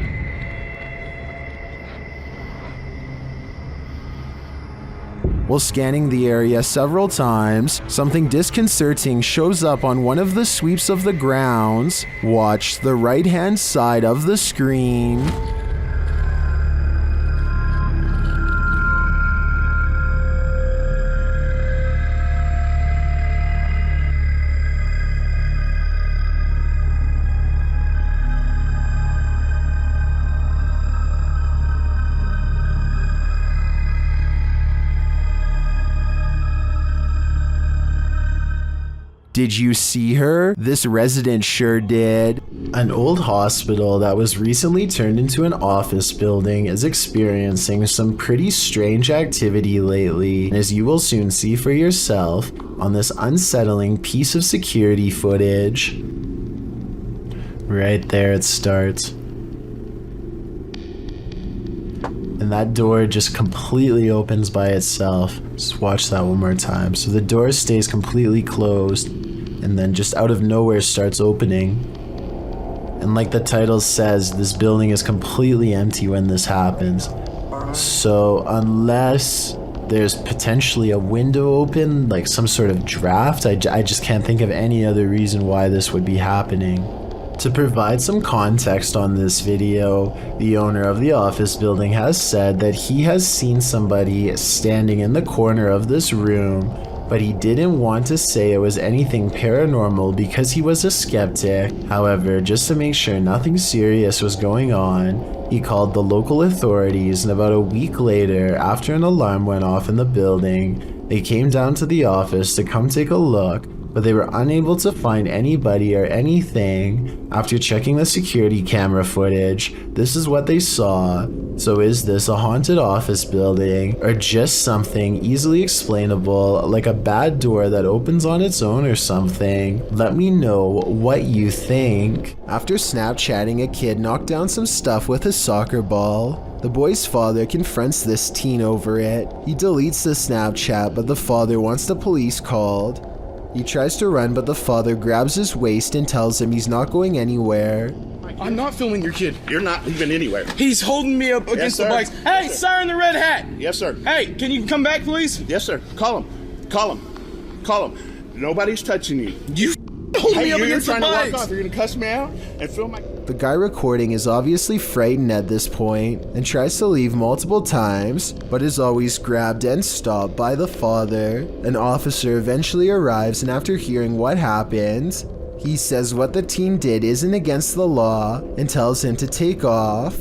While scanning the area several times, something disconcerting shows up on one of the sweeps of the grounds. Watch the right-hand side of the screen. Did you see her? This resident sure did. An old hospital that was recently turned into an office building is experiencing some pretty strange activity lately, as you will soon see for yourself on this unsettling piece of security footage. Right there it starts. And that door just completely opens by itself. Just watch that one more time. So the door stays completely closed, and then just out of nowhere starts opening. And like the title says, this building is completely empty when this happens. So unless there's potentially a window open, like some sort of draft, I just can't think of any other reason why this would be happening. To provide some context on this video, the owner of the office building has said that he has seen somebody standing in the corner of this room, but he didn't want to say it was anything paranormal because he was a skeptic. However, just to make sure nothing serious was going on, he called the local authorities, and about a week later, after an alarm went off in the building, they came down to the office to come take a look, but they were unable to find anybody or anything. After checking the security camera footage, this is what they saw. So is this a haunted office building, or just something easily explainable, like a bad door that opens on its own or something? Let me know what you think. After Snapchatting, a kid knocked down some stuff with a soccer ball. The boy's father confronts this teen over it. He deletes the Snapchat, but the father wants the police called. He tries to run, but the father grabs his waist and tells him he's not going anywhere. I'm not filming your kid. You're not leaving anywhere. He's holding me up against the bikes. Hey, sir in the red hat! Yes, sir. Hey, can you come back, please? Yes, sir. Call him. Call him. Call him. Nobody's touching you. You hold me up you're against the trying to bikes. walk off. You're going to cuss me out and film my... The guy recording is obviously frightened at this point and tries to leave multiple times, but is always grabbed and stopped by the father. An officer eventually arrives, and after hearing what happened, he says what the teen did isn't against the law and tells him to take off.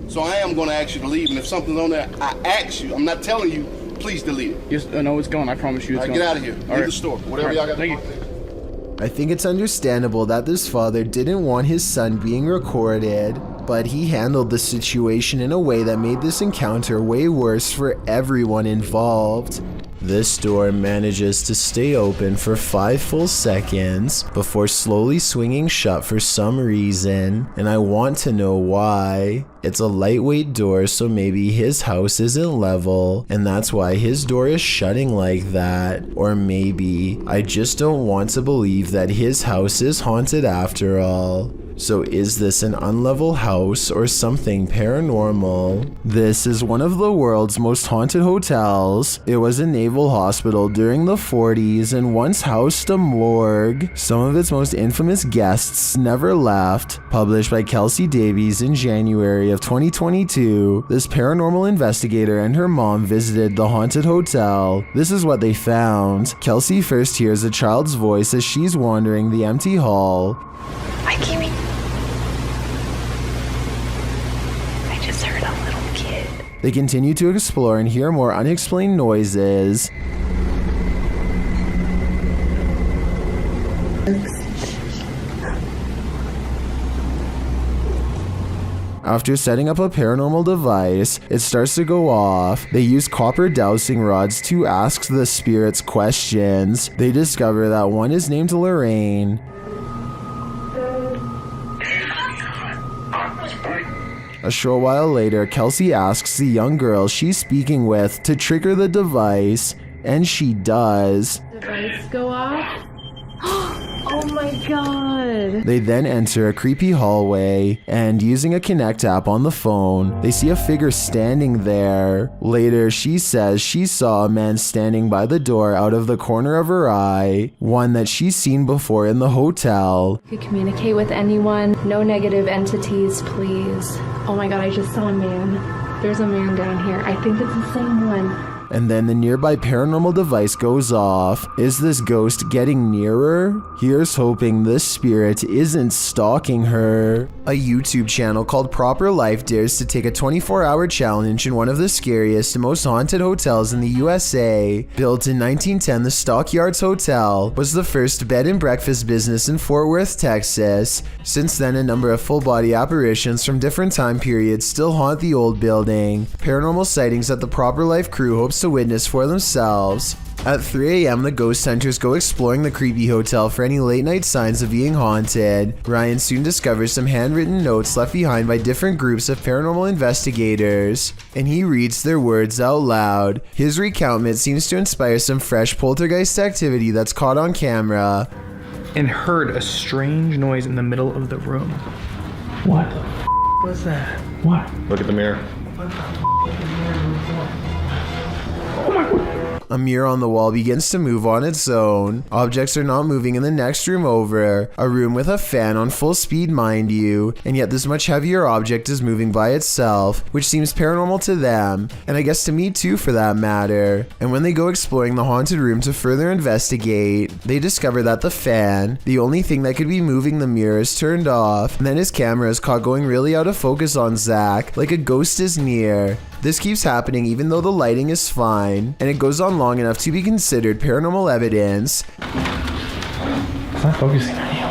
So I am going to ask you to leave, and if something's on there, I ask you. I'm not telling you, please delete it. Yes, no, it's gone. I promise you it's gone. Get out of here. Leave the store. Whatever y'all got to do. I think it's understandable that this father didn't want his son being recorded, but he handled the situation in a way that made this encounter way worse for everyone involved. This door manages to stay open for 5 full seconds before slowly swinging shut for some reason, and I want to know why. It's a lightweight door, so maybe his house isn't level, and that's why his door is shutting like that. Or maybe I just don't want to believe that his house is haunted after all. So is this an unlevel house or something paranormal? This is one of the world's most haunted hotels. It was a naval hospital during the 40s and once housed a morgue. Some of its most infamous guests never left. Published by Kelsey Davies in January of 2022, this paranormal investigator and her mom visited the haunted hotel. This is what they found. Kelsey first hears a child's voice as she's wandering the empty hall. I came in. I just heard a little kid. They continue to explore and hear more unexplained noises. After setting up a paranormal device, it starts to go off. They use copper dowsing rods to ask the spirits questions. They discover that one is named Lorraine. A short while later, Kelsey asks the young girl she's speaking with to trigger the device, and she does. Device go off? Oh my god. They then enter a creepy hallway, and using a Connect app on the phone, they see a figure standing there. Later, she says she saw a man standing by the door out of the corner of her eye, one that she's seen before in the hotel. If you communicate with anyone, no negative entities, please. Oh my god, I just saw a man. There's a man down here. I think it's the same one. And then the nearby paranormal device goes off. Is this ghost getting nearer? Here's hoping this spirit isn't stalking her. A YouTube channel called Proper Life dares to take a 24-hour challenge in one of the scariest and most haunted hotels in the USA. Built in 1910, the Stockyards Hotel was the first bed and breakfast business in Fort Worth, Texas. Since then, a number of full-body apparitions from different time periods still haunt the old building. Paranormal sightings that the Proper Life crew hopes to witness for themselves. At 3 a.m., the ghost hunters go exploring the creepy hotel for any late-night signs of being haunted. Ryan soon discovers some handwritten notes left behind by different groups of paranormal investigators, and he reads their words out loud. His recountment seems to inspire some fresh poltergeist activity that's caught on camera. And heard a strange noise in the middle of the room. What? What's that? What? Look at the mirror. Oh my god. A mirror on the wall begins to move on its own. Objects are not moving in the next room over. A room with a fan on full speed, mind you, and yet this much heavier object is moving by itself, which seems paranormal to them, and I guess to me too for that matter. And when they go exploring the haunted room to further investigate, they discover that the fan, the only thing that could be moving the mirror, is turned off, and then his camera is caught going really out of focus on Zach, like a ghost is near. This keeps happening even though the lighting is fine, and it goes on long enough to be considered paranormal evidence. It's not focusing on you.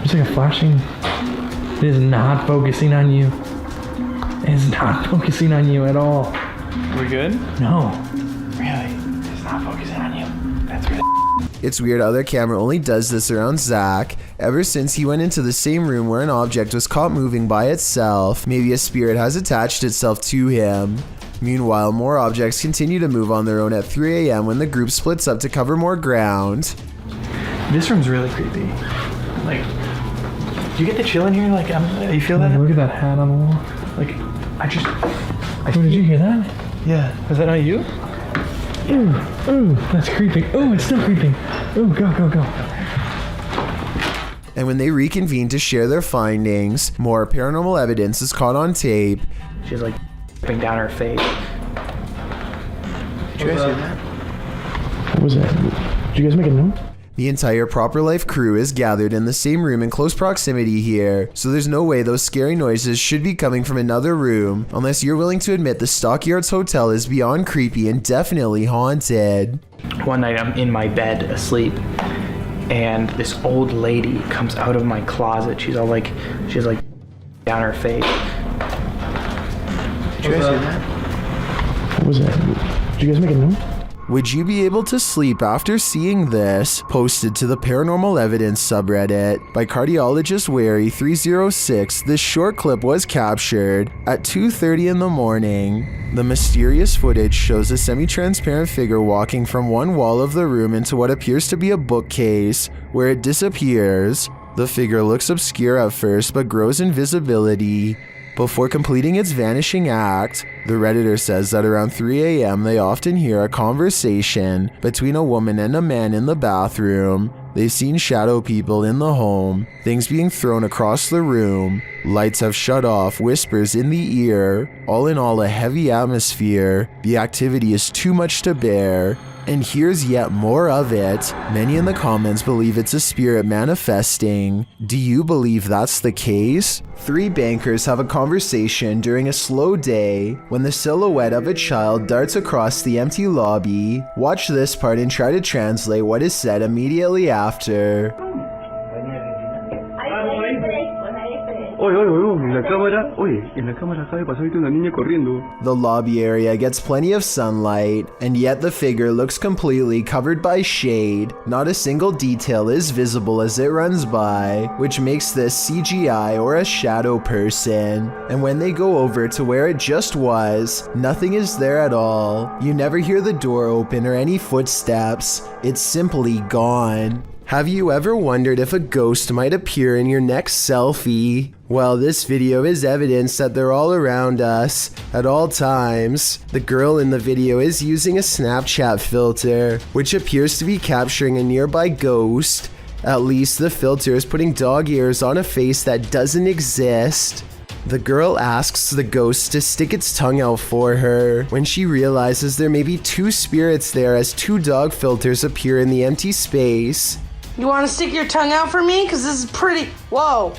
It's like a flashing. It is not focusing on you. It is not focusing on you at all. We good? No. Really. It's not focusing on you. That's really. It's weird how their camera only does this around Zach. Ever since he went into the same room where an object was caught moving by itself, maybe a spirit has attached itself to him. Meanwhile, more objects continue to move on their own at 3 a.m. when the group splits up to cover more ground. This room's really creepy. Like, do you get the chill in here? Like, you feel that? Look at that hat on the wall. Like, did you hear that? Yeah. Was that not you? Ooh, that's creeping. Ooh, it's still creeping. Ooh, go. And when they reconvene to share their findings, more paranormal evidence is caught on tape. She's like dripping down her face. Did you guys hear that? What was that? Did you guys make a note? The entire Proper Life crew is gathered in the same room in close proximity here, so there's no way those scary noises should be coming from another room, unless you're willing to admit the Stockyards Hotel is beyond creepy and definitely haunted. One night I'm in my bed asleep, and this old lady comes out of my closet. She's like down her face. Did you guys hear that? What was that? Did you guys make a note? Would you be able to sleep after seeing this? Posted to the Paranormal Evidence subreddit by cardiologist Wary 306, this short clip was captured at 2:30 in the morning. The mysterious footage shows a semi-transparent figure walking from one wall of the room into what appears to be a bookcase, where it disappears. The figure looks obscure at first but grows in visibility before completing its vanishing act. The Redditor says that around 3 a.m. they often hear a conversation between a woman and a man in the bathroom. They've seen shadow people in the home, things being thrown across the room, lights have shut off, whispers in the ear. All in all, a heavy atmosphere. The activity is too much to bear. And here's yet more of it. Many in the comments believe it's a spirit manifesting. Do you believe that's the case? Three bankers have a conversation during a slow day when the silhouette of a child darts across the empty lobby. Watch this part and try to translate what is said immediately after. The lobby area gets plenty of sunlight, and yet the figure looks completely covered by shade. Not a single detail is visible as it runs by, which makes this CGI or a shadow person. And when they go over to where it just was, nothing is there at all. You never hear the door open or any footsteps. It's simply gone. Have you ever wondered if a ghost might appear in your next selfie? Well, this video is evidence that they're all around us at all times. The girl in the video is using a Snapchat filter, which appears to be capturing a nearby ghost. At least the filter is putting dog ears on a face that doesn't exist. The girl asks the ghost to stick its tongue out for her when she realizes there may be two spirits there as two dog filters appear in the empty space. You want to stick your tongue out for me? Because this is pretty... Whoa.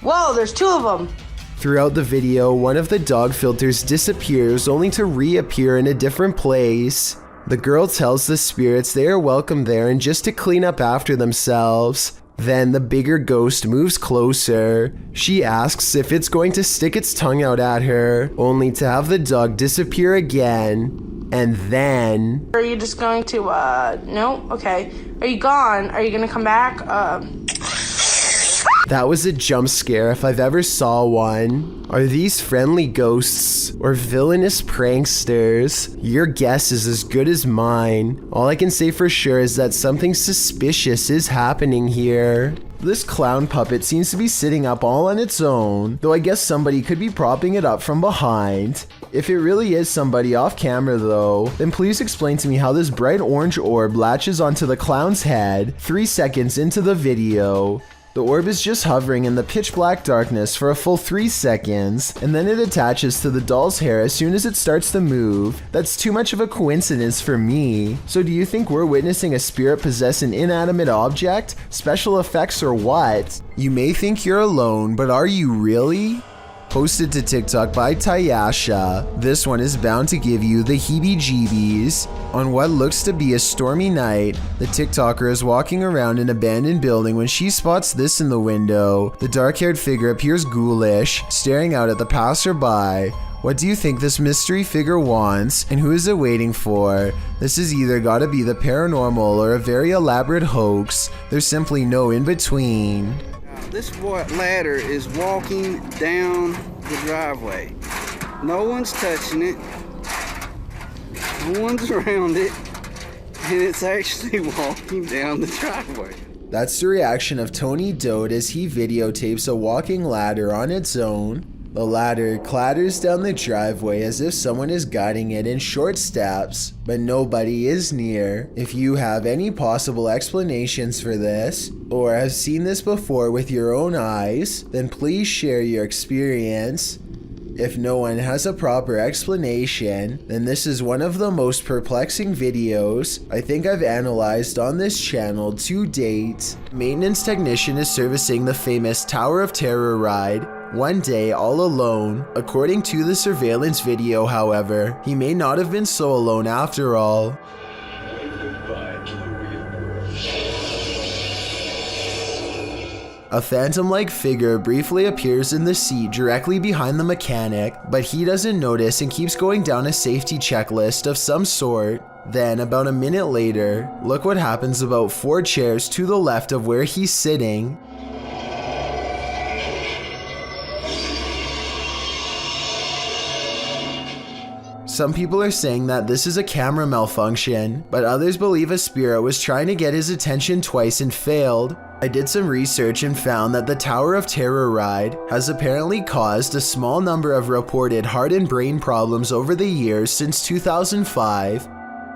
Whoa, there's two of them. Throughout the video, one of the dog filters disappears only to reappear in a different place. The girl tells the spirits they are welcome there and just to clean up after themselves. Then the bigger ghost moves closer. She asks if it's going to stick its tongue out at her, only to have the dog disappear again. And then... Are you just going to, no? Okay. Are you gone? Are you gonna come back? That was a jump scare if I've ever saw one. Are these friendly ghosts or villainous pranksters? Your guess is as good as mine. All I can say for sure is that something suspicious is happening here. This clown puppet seems to be sitting up all on its own, though I guess somebody could be propping it up from behind. If it really is somebody off camera though, then please explain to me how this bright orange orb latches onto the clown's head 3 seconds into the video. The orb is just hovering in the pitch black darkness for a full 3 seconds, and then it attaches to the doll's hair as soon as it starts to move. That's too much of a coincidence for me. So do you think we're witnessing a spirit possess an inanimate object, special effects, or what? You may think you're alone, but are you really? Posted to TikTok by Tayasha, this one is bound to give you the heebie-jeebies. On what looks to be a stormy night, the TikToker is walking around an abandoned building when she spots this in the window. The dark-haired figure appears ghoulish, staring out at the passerby. What do you think this mystery figure wants, and who is it waiting for? This has either gotta be the paranormal or a very elaborate hoax. There's simply no in-between. This ladder is walking down the driveway. No one's touching it. No one's around it. And it's actually walking down the driveway. That's the reaction of Tony Doe as he videotapes a walking ladder on its own. The ladder clatters down the driveway as if someone is guiding it in short steps, but nobody is near. If you have any possible explanations for this, or have seen this before with your own eyes, then please share your experience. If no one has a proper explanation, then this is one of the most perplexing videos I think I've analyzed on this channel to date. Maintenance technician is servicing the famous Tower of Terror ride one day all alone. According to the surveillance video, however, he may not have been so alone after all. A phantom-like figure briefly appears in the seat directly behind the mechanic, but he doesn't notice and keeps going down a safety checklist of some sort. Then, about a minute later, look what happens about 4 chairs to the left of where he's sitting. Some people are saying that this is a camera malfunction, but others believe a spirit was trying to get his attention twice and failed. I did some research and found that the Tower of Terror ride has apparently caused a small number of reported heart and brain problems over the years since 2005.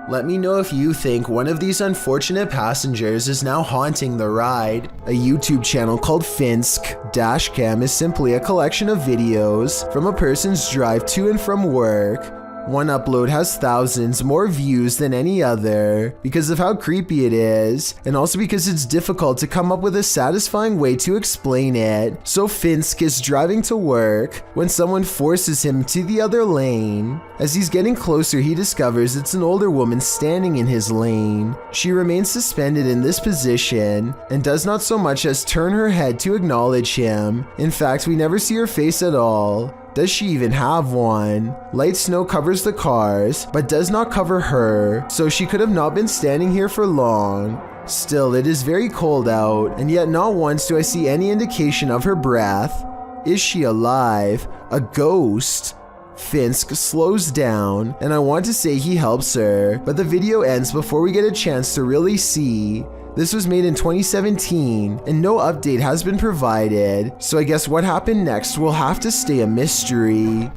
Let me know if you think one of these unfortunate passengers is now haunting the ride. A YouTube channel called Finsk Dashcam is simply a collection of videos from a person's drive to and from work. One upload has thousands more views than any other because of how creepy it is, and also because it's difficult to come up with a satisfying way to explain it. So Finsk is driving to work when someone forces him to the other lane. As he's getting closer, he discovers it's an older woman standing in his lane. She remains suspended in this position and does not so much as turn her head to acknowledge him. In fact, we never see her face at all. Does she even have one? Light snow covers the cars, but does not cover her, so she could have not been standing here for long. Still, it is very cold out, and yet not once do I see any indication of her breath. Is she alive? A ghost? Finsk slows down, and I want to say he helps her, but the video ends before we get a chance to really see. This was made in 2017, and no update has been provided, so I guess what happened next will have to stay a mystery.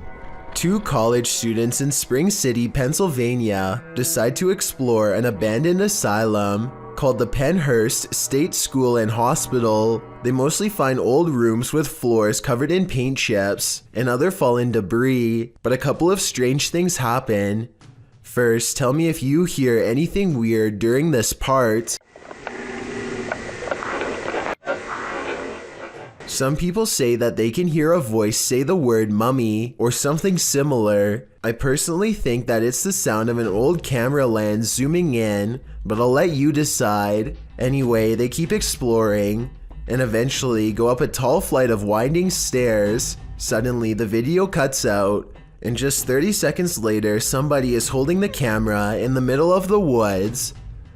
Two college students in Spring City, Pennsylvania, decide to explore an abandoned asylum called the Pennhurst State School and Hospital. They mostly find old rooms with floors covered in paint chips and other fallen debris, but a couple of strange things happen. First, tell me if you hear anything weird during this part. Some people say that they can hear a voice say the word mummy or something similar. I personally think that it's the sound of an old camera lens zooming in, but I'll let you decide. Anyway, they keep exploring and eventually go up a tall flight of winding stairs. Suddenly, the video cuts out, and just 30 seconds later, somebody is holding the camera in the middle of the woods.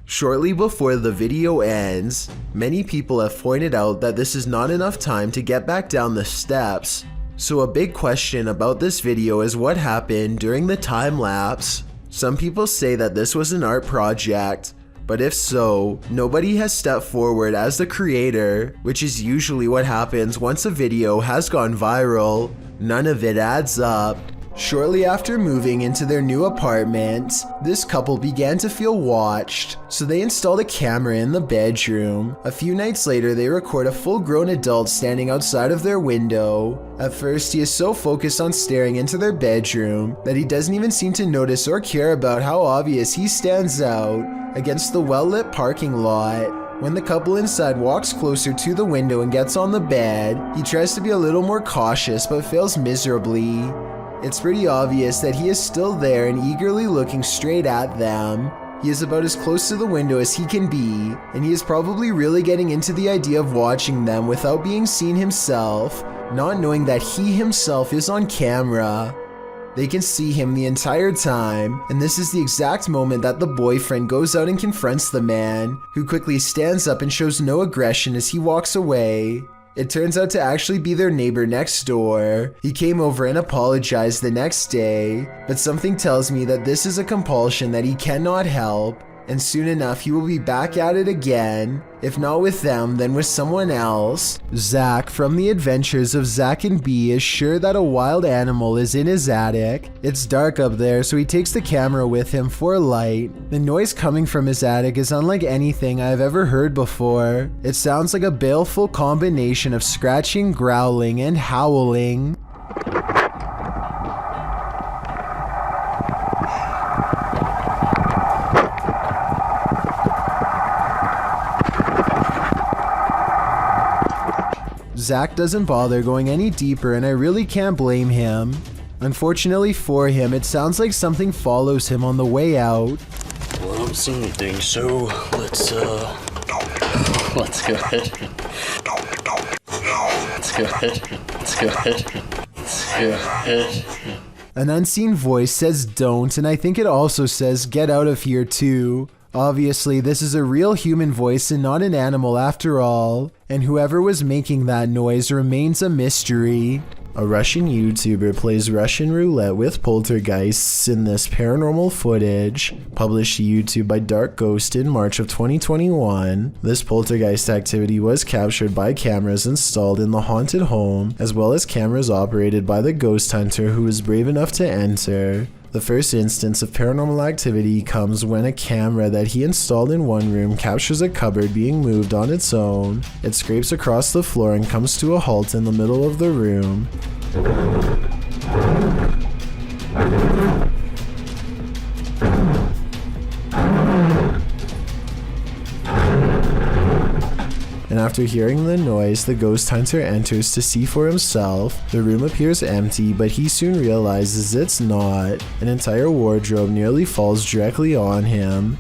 Shortly before the video ends, many people have pointed out that this is not enough time to get back down the steps. So a big question about this video is what happened during the time lapse. Some people say that this was an art project, but if so, nobody has stepped forward as the creator, which is usually what happens once a video has gone viral. None of it adds up. Shortly after moving into their new apartment, this couple began to feel watched, so they installed a camera in the bedroom. A few nights later, they record a full-grown adult standing outside of their window. At first, he is so focused on staring into their bedroom that he doesn't even seem to notice or care about how obvious he stands out against the well-lit parking lot. When the couple inside walks closer to the window and gets on the bed, he tries to be a little more cautious but fails miserably. It's pretty obvious that he is still there and eagerly looking straight at them. He is about as close to the window as he can be, and he is probably really getting into the idea of watching them without being seen himself, not knowing that he himself is on camera. They can see him the entire time, and this is the exact moment that the boyfriend goes out and confronts the man, who quickly stands up and shows no aggression as he walks away. It turns out to actually be their neighbor next door. He came over and apologized the next day, but something tells me that this is a compulsion that he cannot help, and soon enough he will be back at it again, if not with them, then with someone else. Zach from the Adventures of Zach and Bee is sure that a wild animal is in his attic. It's dark up there, so he takes the camera with him for light. The noise coming from his attic is unlike anything I've ever heard before. It sounds like a baleful combination of scratching, growling, and howling. Zach doesn't bother going any deeper, and I really can't blame him. Unfortunately for him, it sounds like something follows him on the way out. Well, I don't see anything, so let's go ahead. Let's go ahead. Let's go ahead. An unseen voice says don't, and I think it also says get out of here too. Obviously, this is a real human voice and not an animal after all, and whoever was making that noise remains a mystery. A Russian YouTuber plays Russian roulette with poltergeists in this paranormal footage, published to YouTube by Dark Ghost in March of 2021. This poltergeist activity was captured by cameras installed in the haunted home, as well as cameras operated by the ghost hunter who was brave enough to enter. The first instance of paranormal activity comes when a camera that he installed in one room captures a cupboard being moved on its own. It scrapes across the floor and comes to a halt in the middle of the room. and after hearing the noise, the ghost hunter enters to see for himself. The room appears empty, but he soon realizes it's not. An entire wardrobe nearly falls directly on him.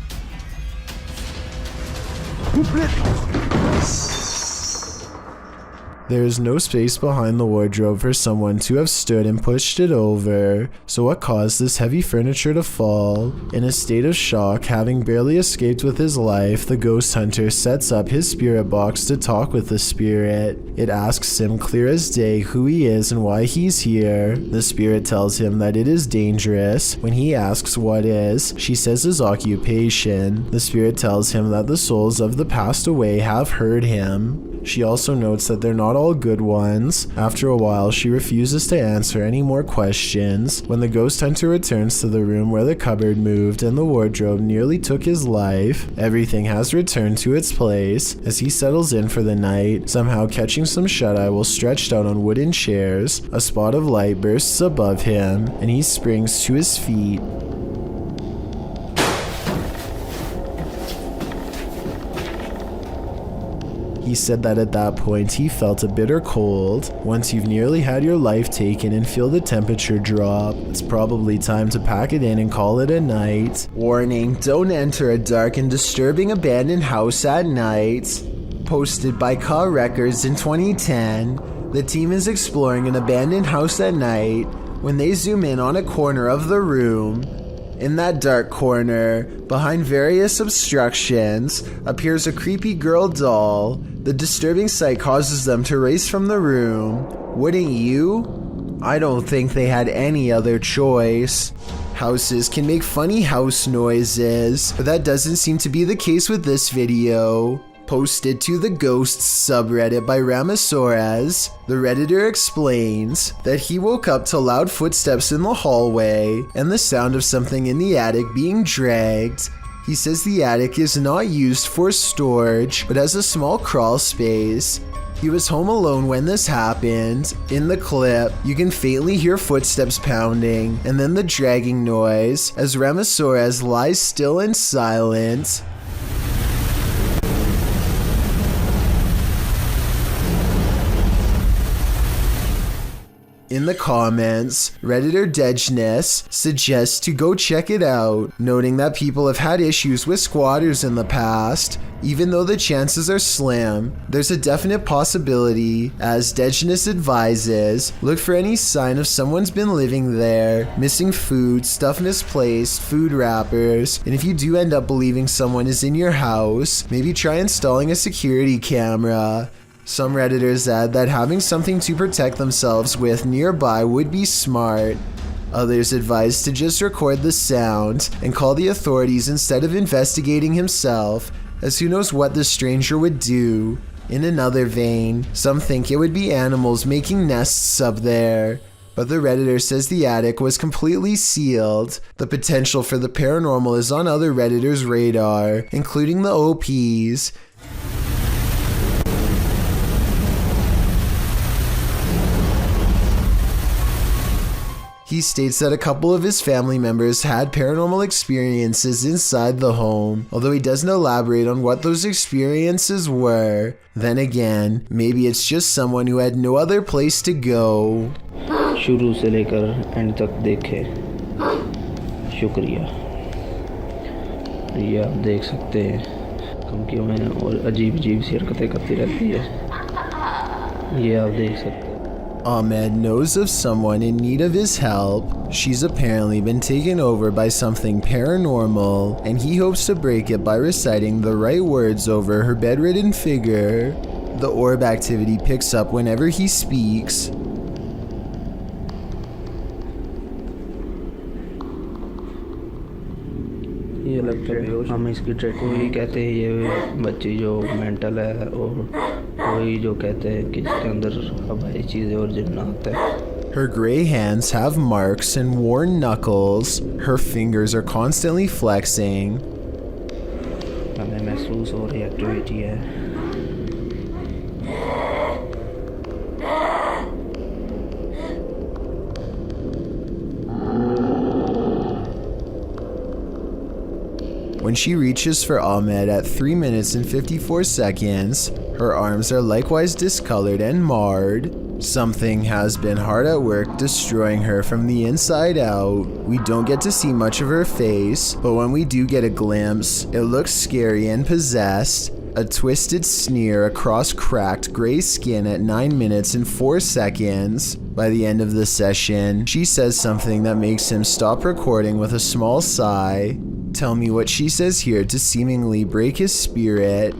There is no space behind the wardrobe for someone to have stood and pushed it over. So what caused this heavy furniture to fall? In a state of shock, having barely escaped with his life, the ghost hunter sets up his spirit box to talk with the spirit. It asks him clear as day who he is and why he's here. The spirit tells him that it is dangerous. When he asks what is, she says his occupation. The spirit tells him that the souls of the passed away have heard him. She also notes that they're not all good ones. After a while, she refuses to answer any more questions. When the ghost hunter returns to the room where the cupboard moved and the wardrobe nearly took his life, everything has returned to its place. As he settles in for the night, somehow catching some shut-eye while stretched out on wooden chairs, a spot of light bursts above him, and he springs to his feet. He said that at that point he felt a bitter cold. Once you've nearly had your life taken and feel the temperature drop, it's probably time to pack it in and call it a night. Warning, don't enter a dark and disturbing abandoned house at night. Posted by Ka Records in 2010, the team is exploring an abandoned house at night when they zoom in on a corner of the room. In that dark corner, behind various obstructions, appears a creepy girl doll. The disturbing sight causes them to race from the room. Wouldn't you? I don't think they had any other choice. Houses can make funny house noises, but that doesn't seem to be the case with this video. Posted to the Ghosts subreddit by Ramasaurez, the Redditor explains that he woke up to loud footsteps in the hallway and the sound of something in the attic being dragged. He says the attic is not used for storage, but as a small crawl space. He was home alone when this happened. In the clip, you can faintly hear footsteps pounding and then the dragging noise as Ramasaurez lies still and silent. In the comments, Redditor Dejness suggests to go check it out, noting that people have had issues with squatters in the past. Even though the chances are slim, there's a definite possibility. As Dejness advises, look for any sign of someone's been living there, missing food, stuff misplaced, food wrappers, and if you do end up believing someone is in your house, maybe try installing a security camera. Some Redditors add that having something to protect themselves with nearby would be smart. Others advise to just record the sound and call the authorities instead of investigating himself, as who knows what the stranger would do. In another vein, some think it would be animals making nests up there. But the Redditor says the attic was completely sealed. The potential for the paranormal is on other Redditors' radar, including the OPs. He states that a couple of his family members had paranormal experiences inside the home, although he doesn't elaborate on what those experiences were. Then again, maybe it's just someone who had no other place to go. शुरू से लेकर and तक देखे शुक्रिया। ये आप देख सकते हैं धमकियों में और अजीब सी हरकतें करती रहती है। ये आप देख सकते हैं। Ahmed knows of someone in need of his help. She's apparently been taken over by something paranormal, and he hopes to break it by reciting the right words over her bedridden figure. The orb activity picks up whenever he speaks. ये लगता है हम इसकी track वही कहते हैं, ये बच्ची जो मेंटल है और वही जो कहते हैं कि इसके अंदर हवाई चीज़ें और जिन्नात है। Her gray hands have marks and worn knuckles. Her fingers are constantly flexing. हमें महसूस हो रही एक्टिविटी है। When she reaches for Ahmed at 3 minutes and 54 seconds, her arms are likewise discolored and marred. Something has been hard at work destroying her from the inside out. We don't get to see much of her face, but when we do get a glimpse, it looks scary and possessed. A twisted sneer across cracked gray skin at 9 minutes and 4 seconds. By the end of the session, she says something that makes him stop recording with a small sigh. Tell me what she says here to seemingly break his spirit.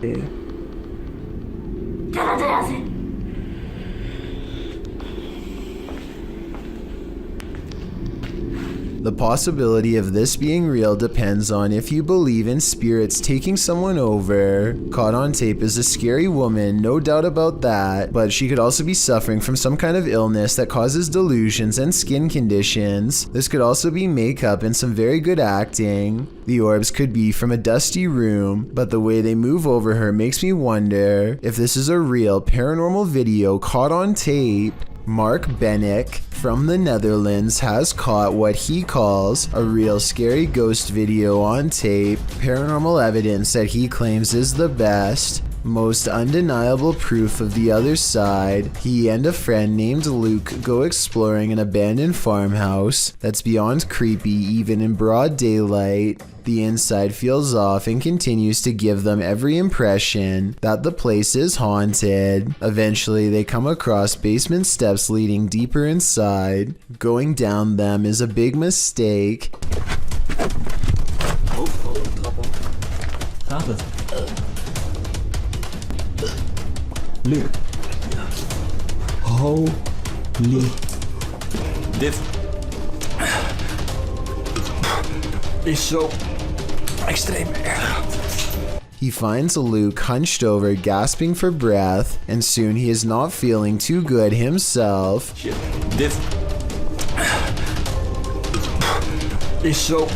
The possibility of this being real depends on if you believe in spirits taking someone over. Caught on tape is a scary woman, no doubt about that, but she could also be suffering from some kind of illness that causes delusions and skin conditions. This could also be makeup and some very good acting. The orbs could be from a dusty room, but the way they move over her makes me wonder if this is a real paranormal video caught on tape. Mark Bennick from the Netherlands has caught what he calls a real scary ghost video on tape, paranormal evidence that he claims is the best, most undeniable proof of the other side. He and a friend named Luke go exploring an abandoned farmhouse that's beyond creepy even in broad daylight. The inside feels off and continues to give them every impression that the place is haunted. Eventually, they come across basement steps leading deeper inside. Going down them is a big mistake. Luke. Holy. Dit is zo extreem erg. He finds Luke hunched over, gasping for breath, and soon he is not feeling too good himself. Shit. Dit is zo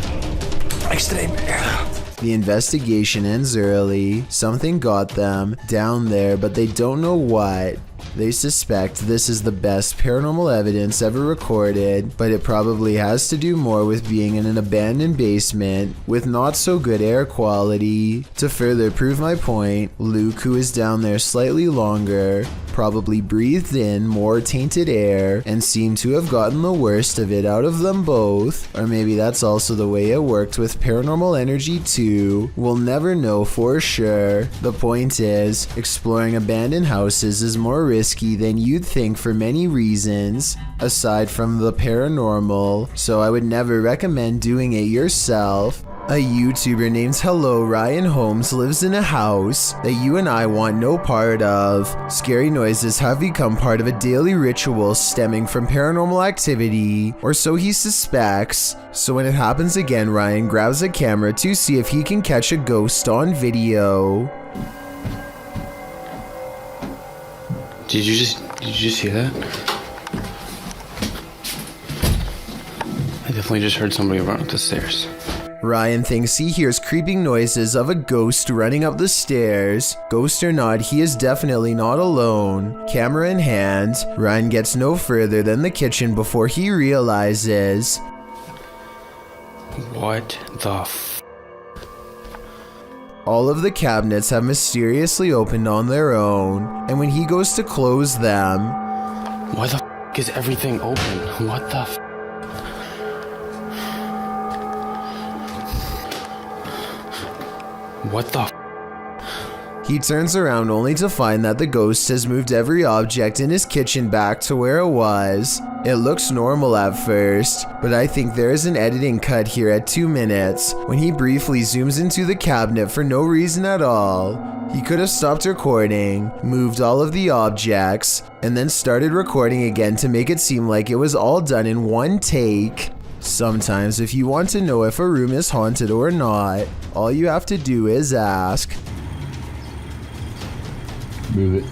extreem erg. The investigation ends early. Something got them down there, but they don't know what. They suspect this is the best paranormal evidence ever recorded, but it probably has to do more with being in an abandoned basement with not so good air quality. To further prove my point, Luke, who is down there slightly longer, probably breathed in more tainted air and seemed to have gotten the worst of it out of them both. Or maybe that's also the way it worked with paranormal energy too. We'll never know for sure. The point is, exploring abandoned houses is more risky than you'd think for many reasons, aside from the paranormal, so I would never recommend doing it yourself. A YouTuber named Hello Ryan Holmes lives in a house that you and I want no part of. Scary noises have become part of a daily ritual stemming from paranormal activity, or so he suspects. So when it happens again, Ryan grabs a camera to see if he can catch a ghost on video. Did you just hear that? I definitely just heard somebody run up the stairs. Ryan thinks he hears creeping noises of a ghost running up the stairs. Ghost or not, he is definitely not alone. Camera in hand, Ryan gets no further than the kitchen before he realizes. What the All of the cabinets have mysteriously opened on their own, and when he goes to close them... Why the is everything open? What the What the He turns around only to find that the ghost has moved every object in his kitchen back to where it was. It looks normal at first, but I think there is an editing cut here at 2 minutes when he briefly zooms into the cabinet for no reason at all. He could have stopped recording, moved all of the objects, and then started recording again to make it seem like it was all done in one take. Sometimes if you want to know if a room is haunted or not, all you have to do is ask. Move it.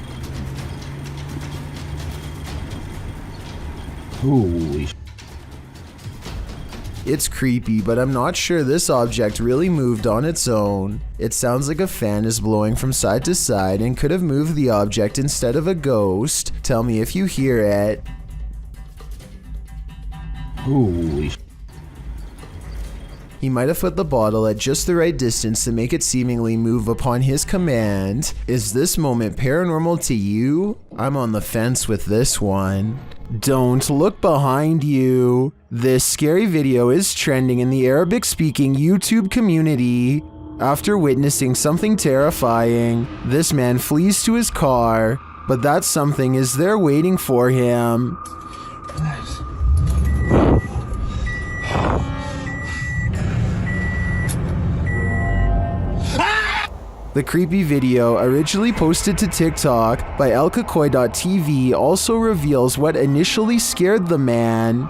Holy sh**. It's creepy, but I'm not sure this object really moved on its own. It sounds like a fan is blowing from side to side and could have moved the object instead of a ghost. Tell me if you hear it. Holy sh**. He might have put the bottle at just the right distance to make it seemingly move upon his command. Is this moment paranormal to you? I'm on the fence with this one. Don't look behind you. This scary video is trending in the Arabic-speaking YouTube community. After witnessing something terrifying, this man flees to his car, but that something is there waiting for him. The creepy video, originally posted to TikTok by elkakoi.tv, also reveals what initially scared the man.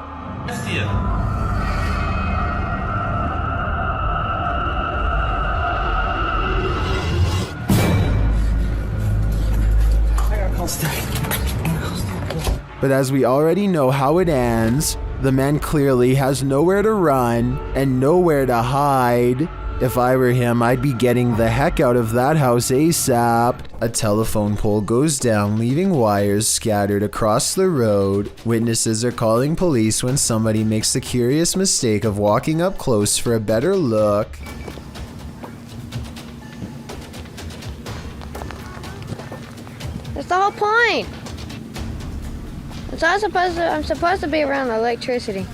But as we already know how it ends, the man clearly has nowhere to run and nowhere to hide. If I were him, I'd be getting the heck out of that house ASAP. A telephone pole goes down, leaving wires scattered across the road. Witnesses are calling police when somebody makes the curious mistake of walking up close for a better look. That's the whole point. I'm supposed to be around electricity.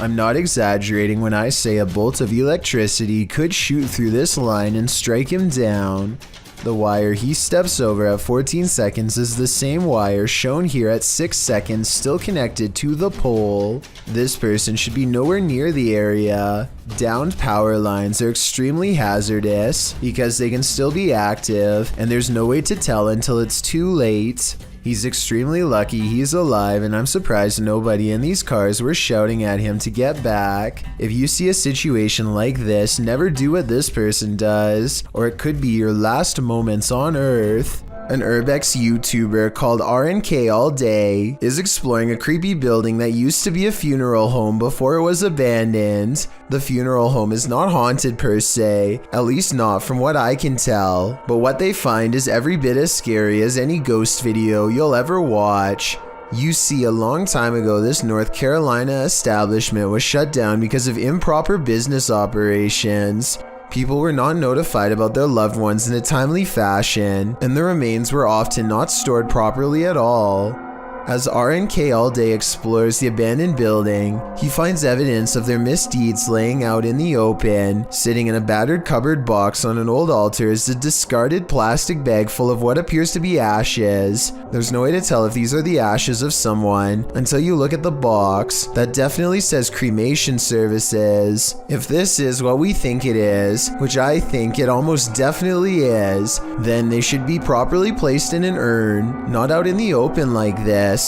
I'm not exaggerating when I say a bolt of electricity could shoot through this line and strike him down. The wire he steps over at 14 seconds is the same wire shown here at 6 seconds, still connected to the pole. This person should be nowhere near the area. Downed power lines are extremely hazardous because they can still be active, and there's no way to tell until it's too late. He's extremely lucky he's alive, and I'm surprised nobody in these cars were shouting at him to get back. If you see a situation like this, never do what this person does, or it could be your last moments on Earth. An Urbex YouTuber called RNK All Day is exploring a creepy building that used to be a funeral home before it was abandoned. The funeral home is not haunted per se, at least not from what I can tell, but what they find is every bit as scary as any ghost video you'll ever watch. You see, a long time ago, this North Carolina establishment was shut down because of improper business operations. People were not notified about their loved ones in a timely fashion, and the remains were often not stored properly at all. As RNK All Day explores the abandoned building, he finds evidence of their misdeeds laying out in the open. Sitting in a battered cupboard box on an old altar is a discarded plastic bag full of what appears to be ashes. There's no way to tell if these are the ashes of someone until you look at the box. That definitely says cremation services. If this is what we think it is, which I think it almost definitely is, then they should be properly placed in an urn, not out in the open like this.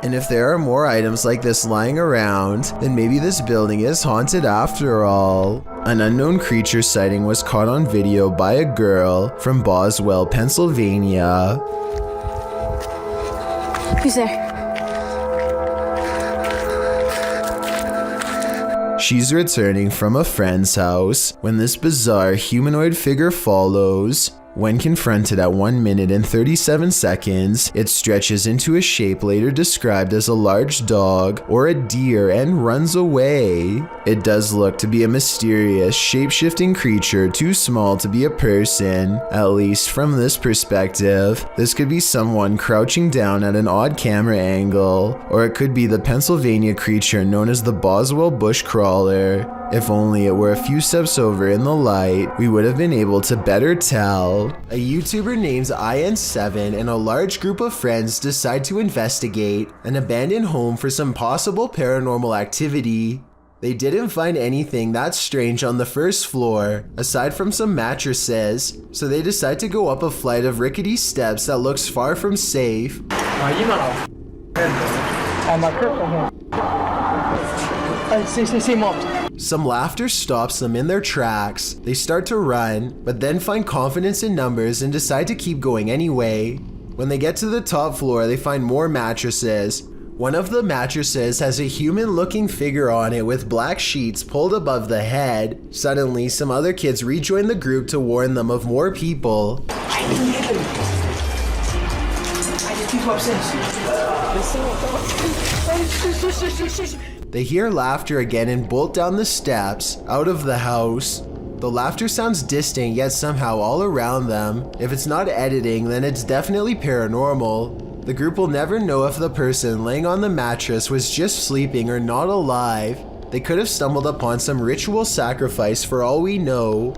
And if there are more items like this lying around, then maybe this building is haunted after all. An unknown creature sighting was caught on video by a girl from Boswell, Pennsylvania. Who's there? She's returning from a friend's house when this bizarre humanoid figure follows. When confronted at 1 minute and 37 seconds, it stretches into a shape later described as a large dog or a deer and runs away. It does look to be a mysterious, shape-shifting creature too small to be a person, at least from this perspective. This could be someone crouching down at an odd camera angle, or it could be the Pennsylvania creature known as the Boswell bushcrawler. If only it were a few steps over in the light, we would have been able to better tell. A YouTuber named IN7 and a large group of friends decide to investigate an abandoned home for some possible paranormal activity. They didn't find anything that strange on the first floor, aside from some mattresses, so they decide to go up a flight of rickety steps that looks far from safe. Some laughter stops them in their tracks. They start to run, but then find confidence in numbers and decide to keep going anyway. When they get to the top floor, they find more mattresses. One of the mattresses has a human-looking figure on it with black sheets pulled above the head. Suddenly, some other kids rejoin the group to warn them of more people. They hear laughter again and bolt down the steps, out of the house. The laughter sounds distant, yet somehow all around them. If it's not editing, then it's definitely paranormal. The group will never know if the person laying on the mattress was just sleeping or not alive. They could have stumbled upon some ritual sacrifice for all we know.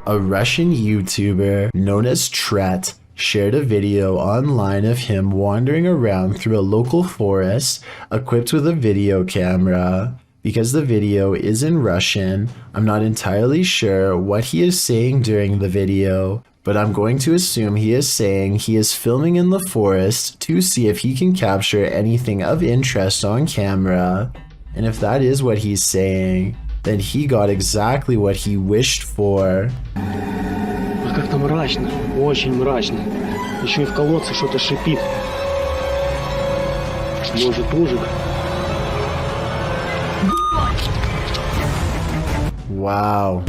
A Russian YouTuber known as Tret shared a video online of him wandering around through a local forest equipped with a video camera. Because the video is in Russian, I'm not entirely sure what he is saying during the video, but I'm going to assume he is saying he is filming in the forest to see if he can capture anything of interest on camera. And if that is what he's saying, then he got exactly what he wished for. Как-то мрачно, очень мрачно. Еще и в колодце что-то шипит. Может, ужик. Wow.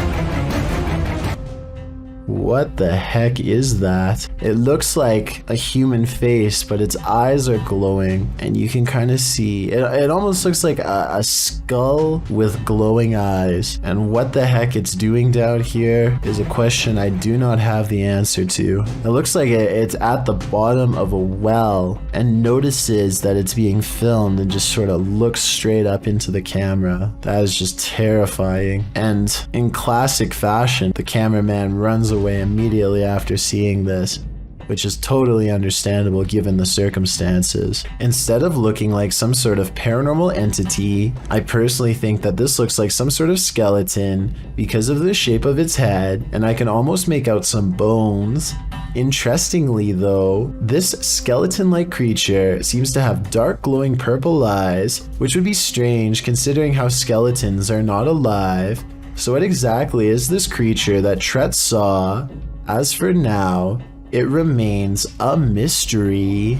What the heck is that? It looks like a human face, but its eyes are glowing and you can kind of see it almost looks like a skull with glowing eyes. And what the heck it's doing down here is a question I do not have the answer to. It looks like it's at the bottom of a well and notices that it's being filmed and just sort of looks straight up into the camera. That is just terrifying. And in classic fashion, the cameraman runs away immediately after seeing this, which is totally understandable given the circumstances. Instead of looking like some sort of paranormal entity, I personally think that this looks like some sort of skeleton because of the shape of its head, and I can almost make out some bones. Interestingly though, this skeleton-like creature seems to have dark glowing purple eyes, which would be strange considering how skeletons are not alive. So what exactly is this creature that Tret saw? As for now, it remains a mystery.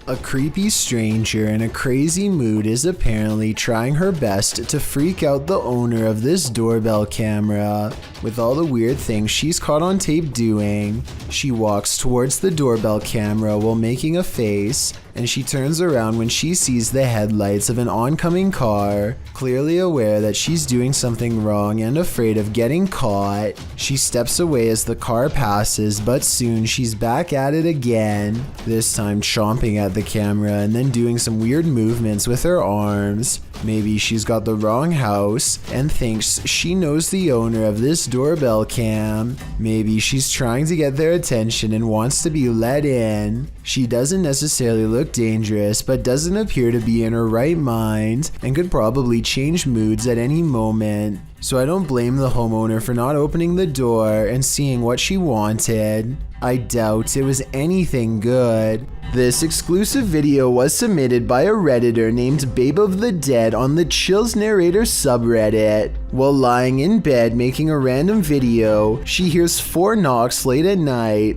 A creepy stranger in a crazy mood is apparently trying her best to freak out the owner of this doorbell camera. With all the weird things she's caught on tape doing, she walks towards the doorbell camera while making a face, and she turns around when she sees the headlights of an oncoming car. Clearly aware that she's doing something wrong and afraid of getting caught, she steps away as the car passes, but soon she's back at it again, this time chomping at the camera and then doing some weird movements with her arms. Maybe she's got the wrong house and thinks she knows the owner of this doorbell cam. Maybe she's trying to get their attention and wants to be let in. She doesn't necessarily look dangerous, but doesn't appear to be in her right mind and could probably change moods at any moment. So I don't blame the homeowner for not opening the door and seeing what she wanted. I doubt it was anything good. This exclusive video was submitted by a Redditor named Babe of the Dead on the Chills Narrator subreddit. While lying in bed making a random video, she hears 4 knocks late at night.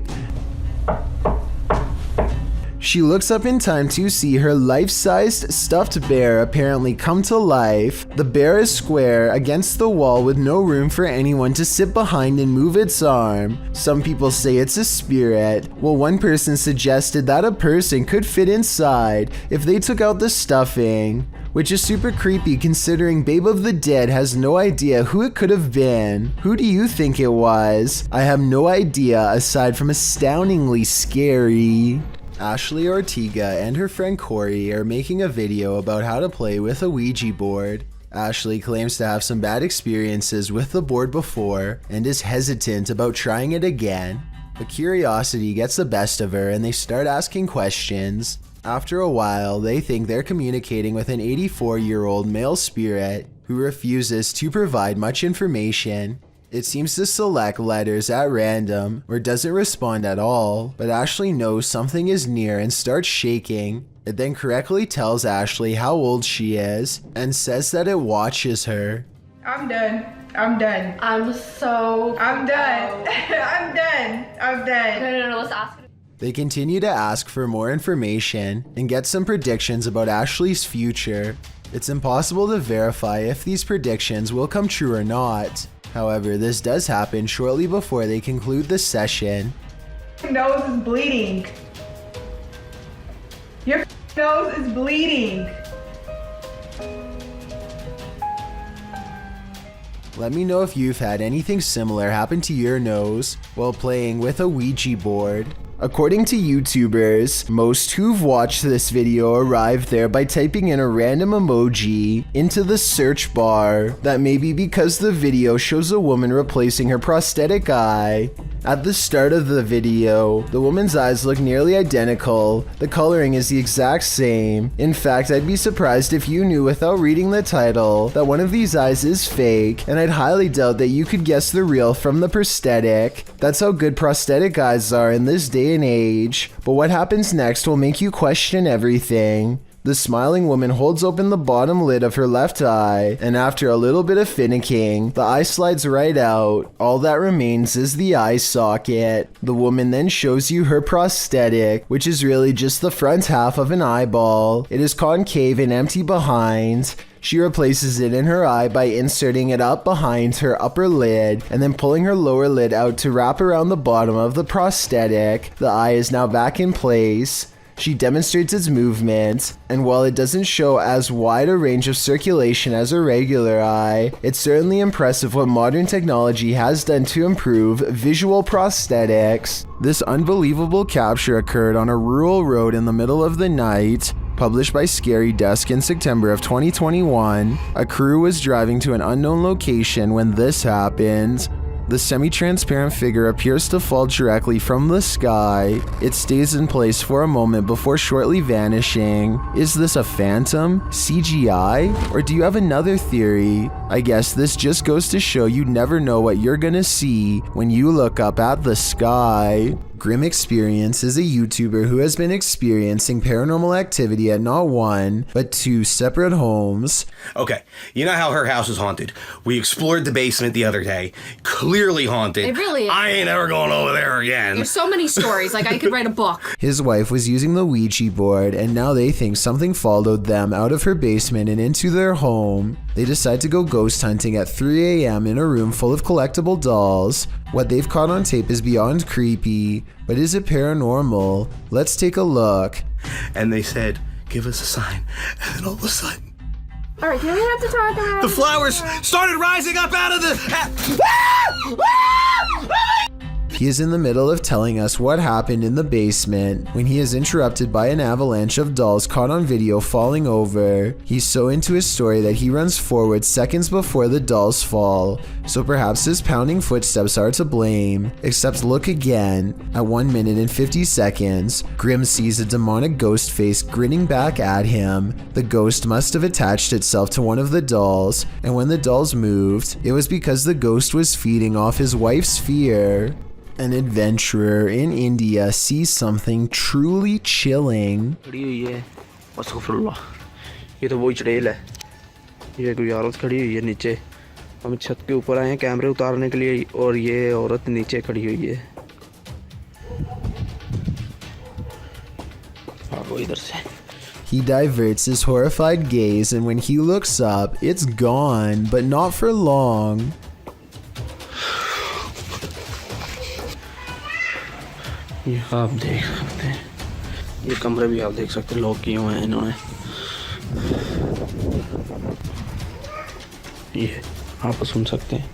She looks up in time to see her life-sized stuffed bear apparently come to life. The bear is square against the wall with no room for anyone to sit behind and move its arm. Some people say it's a spirit, while one person suggested that a person could fit inside if they took out the stuffing, which is super creepy considering Babe of the Dead has no idea who it could have been. Who do you think it was? I have no idea aside from astoundingly scary. Ashley Ortega and her friend Corey are making a video about how to play with a Ouija board. Ashley claims to have some bad experiences with the board before and is hesitant about trying it again, but curiosity gets the best of her and they start asking questions. After a while, they think they're communicating with an 84-year-old male spirit who refuses to provide much information. It seems to select letters at random or doesn't respond at all, but Ashley knows something is near and starts shaking. It then correctly tells Ashley how old she is and says that it watches her. I'm done. I'm done. I'm done. I'm done. No, let's ask. They continue to ask for more information and get some predictions about Ashley's future. It's impossible to verify if these predictions will come true or not. However, this does happen shortly before they conclude the session. Your nose is bleeding. Your nose is bleeding. Let me know if you've had anything similar happen to your nose while playing with a Ouija board. According to YouTubers, most who've watched this video arrived there by typing in a random emoji into the search bar. That may be because the video shows a woman replacing her prosthetic eye. At the start of the video, the woman's eyes look nearly identical. The coloring is the exact same. In fact, I'd be surprised if you knew without reading the title that one of these eyes is fake, and I'd highly doubt that you could guess the real from the prosthetic. That's how good prosthetic eyes are in this day and age. But what happens next will make you question everything. The smiling woman holds open the bottom lid of her left eye, and after a little bit of finicking, the eye slides right out. All that remains is the eye socket. The woman then shows you her prosthetic, which is really just the front half of an eyeball. It is concave and empty behind. She replaces it in her eye by inserting it up behind her upper lid and then pulling her lower lid out to wrap around the bottom of the prosthetic. The eye is now back in place. She demonstrates its movement, and while it doesn't show as wide a range of circulation as a regular eye, it's certainly impressive what modern technology has done to improve visual prosthetics. This unbelievable capture occurred on a rural road in the middle of the night. Published by Scary Desk in September of 2021, a crew was driving to an unknown location when this happened. The semi-transparent figure appears to fall directly from the sky. It stays in place for a moment before shortly vanishing. Is this a phantom, CGI, or do you have another theory? I guess this just goes to show you never know what you're gonna see when you look up at the sky. Grim Experience is a YouTuber who has been experiencing paranormal activity at not one, but two separate homes. Okay, you know how her house is haunted. We explored the basement the other day. Clearly haunted. It really is. I ain't ever going over there again. There's so many stories, like I could write a book. His wife was using the Ouija board, and now they think something followed them out of her basement and into their home. They decide to go ghost hunting at 3 a.m. in a room full of collectible dolls. What they've caught on tape is beyond creepy, but is it paranormal? Let's take a look. And they said, give us a sign. And then all of a sudden, Alright, can we have to talk about the flowers started rising up out of the... He is in the middle of telling us what happened in the basement when he is interrupted by an avalanche of dolls caught on video falling over. He's so into his story that he runs forward seconds before the dolls fall, so perhaps his pounding footsteps are to blame. Except look again. At 1 minute and 50 seconds, Grim sees a demonic ghost face grinning back at him. The ghost must have attached itself to one of the dolls, and when the dolls moved, it was because the ghost was feeding off his wife's fear. An adventurer in India sees something truly chilling. खड़ी हुई है अस्तगफिरुल्लाह ये तो वही चुड़ैल है ये कोई औरत खड़ी हुई है नीचे हम छत के ऊपर आए हैं कैमरे उतारने के लिए और ये औरत नीचे खड़ी हुई है भागो इधर से He diverts his horrified gaze, and when he looks up, it's gone, but not for long. ये आप देख सकते हैं ये कमरे भी आप देख सकते हैं लॉक किए हुए हैं इन्होंने ये आप सुन सकते हैं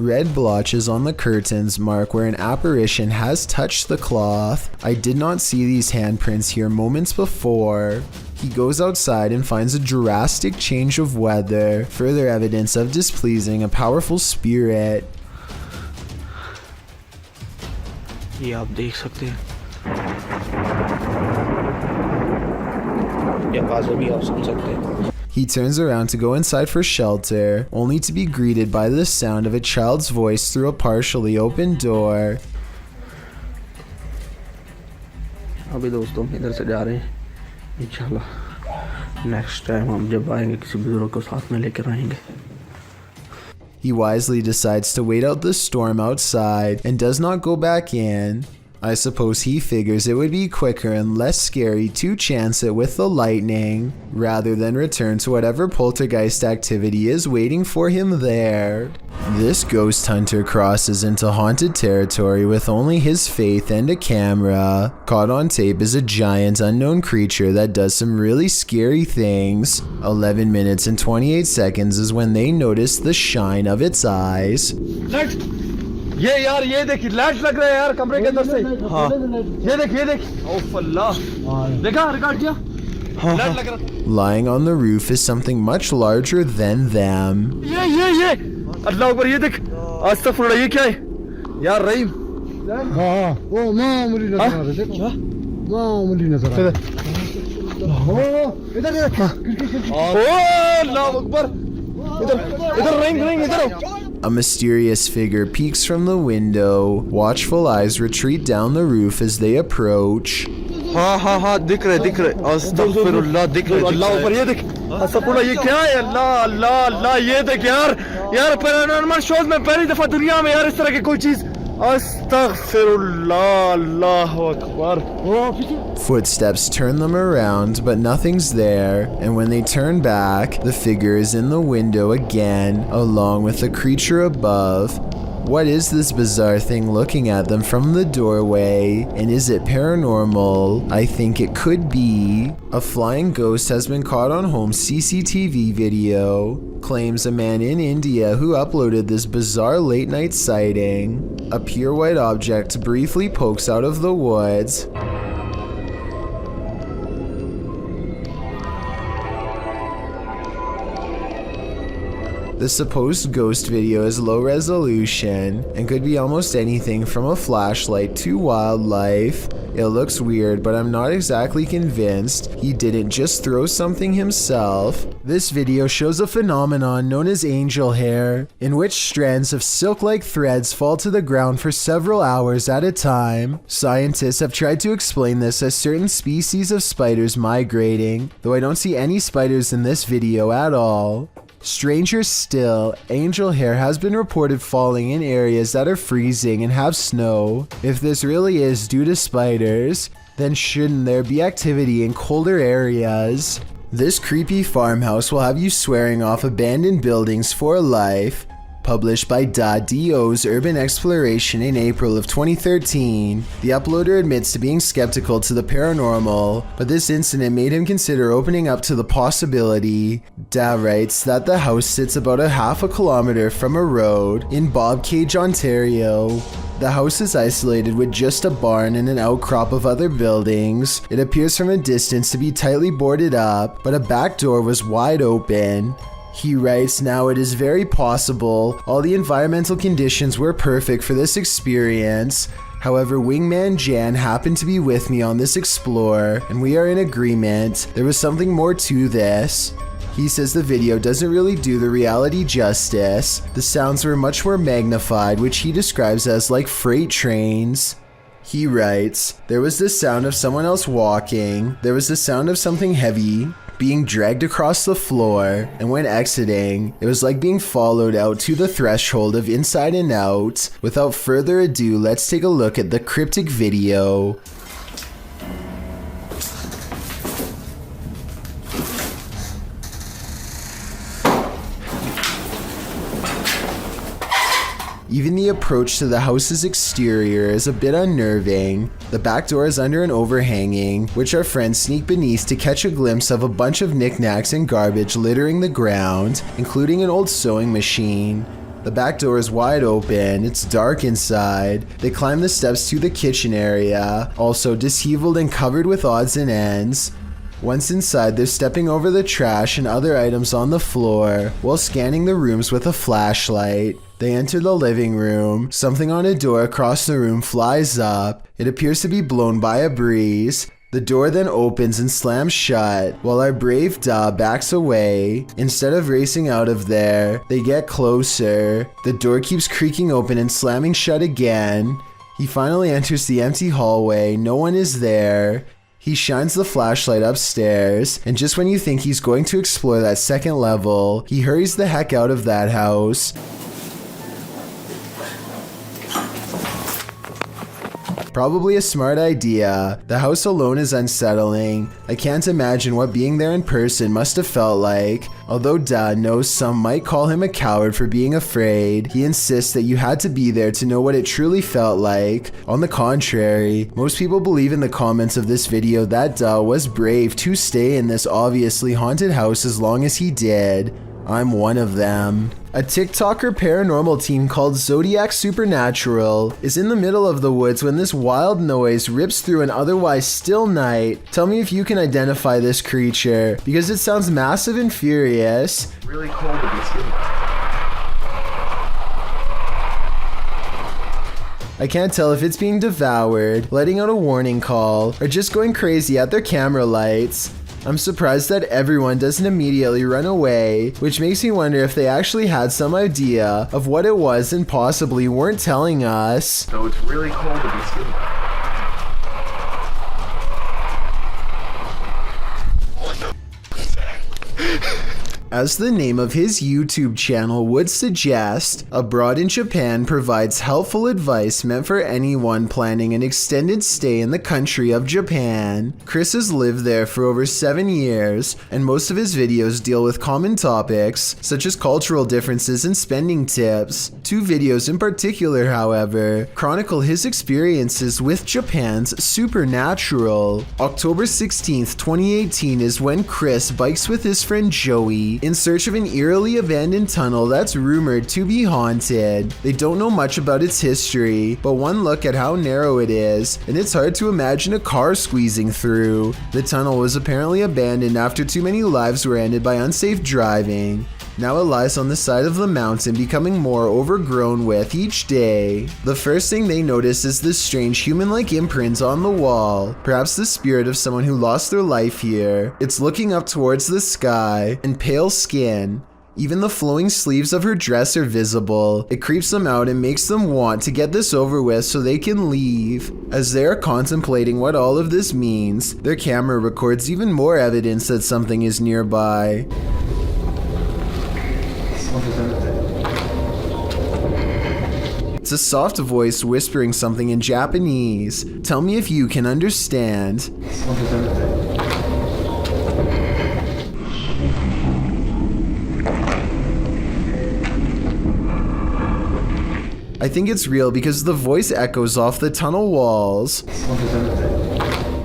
Red blotches on the curtains mark where an apparition has touched the cloth. I did not see these handprints here moments before. He goes outside and finds a drastic change of weather, further evidence of displeasing a powerful spirit. ये आप देख सकते हैं ये आवाज़ें भी आप सुन सकते हैं He turns around to go inside for shelter, only to be greeted by the sound of a child's voice through a partially open door. अभी दोस्तों हम इधर से जा रहे हैं इंशाल्लाह नेक्स्ट टाइम हम जब आएंगे किसी बुजुर्ग को साथ में लेकर आएंगे He wisely decides to wait out the storm outside and does not go back in. I suppose he figures it would be quicker and less scary to chance it with the lightning, rather than return to whatever poltergeist activity is waiting for him there. This ghost hunter crosses into haunted territory with only his faith and a camera. Caught on tape is a giant unknown creature that does some really scary things. 11 minutes and 28 seconds is when they notice the shine of its eyes. ये यार ये देख light लग रहा है यार कमरे के अंदर से हाँ ये देख ओफ अल्लाह देखा रिकॉर्ड किया लाइट लग रहा Lying on the roof is something much larger than them. ये अल्लाह अकबर ये देख अस्तगफुरुल्लाह ये क्या है यार रहीम हाँ वो मामूली नजर आ रहा है देखो मामूली नजर आ रहा है इधर ओ अल्लाह अकबर इधर रिंग इधर A mysterious figure peeks from the window. Watchful eyes retreat down the roof as they approach. हाँ दिख रहे अस्तगफिरुल्लाह दिख रहे अल्लाह ऊपर ये देख अस्तगफिरुल्लाह ये क्या है अल्लाह ये देख यार पैरानॉर्मल शोज में पहली दफा दुनिया में यार इस तरह की कोई चीज अस्तगफिरुल्लाह अल्लाहु Akbar Footsteps turn them around, but nothing's there, and when they turn back, the figure is in the window again, along with the creature above. What is this bizarre thing looking at them from the doorway? And is it paranormal? I think it could be. A flying ghost has been caught on home CCTV video. Claims a man in India who uploaded this bizarre late night sighting. A pure white object briefly pokes out of the woods. The supposed ghost video is low resolution and could be almost anything from a flashlight to wildlife. It looks weird, but I'm not exactly convinced he didn't just throw something himself. This video shows a phenomenon known as angel hair, in which strands of silk-like threads fall to the ground for several hours at a time. Scientists have tried to explain this as certain species of spiders migrating, though I don't see any spiders in this video at all. Stranger still, angel hair has been reported falling in areas that are freezing and have snow. If this really is due to spiders, then shouldn't there be activity in colder areas? This creepy farmhouse will have you swearing off abandoned buildings for life. Published by .do's Urban Exploration in April of 2013, the uploader admits to being skeptical to the paranormal, but this incident made him consider opening up to the possibility. Da writes that the house sits about a half a kilometer from a road in Bobcage, Ontario. The house is isolated with just a barn and an outcrop of other buildings. It appears from a distance to be tightly boarded up, but a back door was wide open. He writes, now it is very possible all the environmental conditions were perfect for this experience. However, Wingman Jan happened to be with me on this explore, and we are in agreement. There was something more to this. He says the video doesn't really do the reality justice. The sounds were much more magnified, which he describes as like freight trains. He writes, there was the sound of someone else walking. There was the sound of something heavy being dragged across the floor, and when exiting, it was like being followed out to the threshold of Inside and Out. Without further ado, let's take a look at the cryptic video. Even the approach to the house's exterior is a bit unnerving. The back door is under an overhanging, which our friends sneak beneath to catch a glimpse of a bunch of knickknacks and garbage littering the ground, including an old sewing machine. The back door is wide open, it's dark inside. They climb the steps to the kitchen area, also disheveled and covered with odds and ends. Once inside, they're stepping over the trash and other items on the floor, while scanning the rooms with a flashlight. They enter the living room. Something on a door across the room flies up. It appears to be blown by a breeze. The door then opens and slams shut, while our brave Da backs away. Instead of racing out of there, they get closer. The door keeps creaking open and slamming shut again. He finally enters the empty hallway. No one is there. He shines the flashlight upstairs, and just when you think he's going to explore that second level, he hurries the heck out of that house. Probably a smart idea. The house alone is unsettling. I can't imagine what being there in person must have felt like. Although Dad knows some might call him a coward for being afraid, he insists that you had to be there to know what it truly felt like. On the contrary, most people believe in the comments of this video that Daor was brave to stay in this obviously haunted house as long as he did. I'm one of them. A TikToker paranormal team called Zodiac Supernatural is in the middle of the woods when this wild noise rips through an otherwise still night. Tell me if you can identify this creature, because it sounds massive and furious. Really cold to be skinny. I can't tell if it's being devoured, letting out a warning call, or just going crazy at their camera lights. I'm surprised that everyone doesn't immediately run away, which makes me wonder if they actually had some idea of what it was and possibly weren't telling us. So it's really cold to be skinny. As the name of his YouTube channel would suggest, Abroad in Japan provides helpful advice meant for anyone planning an extended stay in the country of Japan. Chris has lived there for over 7 years, and most of his videos deal with common topics, such as cultural differences and spending tips. 2 videos in particular, however, chronicle his experiences with Japan's supernatural. October 16th, 2018 is when Chris bikes with his friend Joey in search of an eerily abandoned tunnel that's rumored to be haunted. They don't know much about its history, but one look at how narrow it is, and it's hard to imagine a car squeezing through. The tunnel was apparently abandoned after too many lives were ended by unsafe driving. Now it lies on the side of the mountain, becoming more overgrown with each day. The first thing they notice is this strange human-like imprint on the wall, perhaps the spirit of someone who lost their life here. It's looking up towards the sky, and pale skin. Even the flowing sleeves of her dress are visible. It creeps them out and makes them want to get this over with so they can leave. As they are contemplating what all of this means, their camera records even more evidence that something is nearby. It's a soft voice whispering something in Japanese. Tell me if you can understand. I think it's real because the voice echoes off the tunnel walls.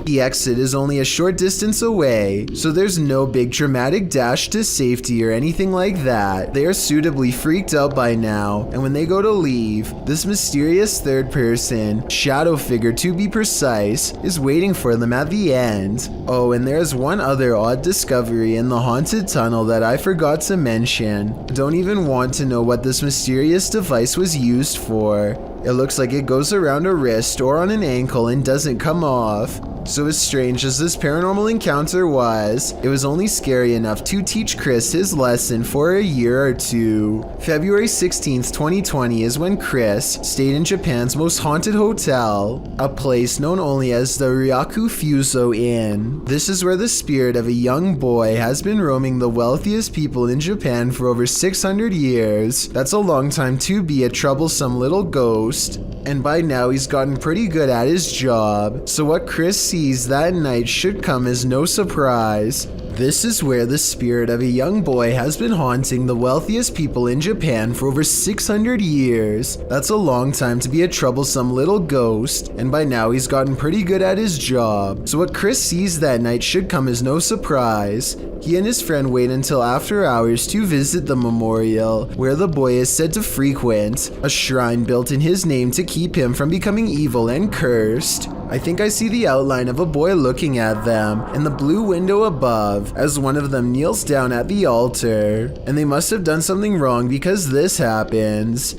The exit is only a short distance away, so there's no big dramatic dash to safety or anything like that. They are suitably freaked out by now, and when they go to leave, this mysterious third person, shadow figure to be precise, is waiting for them at the end. Oh, and there's one other odd discovery in the haunted tunnel that I forgot to mention. Don't even want to know what this mysterious device was used for. It looks like it goes around a wrist or on an ankle and doesn't come off. So as strange as this paranormal encounter was, it was only scary enough to teach Chris his lesson for a year or two. February 16th, 2020 is when Chris stayed in Japan's most haunted hotel, a place known only as the Ryaku Fuso Inn. This is where the spirit of a young boy has been roaming the wealthiest people in Japan for over 600 years. That's a long time to be a troublesome little ghost. And by now he's gotten pretty good at his job, so what Chris sees that night should come as no surprise. This is where the spirit of a young boy has been haunting the wealthiest people in Japan for over 600 years. That's a long time to be a troublesome little ghost, and by now he's gotten pretty good at his job. So what Chris sees that night should come as no surprise. He and his friend wait until after hours to visit the memorial, where the boy is said to frequent, a shrine built in his name to keep him from becoming evil and cursed. I think I see the outline of a boy looking at them in the blue window above as one of them kneels down at the altar. And they must have done something wrong because this happens.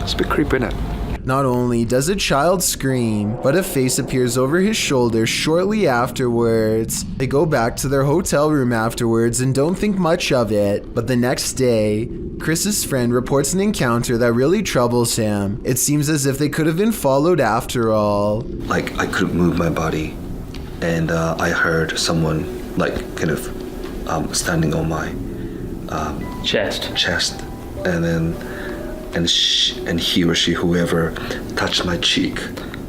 It's a bit creepy, isn't it? Not only does a child scream, but a face appears over his shoulder shortly afterwards. They go back to their hotel room afterwards and don't think much of it, but the next day, Chris's friend reports an encounter that really troubles him. It seems as if they could have been followed after all. Like, I couldn't move my body, and I heard someone, like, kind of standing on my chest, and then and he or she, whoever, touched my cheek.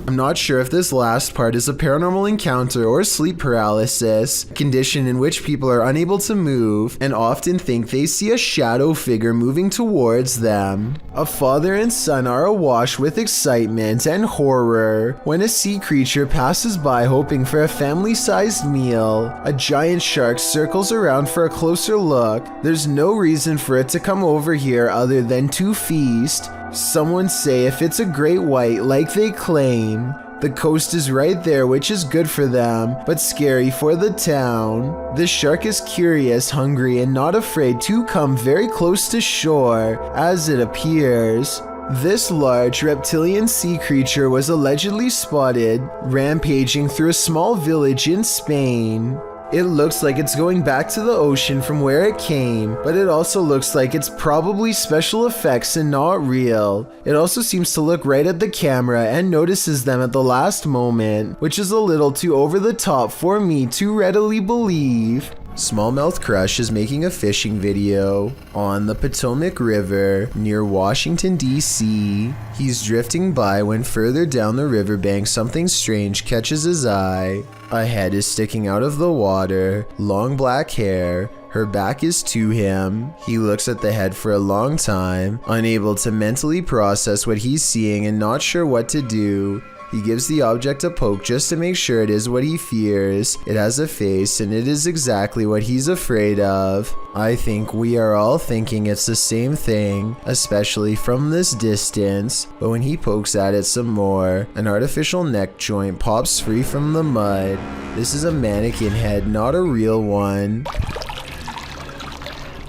I'm not sure if this last part is a paranormal encounter or sleep paralysis, a condition in which people are unable to move and often think they see a shadow figure moving towards them. A father and son are awash with excitement and horror when a sea creature passes by hoping for a family-sized meal. A giant shark circles around for a closer look. There's no reason for it to come over here other than to feast. Someone say if it's a great white like they claim. The coast is right there, which is good for them, but scary for the town. The shark is curious, hungry, and not afraid to come very close to shore, as it appears. This large reptilian sea creature was allegedly spotted rampaging through a small village in Spain. It looks like it's going back to the ocean from where it came, but it also looks like it's probably special effects and not real. It also seems to look right at the camera and notices them at the last moment, which is a little too over the top for me to readily believe. Smallmouth Crush is making a fishing video on the Potomac River near Washington, D.C. He's drifting by when further down the riverbank something strange catches his eye. A head is sticking out of the water, long black hair. Her back is to him. He looks at the head for a long time, unable to mentally process what he's seeing and not sure what to do. He gives the object a poke just to make sure it is what he fears. It has a face and it is exactly what he's afraid of. I think we are all thinking it's the same thing, especially from this distance. But when he pokes at it some more, an artificial neck joint pops free from the mud. This is a mannequin head, not a real one.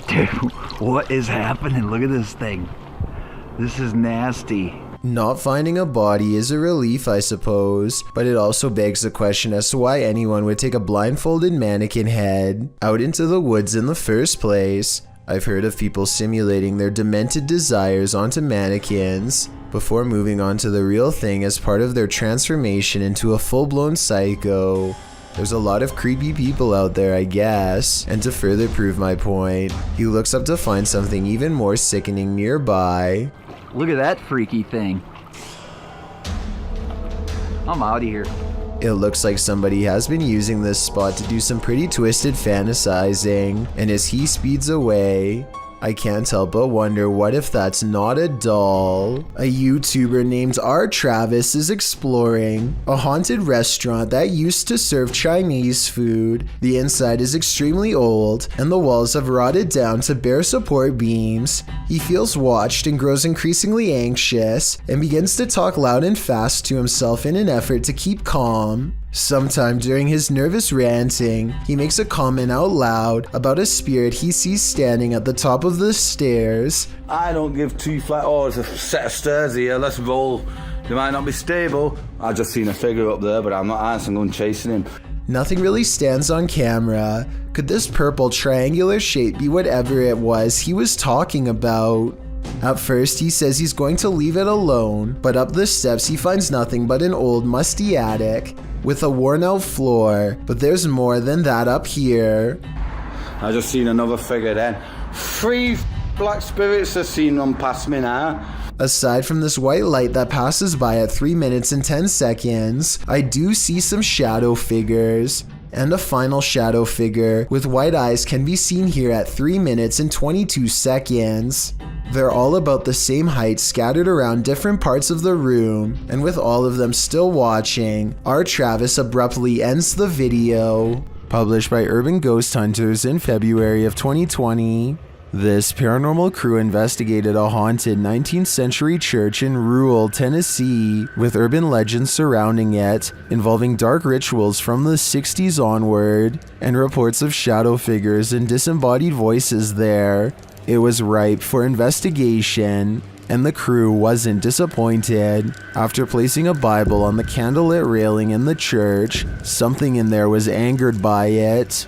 Dude, what is happening? Look at this thing. This is nasty. Not finding a body is a relief, I suppose, but it also begs the question as to why anyone would take a blindfolded mannequin head out into the woods in the first place. I've heard of people simulating their demented desires onto mannequins before moving on to the real thing as part of their transformation into a full-blown psycho. There's a lot of creepy people out there, I guess. And to further prove my point, he looks up to find something even more sickening nearby. Look at that freaky thing. I'm out of here. It looks like somebody has been using this spot to do some pretty twisted fantasizing, and as he speeds away, I can't help but wonder what if that's not a doll. A YouTuber named R. Travis is exploring a haunted restaurant that used to serve Chinese food. The inside is extremely old and the walls have rotted down to bare support beams. He feels watched and grows increasingly anxious and begins to talk loud and fast to himself in an effort to keep calm. Sometime during his nervous ranting, he makes a comment out loud about a spirit he sees standing at the top of the stairs. I don't give two flat. Oh, it's a set of stairs here, let's roll. They might not be stable. I just seen a figure up there, but I'm not answering, going chasing him. Nothing really stands on camera. Could this purple triangular shape be whatever it was he was talking about? At first, he says he's going to leave it alone, but up the steps he finds nothing but an old musty attic with a worn out floor, but there's more than that up here. I just seen another figure then. 3 black spirits have seen them pass me now. Aside from this white light that passes by at 3 minutes and 10 seconds, I do see some shadow figures. And a final shadow figure with white eyes can be seen here at 3 minutes and 22 seconds. They're all about the same height, scattered around different parts of the room, and with all of them still watching, R. Travis abruptly ends the video. Published by Urban Ghost Hunters in February of 2020. This paranormal crew investigated a haunted 19th century church in rural Tennessee with urban legends surrounding it, involving dark rituals from the 60s onward, and reports of shadow figures and disembodied voices there. It was ripe for investigation, and the crew wasn't disappointed. After placing a Bible on the candlelit railing in the church, something in there was angered by it.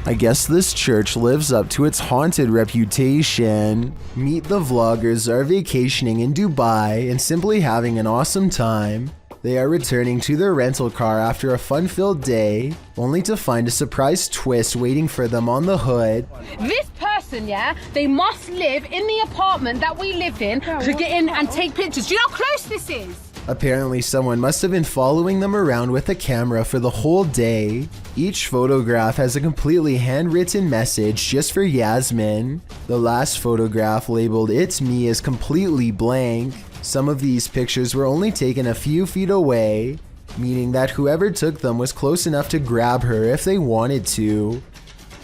I guess this church lives up to its haunted reputation. Meet the vloggers are vacationing in Dubai and simply having an awesome time. They are returning to their rental car after a fun-filled day, only to find a surprise twist waiting for them on the hood. This person, yeah, they must live in the apartment that we lived in to get in and take pictures. Do you know how close this is? Apparently someone must have been following them around with a camera for the whole day. Each photograph has a completely handwritten message just for Yasmin. The last photograph, labeled "It's Me," is completely blank. Some of these pictures were only taken a few feet away, meaning that whoever took them was close enough to grab her if they wanted to.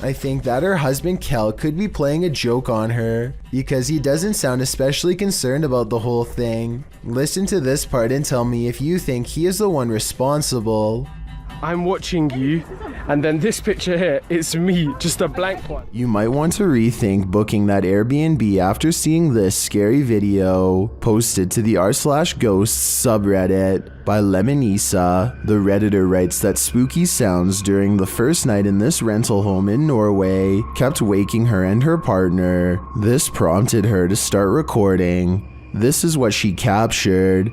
I think that her husband Kel could be playing a joke on her, because he doesn't sound especially concerned about the whole thing. Listen to this part and tell me if you think he is the one responsible. I'm watching you, and then this picture here, it's me, just a blank one. You might want to rethink booking that Airbnb after seeing this scary video posted to the r/ghosts subreddit by Lemonisa. The Redditor writes that spooky sounds during the first night in this rental home in Norway kept waking her and her partner. This prompted her to start recording. This is what she captured.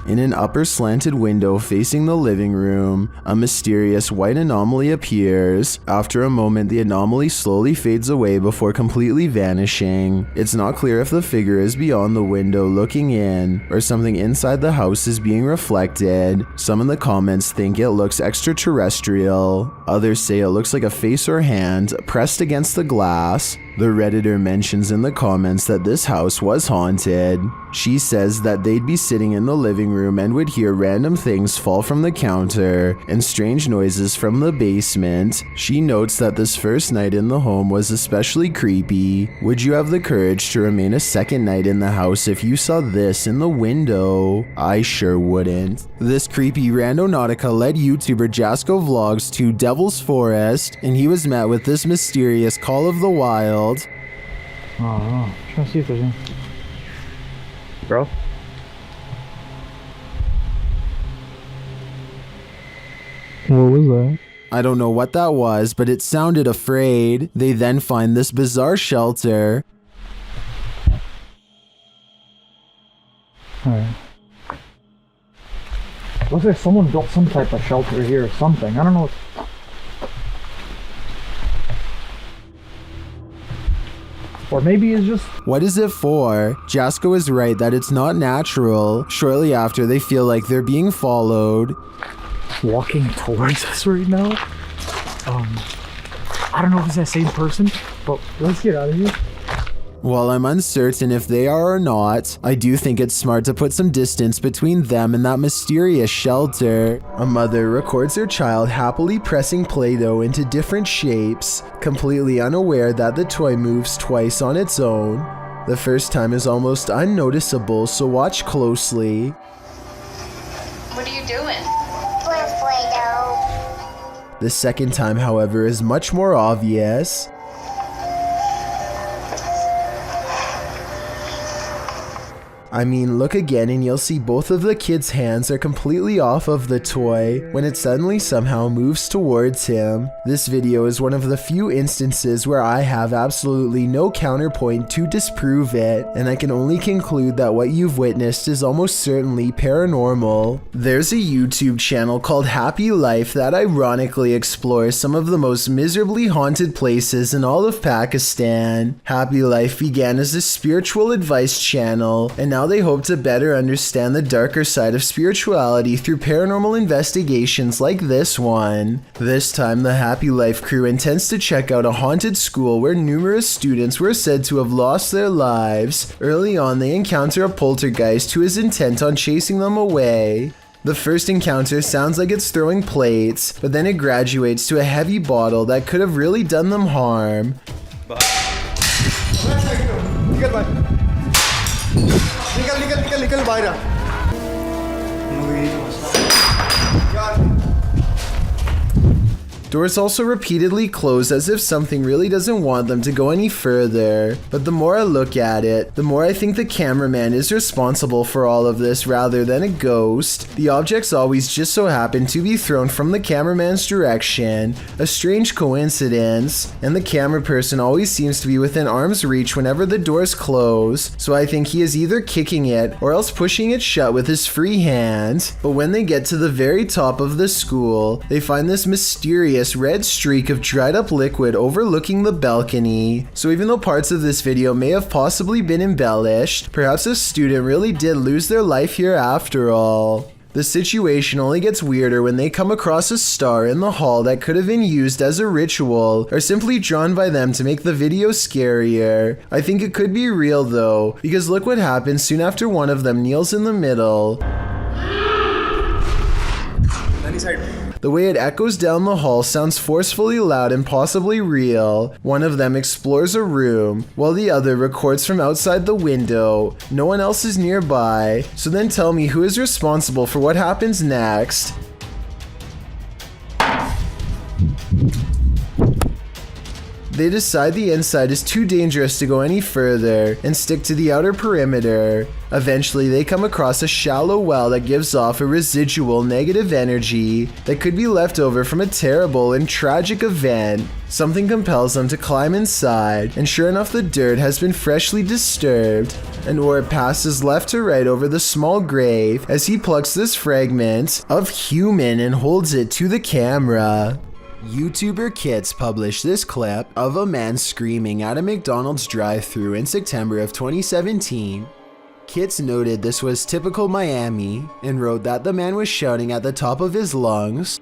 In an upper slanted window facing the living room, a mysterious white anomaly appears. After a moment, the anomaly slowly fades away before completely vanishing. It's not clear if the figure is beyond the window looking in, or something inside the house is being reflected. Some in the comments think it looks extraterrestrial. Others say it looks like a face or hand pressed against the glass. The Redditor mentions in the comments that this house was haunted. She says that they'd be sitting in the living room and would hear random things fall from the counter and strange noises from the basement. She notes that this first night in the home was especially creepy. Would you have the courage to remain a second night in the house if you saw this in the window? I sure wouldn't. This creepy Randonautica led YouTuber Jackal vlogs to Devil's Forest, and he was met with this mysterious call of the wild. Oh, trying to see if there's any. Bro? What was that? I don't know what that was, but it sounded afraid. They then find this bizarre shelter. Alright. Looks like someone built some type of shelter here or something. I don't know. Or maybe it's just... What is it for? Jasko is right that it's not natural. Shortly after, they feel like they're being followed. Walking towards us right now. I don't know if it's that same person, but let's get out of here. While I'm uncertain if they are or not, I do think it's smart to put some distance between them and that mysterious shelter. A mother records her child happily pressing Play-Doh into different shapes, completely unaware that the toy moves twice on its own. The first time is almost unnoticeable, so watch closely. What are you doing? Play-Doh. The second time, however, is much more obvious. I mean, look again and you'll see both of the kid's hands are completely off of the toy when it suddenly somehow moves towards him. This video is one of the few instances where I have absolutely no counterpoint to disprove it, and I can only conclude that what you've witnessed is almost certainly paranormal. There's a YouTube channel called Happy Life that ironically explores some of the most miserably haunted places in all of Pakistan. Happy Life began as a spiritual advice channel, and now they hope to better understand the darker side of spirituality through paranormal investigations like this one. This time, the Happy Life crew intends to check out a haunted school where numerous students were said to have lost their lives. Early on, they encounter a poltergeist who is intent on chasing them away. The first encounter sounds like it's throwing plates, but then it graduates to a heavy bottle that could have really done them harm. निकल बाहर Doors also repeatedly close as if something really doesn't want them to go any further. But the more I look at it, the more I think the cameraman is responsible for all of this rather than a ghost. The objects always just so happen to be thrown from the cameraman's direction, a strange coincidence, and the camera person always seems to be within arm's reach whenever the doors close, so I think he is either kicking it or else pushing it shut with his free hand. But when they get to the very top of the school, they find this mysterious red streak of dried up liquid overlooking the balcony. So even though parts of this video may have possibly been embellished, perhaps a student really did lose their life here after all. The situation only gets weirder when they come across a star in the hall that could have been used as a ritual or simply drawn by them to make the video scarier. I think it could be real though, because look what happens soon after one of them kneels in the middle. The way it echoes down the hall sounds forcefully loud and possibly real. One of them explores a room, while the other records from outside the window. No one else is nearby, so then tell me who is responsible for what happens next. They decide the inside is too dangerous to go any further and stick to the outer perimeter. Eventually, they come across a shallow well that gives off a residual negative energy that could be left over from a terrible and tragic event. Something compels them to climb inside, and sure enough, the dirt has been freshly disturbed. An orb passes left to right over the small grave as he plucks this fragment of human and holds it to the camera. YouTuber Kits published this clip of a man screaming at a McDonald's drive-thru in September of 2017. Kits noted this was typical Miami and wrote that the man was shouting at the top of his lungs.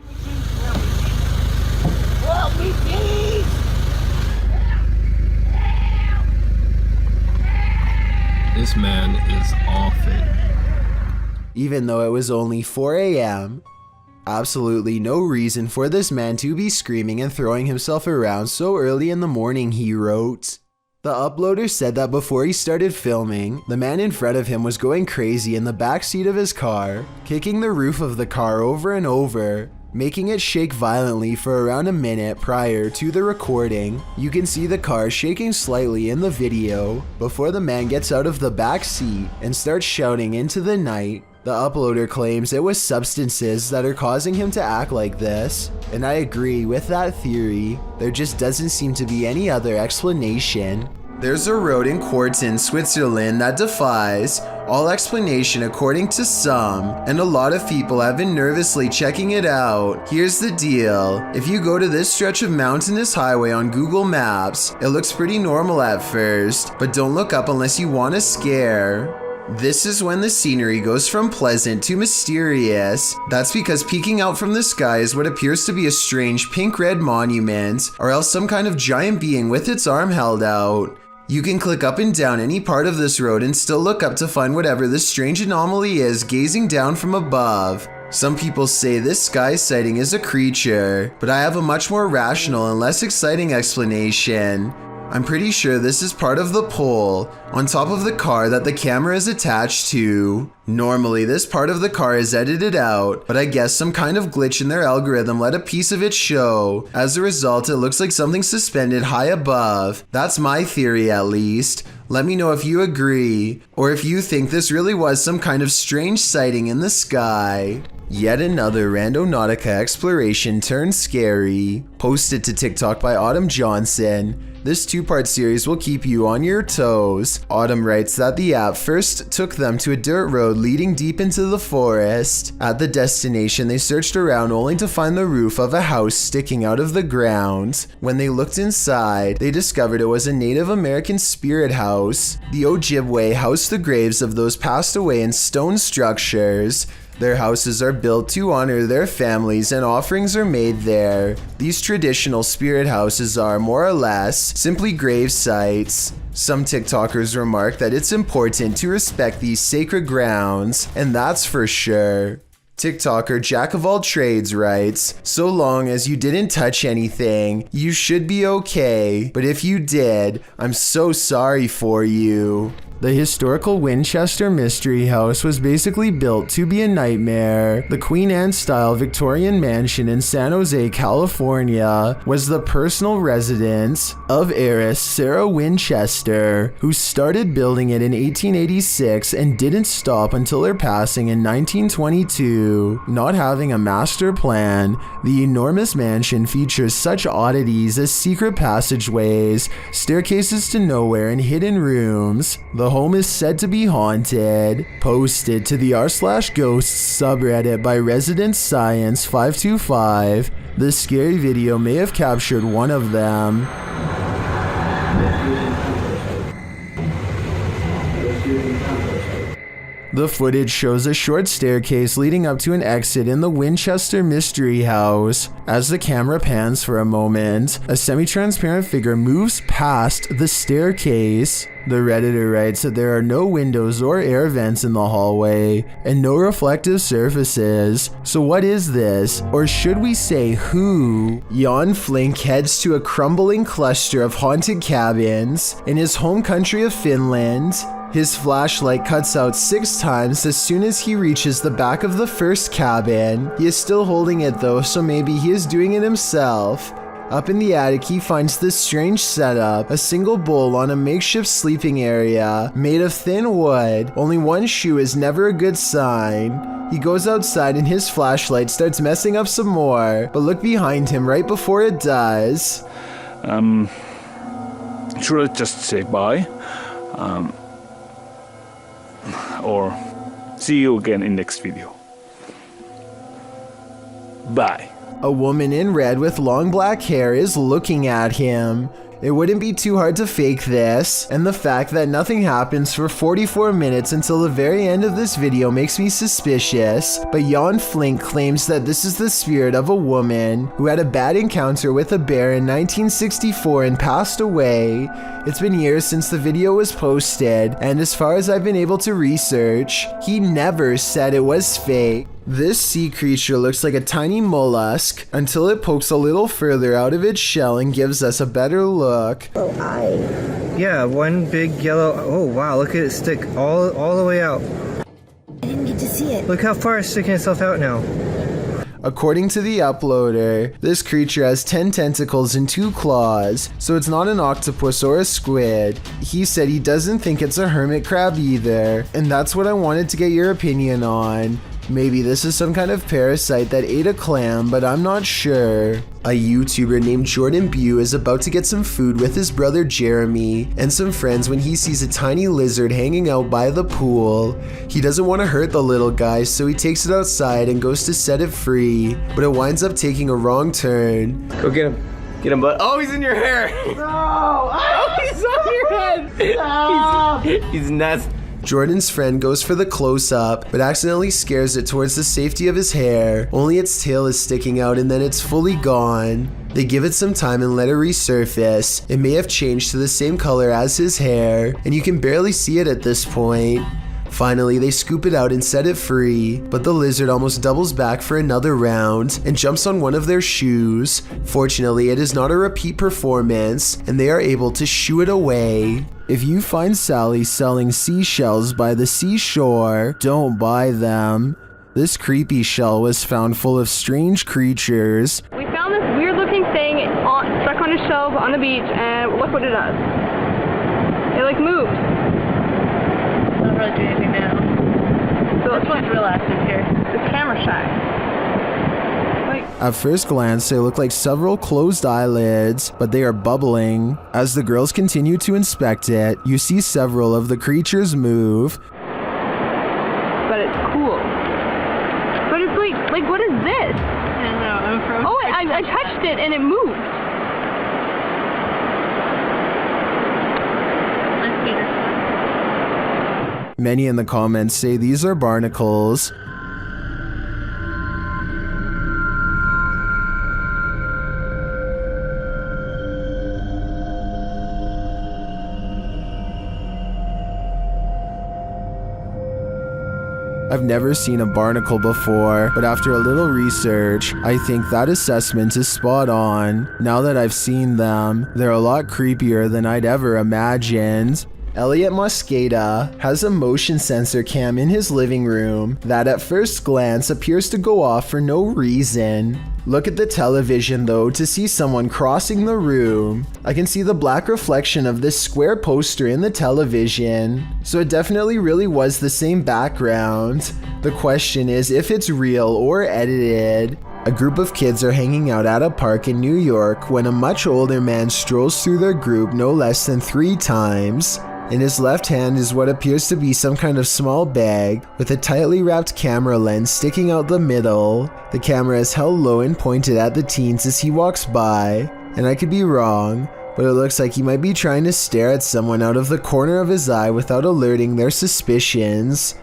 Help me, please! This man is off it. Even though it was only 4 a.m., absolutely no reason for this man to be screaming and throwing himself around so early in the morning, he wrote. The uploader said that before he started filming, the man in front of him was going crazy in the backseat of his car, kicking the roof of the car over and over, making it shake violently for around a minute prior to the recording. You can see the car shaking slightly in the video before the man gets out of the back seat and starts shouting into the night. The uploader claims it was substances that are causing him to act like this, and I agree with that theory. There just doesn't seem to be any other explanation. There's a road in Quarten, Switzerland that defies all explanation according to some, and a lot of people have been nervously checking it out. Here's the deal. If you go to this stretch of mountainous highway on Google Maps, it looks pretty normal at first, but don't look up unless you want a scare. This is when the scenery goes from pleasant to mysterious. That's because peeking out from the sky is what appears to be a strange pink-red monument, or else some kind of giant being with its arm held out. You can click up and down any part of this road and still look up to find whatever this strange anomaly is gazing down from above. Some people say this sky sighting is a creature, but I have a much more rational and less exciting explanation. I'm pretty sure this is part of the pole on top of the car that the camera is attached to. Normally this part of the car is edited out, but I guess some kind of glitch in their algorithm let a piece of it show. As a result, it looks like something suspended high above. That's my theory at least. Let me know if you agree, or if you think this really was some kind of strange sighting in the sky. Yet another Randonautica exploration turned scary. Posted to TikTok by Autumn Johnson. This two-part series will keep you on your toes. Autumn writes that the app first took them to a dirt road leading deep into the forest. At the destination, they searched around only to find the roof of a house sticking out of the ground. When they looked inside, they discovered it was a Native American spirit house. The Ojibwe housed the graves of those passed away in stone structures. Their houses are built to honor their families and offerings are made there. These traditional spirit houses are, more or less, simply grave sites. Some TikTokers remark that it's important to respect these sacred grounds, and that's for sure. TikToker Jack of all trades writes, so long as you didn't touch anything, you should be okay, but if you did, I'm so sorry for you. The historical Winchester Mystery House was basically built to be a nightmare. The Queen Anne-style Victorian mansion in San Jose, California, was the personal residence of heiress Sarah Winchester, who started building it in 1886 and didn't stop until her passing in 1922. Not having a master plan, the enormous mansion features such oddities as secret passageways, staircases to nowhere, and hidden rooms. The home is said to be haunted. Posted to the r/ghosts subreddit by Resident Science 525, this scary video may have captured one of them. The footage shows a short staircase leading up to an exit in the Winchester Mystery House. As the camera pans for a moment, a semi-transparent figure moves past the staircase. The Redditor writes that there are no windows or air vents in the hallway, and no reflective surfaces. So what is this? Or should we say who? Jan Flink heads to a crumbling cluster of haunted cabins in his home country of Finland. His flashlight cuts out 6 times as soon as he reaches the back of the first cabin. He is still holding it though, so maybe he is doing it himself. Up in the attic, he finds this strange setup, a single bowl on a makeshift sleeping area made of thin wood. Only one shoe is never a good sign. He goes outside and his flashlight starts messing up some more, but look behind him right before it does. Should I just say bye? Or see you again in next video. Bye. A woman in red with long black hair is looking at him. It wouldn't be too hard to fake this, and the fact that nothing happens for 44 minutes until the very end of this video makes me suspicious, but Jan Flink claims that this is the spirit of a woman who had a bad encounter with a bear in 1964 and passed away. It's been years since the video was posted, and as far as I've been able to research, he never said it was fake. This sea creature looks like a tiny mollusk until it pokes a little further out of its shell and gives us a better look. Oh, yeah, one big yellow. Oh wow, look at it stick all the way out. I didn't get to see it. Look how far it's sticking itself out now. According to the uploader, this creature has 10 tentacles and 2 claws, so it's not an octopus or a squid. He said he doesn't think it's a hermit crab either, and that's what I wanted to get your opinion on. Maybe this is some kind of parasite that ate a clam, but I'm not sure. A YouTuber named Jordan Bew is about to get some food with his brother Jeremy and some friends when he sees a tiny lizard hanging out by the pool. He doesn't want to hurt the little guy, so he takes it outside and goes to set it free, but it winds up taking a wrong turn. Go get him. Get him, bud. Oh, he's in your hair. No! Oh, he's on your head. Stop! He's nuts. Jordan's friend goes for the close-up, but accidentally scares it towards the safety of his hair. Only its tail is sticking out and then it's fully gone. They give it some time and let it resurface. It may have changed to the same color as his hair, and you can barely see it at this point. Finally, they scoop it out and set it free, but the lizard almost doubles back for another round and jumps on one of their shoes. Fortunately, it is not a repeat performance, and they are able to shoo it away. If you find Sally selling seashells by the seashore, don't buy them. This creepy shell was found full of strange creatures. We found this weird looking thing stuck on a shelf on the beach, and look what it does. It like moves. Not really doing anything now. So this one's real active here. It's camera shy. At first glance, they look like several closed eyelids, but they are bubbling. As the girls continue to inspect it, you see several of the creatures move. But it's cool. But it's like what is this? I don't know, I'm frozen. Oh, I touched it and it moved. Many in the comments say these are barnacles. I've never seen a barnacle before, but after a little research, I think that assessment is spot on. Now that I've seen them, they're a lot creepier than I'd ever imagined. Elliot Mosqueda has a motion sensor cam in his living room that at first glance appears to go off for no reason. Look at the television though to see someone crossing the room. I can see the black reflection of this square poster in the television, so it definitely really was the same background. The question is if it's real or edited. A group of kids are hanging out at a park in New York when a much older man strolls through their group no less than 3 times. In his left hand is what appears to be some kind of small bag with a tightly wrapped camera lens sticking out the middle. The camera is held low and pointed at the teens as he walks by, and I could be wrong, but it looks like he might be trying to stare at someone out of the corner of his eye without alerting their suspicions.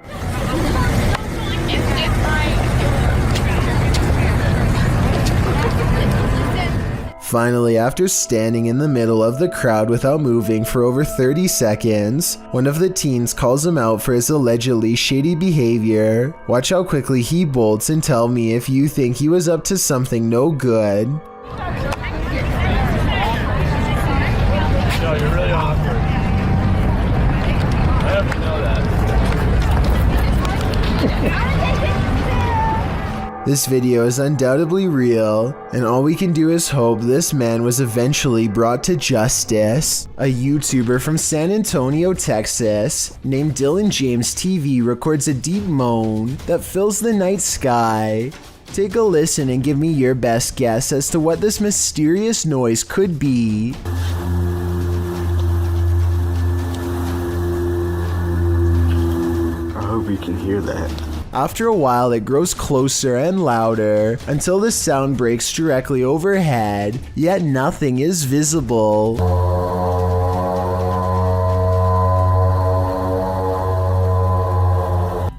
Finally, after standing in the middle of the crowd without moving for over 30 seconds, one of the teens calls him out for his allegedly shady behavior. Watch how quickly he bolts and tell me if you think he was up to something no good. Yo, you're really awkward. I have to know that. This video is undoubtedly real, and all we can do is hope this man was eventually brought to justice. A YouTuber from San Antonio, Texas, named Dylan James TV records a deep moan that fills the night sky. Take a listen and give me your best guess as to what this mysterious noise could be. I hope you can hear that. After a while, it grows closer and louder until the sound breaks directly overhead, yet nothing is visible.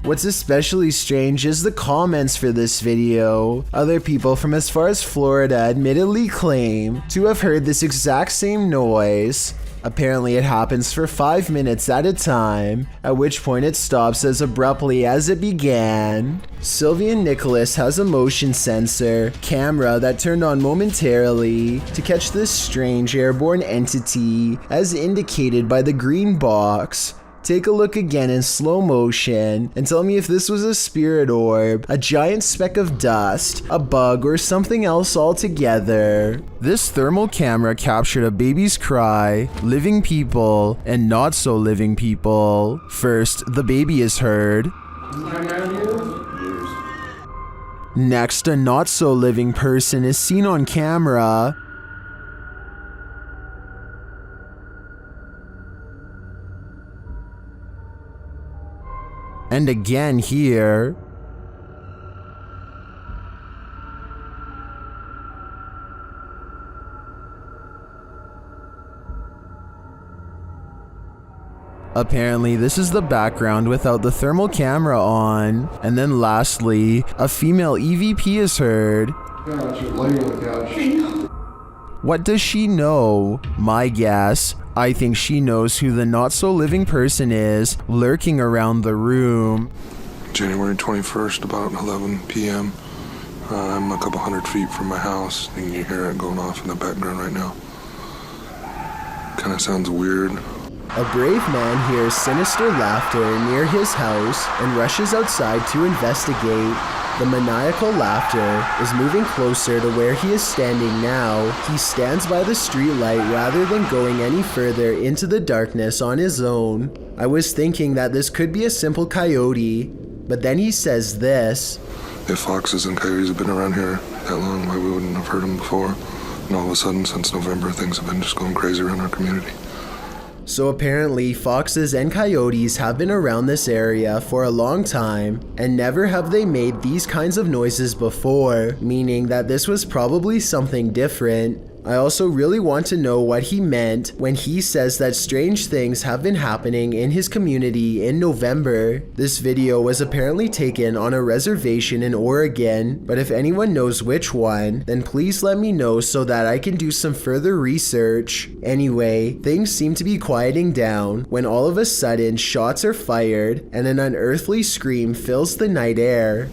What's especially strange is the comments for this video. Other people from as far as Florida admittedly claim to have heard this exact same noise. Apparently it happens for 5 minutes at a time, at which point it stops as abruptly as it began. Sylvia Nicholas has a motion sensor camera that turned on momentarily to catch this strange airborne entity as indicated by the green box. Take a look again in slow motion and tell me if this was a spirit orb, a giant speck of dust, a bug, or something else altogether. This thermal camera captured a baby's cry, living people, and not so living people. First, the baby is heard. Next, a not so living person is seen on camera. And again here. Apparently, this is the background without the thermal camera on. And then lastly, a female EVP is heard. What does she know? My guess, I think she knows who the not-so-living person is lurking around the room. January 21st, about 11 p.m. I'm a couple hundred feet from my house, and you hear it going off in the background right now. Kind of sounds weird. A brave man hears sinister laughter near his house and rushes outside to investigate. The maniacal laughter is moving closer to where he is standing now. He stands by the streetlight rather than going any further into the darkness on his own. I was thinking that this could be a simple coyote, but then he says this. If foxes and coyotes have been around here that long, why we wouldn't have heard them before? And all of a sudden, since November, things have been just going crazy around our community. So apparently, foxes and coyotes have been around this area for a long time, and never have they made these kinds of noises before, meaning that this was probably something different. I also really want to know what he meant when he says that strange things have been happening in his community in November. This video was apparently taken on a reservation in Oregon, but if anyone knows which one, then please let me know so that I can do some further research. Anyway, things seem to be quieting down when all of a sudden shots are fired and an unearthly scream fills the night air.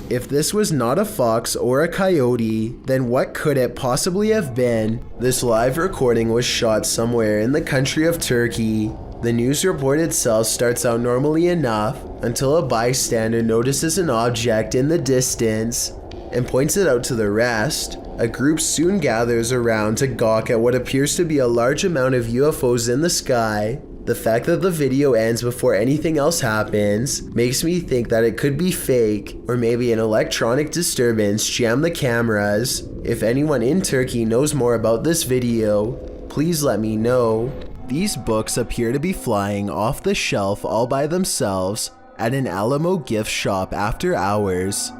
If this was not a fox or a coyote, then what could it possibly have been? This live recording was shot somewhere in the country of Turkey. The news report itself starts out normally enough until a bystander notices an object in the distance and points it out to the rest. A group soon gathers around to gawk at what appears to be a large amount of UFOs in the sky. The fact that the video ends before anything else happens makes me think that it could be fake, or maybe an electronic disturbance jammed the cameras. If anyone in Turkey knows more about this video, please let me know. These books appear to be flying off the shelf all by themselves at an Alamo gift shop after hours.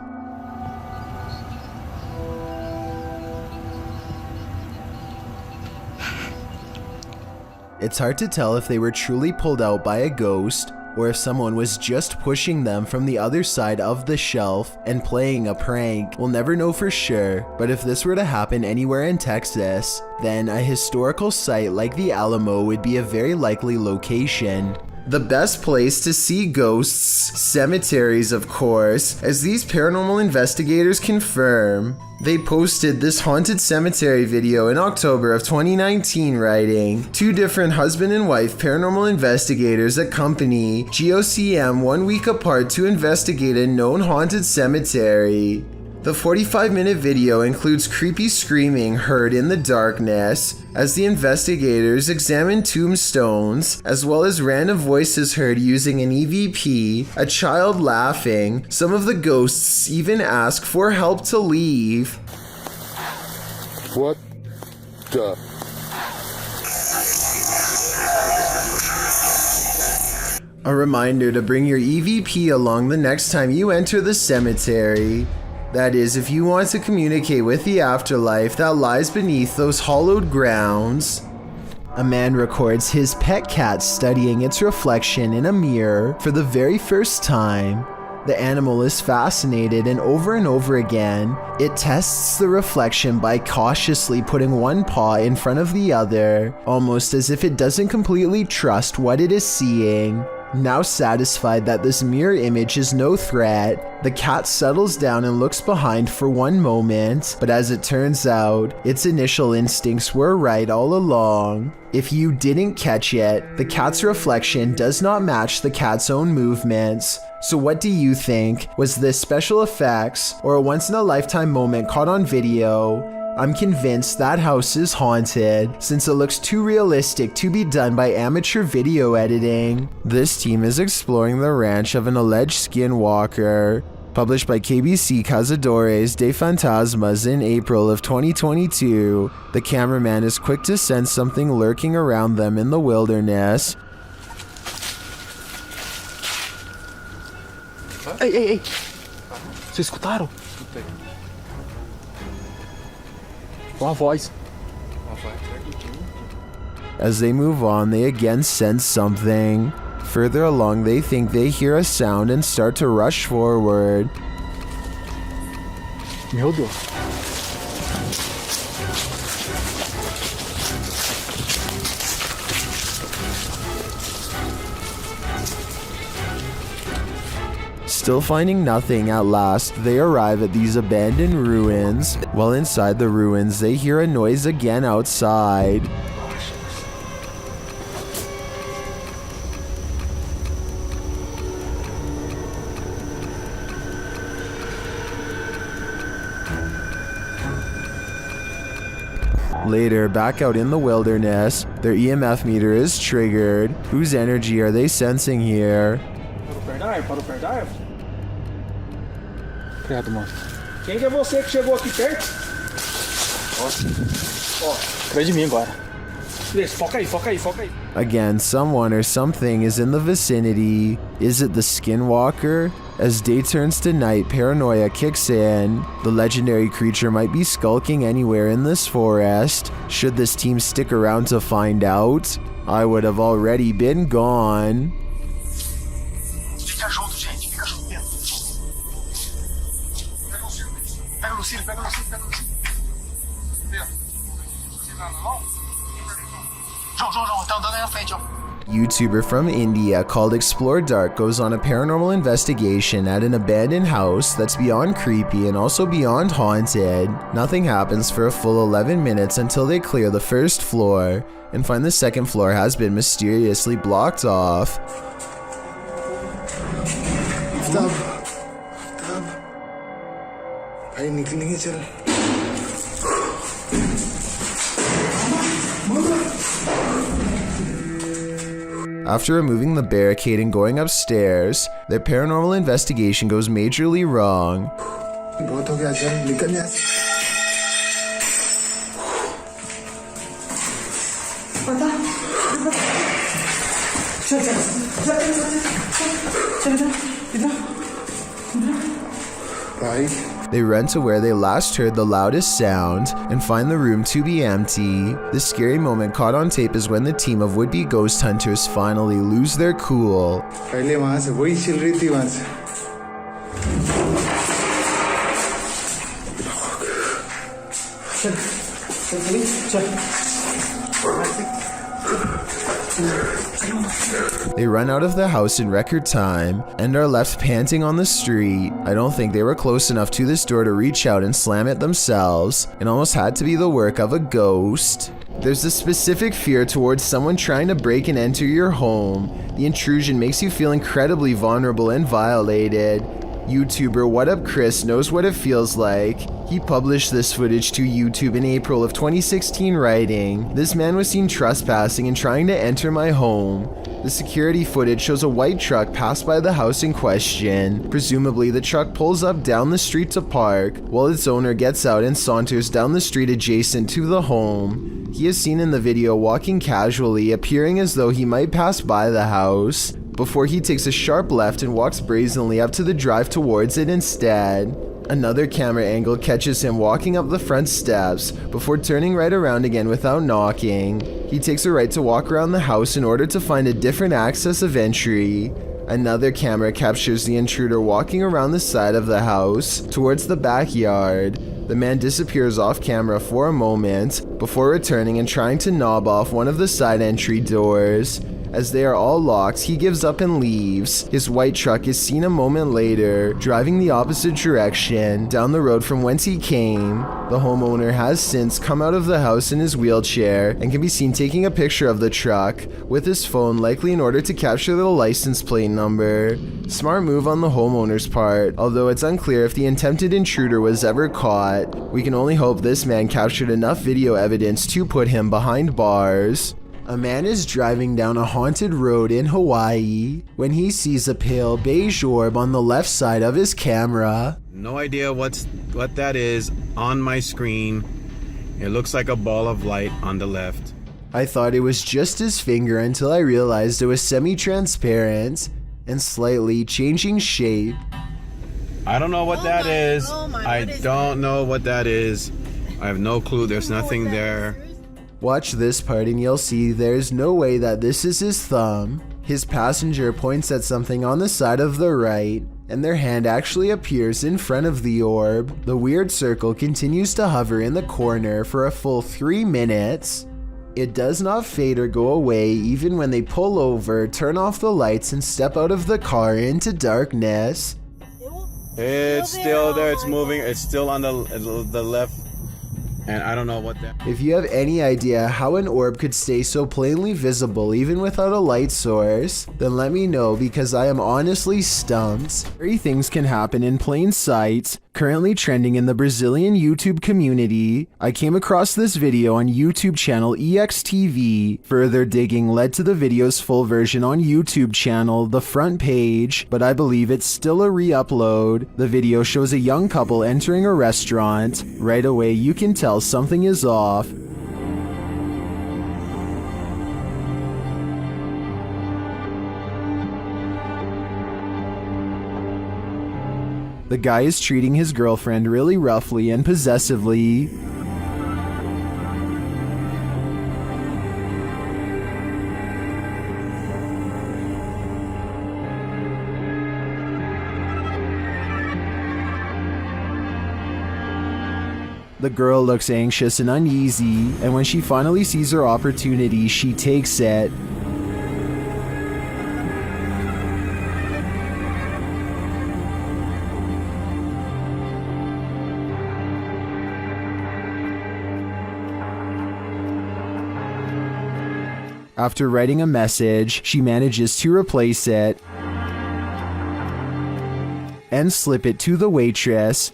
It's hard to tell if they were truly pulled out by a ghost or if someone was just pushing them from the other side of the shelf and playing a prank. We'll never know for sure, but if this were to happen anywhere in Texas, then a historical site like the Alamo would be a very likely location. The best place to see ghosts, cemeteries of course, as these paranormal investigators confirm. They posted this haunted cemetery video in October of 2019 writing, 2 different husband and wife paranormal investigators accompany GOCM 1 week apart to investigate a known haunted cemetery. The 45-minute video includes creepy screaming heard in the darkness as the investigators examine tombstones, as well as random voices heard using an EVP, a child laughing. Some of the ghosts even ask for help to leave. What the? A reminder to bring your EVP along the next time you enter the cemetery. That is, if you want to communicate with the afterlife that lies beneath those hollowed grounds. A man records his pet cat studying its reflection in a mirror for the very first time. The animal is fascinated, and over again, it tests the reflection by cautiously putting one paw in front of the other, almost as if it doesn't completely trust what it is seeing. Now satisfied that this mirror image is no threat, the cat settles down and looks behind for one moment, but as it turns out, its initial instincts were right all along. If you didn't catch it, the cat's reflection does not match the cat's own movements. So what do you think? Was this special effects or a once-in-a-lifetime moment caught on video? I'm convinced that house is haunted, since it looks too realistic to be done by amateur video editing. This team is exploring the ranch of an alleged skinwalker. Published by KBC Cazadores de Fantasmas in April of 2022, the cameraman is quick to sense something lurking around them in the wilderness. Ei, ei, ei! Vocês escutaram? Uma voz. As they move on, they again sense something. Further along, they think they hear a sound and start to rush forward. Meu Deus. Still finding nothing, at last, they arrive at these abandoned ruins. While inside the ruins, they hear a noise again outside. Later, back out in the wilderness, their EMF meter is triggered. Whose energy are they sensing here? Parou perto. Credo, mano. Quem que é você que chegou aqui perto? Ó, atrás de mim agora. Foca aí. Again, someone or something is in the vicinity. Is it the skinwalker? As day turns to night, paranoia kicks in. The legendary creature might be skulking anywhere in this forest. Should this team stick around to find out? I would have already been gone. Fica junto, gente. Fica junto dentro. Pega no cílio. João, tá andando aí na frente, ó. YouTuber from India called Explore Dark goes on a paranormal investigation at an abandoned house that's beyond creepy and also beyond haunted. Nothing happens for a full 11 minutes until they clear the first floor and find the second floor has been mysteriously blocked off. After removing the barricade and going upstairs, their paranormal investigation goes majorly wrong. They run to where they last heard the loudest sound and find the room to be empty. The scary moment caught on tape is when the team of would-be ghost hunters finally lose their cool. They run out of the house in record time and are left panting on the street. I don't think they were close enough to this door to reach out and slam it themselves. It almost had to be the work of a ghost. There's a specific fear towards someone trying to break and enter your home. The intrusion makes you feel incredibly vulnerable and violated. YouTuber What Up Chris knows what it feels like. He published this footage to YouTube in April of 2016 writing, "This man was seen trespassing and trying to enter my home." The security footage shows a white truck pass by the house in question. Presumably the truck pulls up down the street to park, while its owner gets out and saunters down the street adjacent to the home. He is seen in the video walking casually, appearing as though he might pass by the house, before he takes a sharp left and walks brazenly up to the drive towards it instead. Another camera angle catches him walking up the front steps before turning right around again without knocking. He takes a right to walk around the house in order to find a different access of entry. Another camera captures the intruder walking around the side of the house towards the backyard. The man disappears off camera for a moment before returning and trying to knob off one of the side entry doors. As they are all locked, he gives up and leaves. His white truck is seen a moment later, driving the opposite direction, down the road from whence he came. The homeowner has since come out of the house in his wheelchair and can be seen taking a picture of the truck with his phone, likely in order to capture the license plate number. Smart move on the homeowner's part, although it's unclear if the attempted intruder was ever caught. We can only hope this man captured enough video evidence to put him behind bars. A man is driving down a haunted road in Hawaii when he sees a pale beige orb on the left side of his camera. No idea what that is on my screen. It looks like a ball of light on the left. I thought it was just his finger until I realized it was semi-transparent and slightly changing shape. I don't know what that is. I don't know what that is. I have no clue. There's nothing there. Watch this part and you'll see there's no way that this is his thumb. His passenger points at something on the side of the right, and their hand actually appears in front of the orb. The weird circle continues to hover in the corner for a full 3 minutes. It does not fade or go away even when they pull over, turn off the lights, and step out of the car into darkness. It's still there. It's moving. It's still on the left. And I don't know what that... If you have any idea how an orb could stay so plainly visible even without a light source, then let me know, because I am honestly stumped. Scary things can happen in plain sight. Currently trending in the Brazilian YouTube community, I came across this video on YouTube channel EXTV. Further digging led to the video's full version on YouTube channel, The Front Page, but I believe it's still a re-upload. The video shows a young couple entering a restaurant. Right away you can tell something is off. The guy is treating his girlfriend really roughly and possessively. The girl looks anxious and uneasy, and when she finally sees her opportunity, she takes it. After writing a message, she manages to replace it and slip it to the waitress.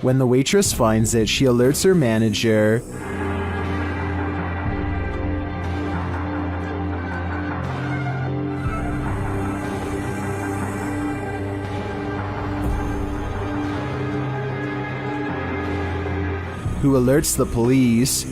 When the waitress finds it, she alerts her manager. Who alerts the police.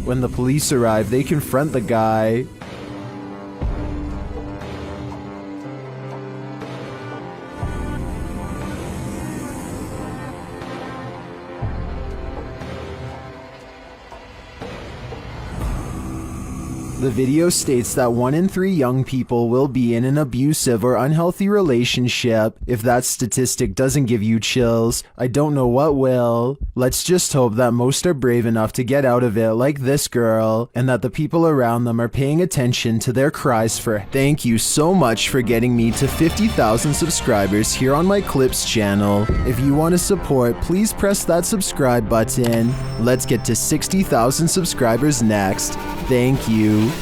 When the police arrive, they confront the guy. The video states that 1 in 3 young people will be in an abusive or unhealthy relationship. If that statistic doesn't give you chills, I don't know what will. Let's just hope that most are brave enough to get out of it like this girl, and that the people around them are paying attention to their cries for. Thank you so much for getting me to 50,000 subscribers here on my Clips channel. If you want to support, please press that subscribe button. Let's get to 60,000 subscribers next. Thank you.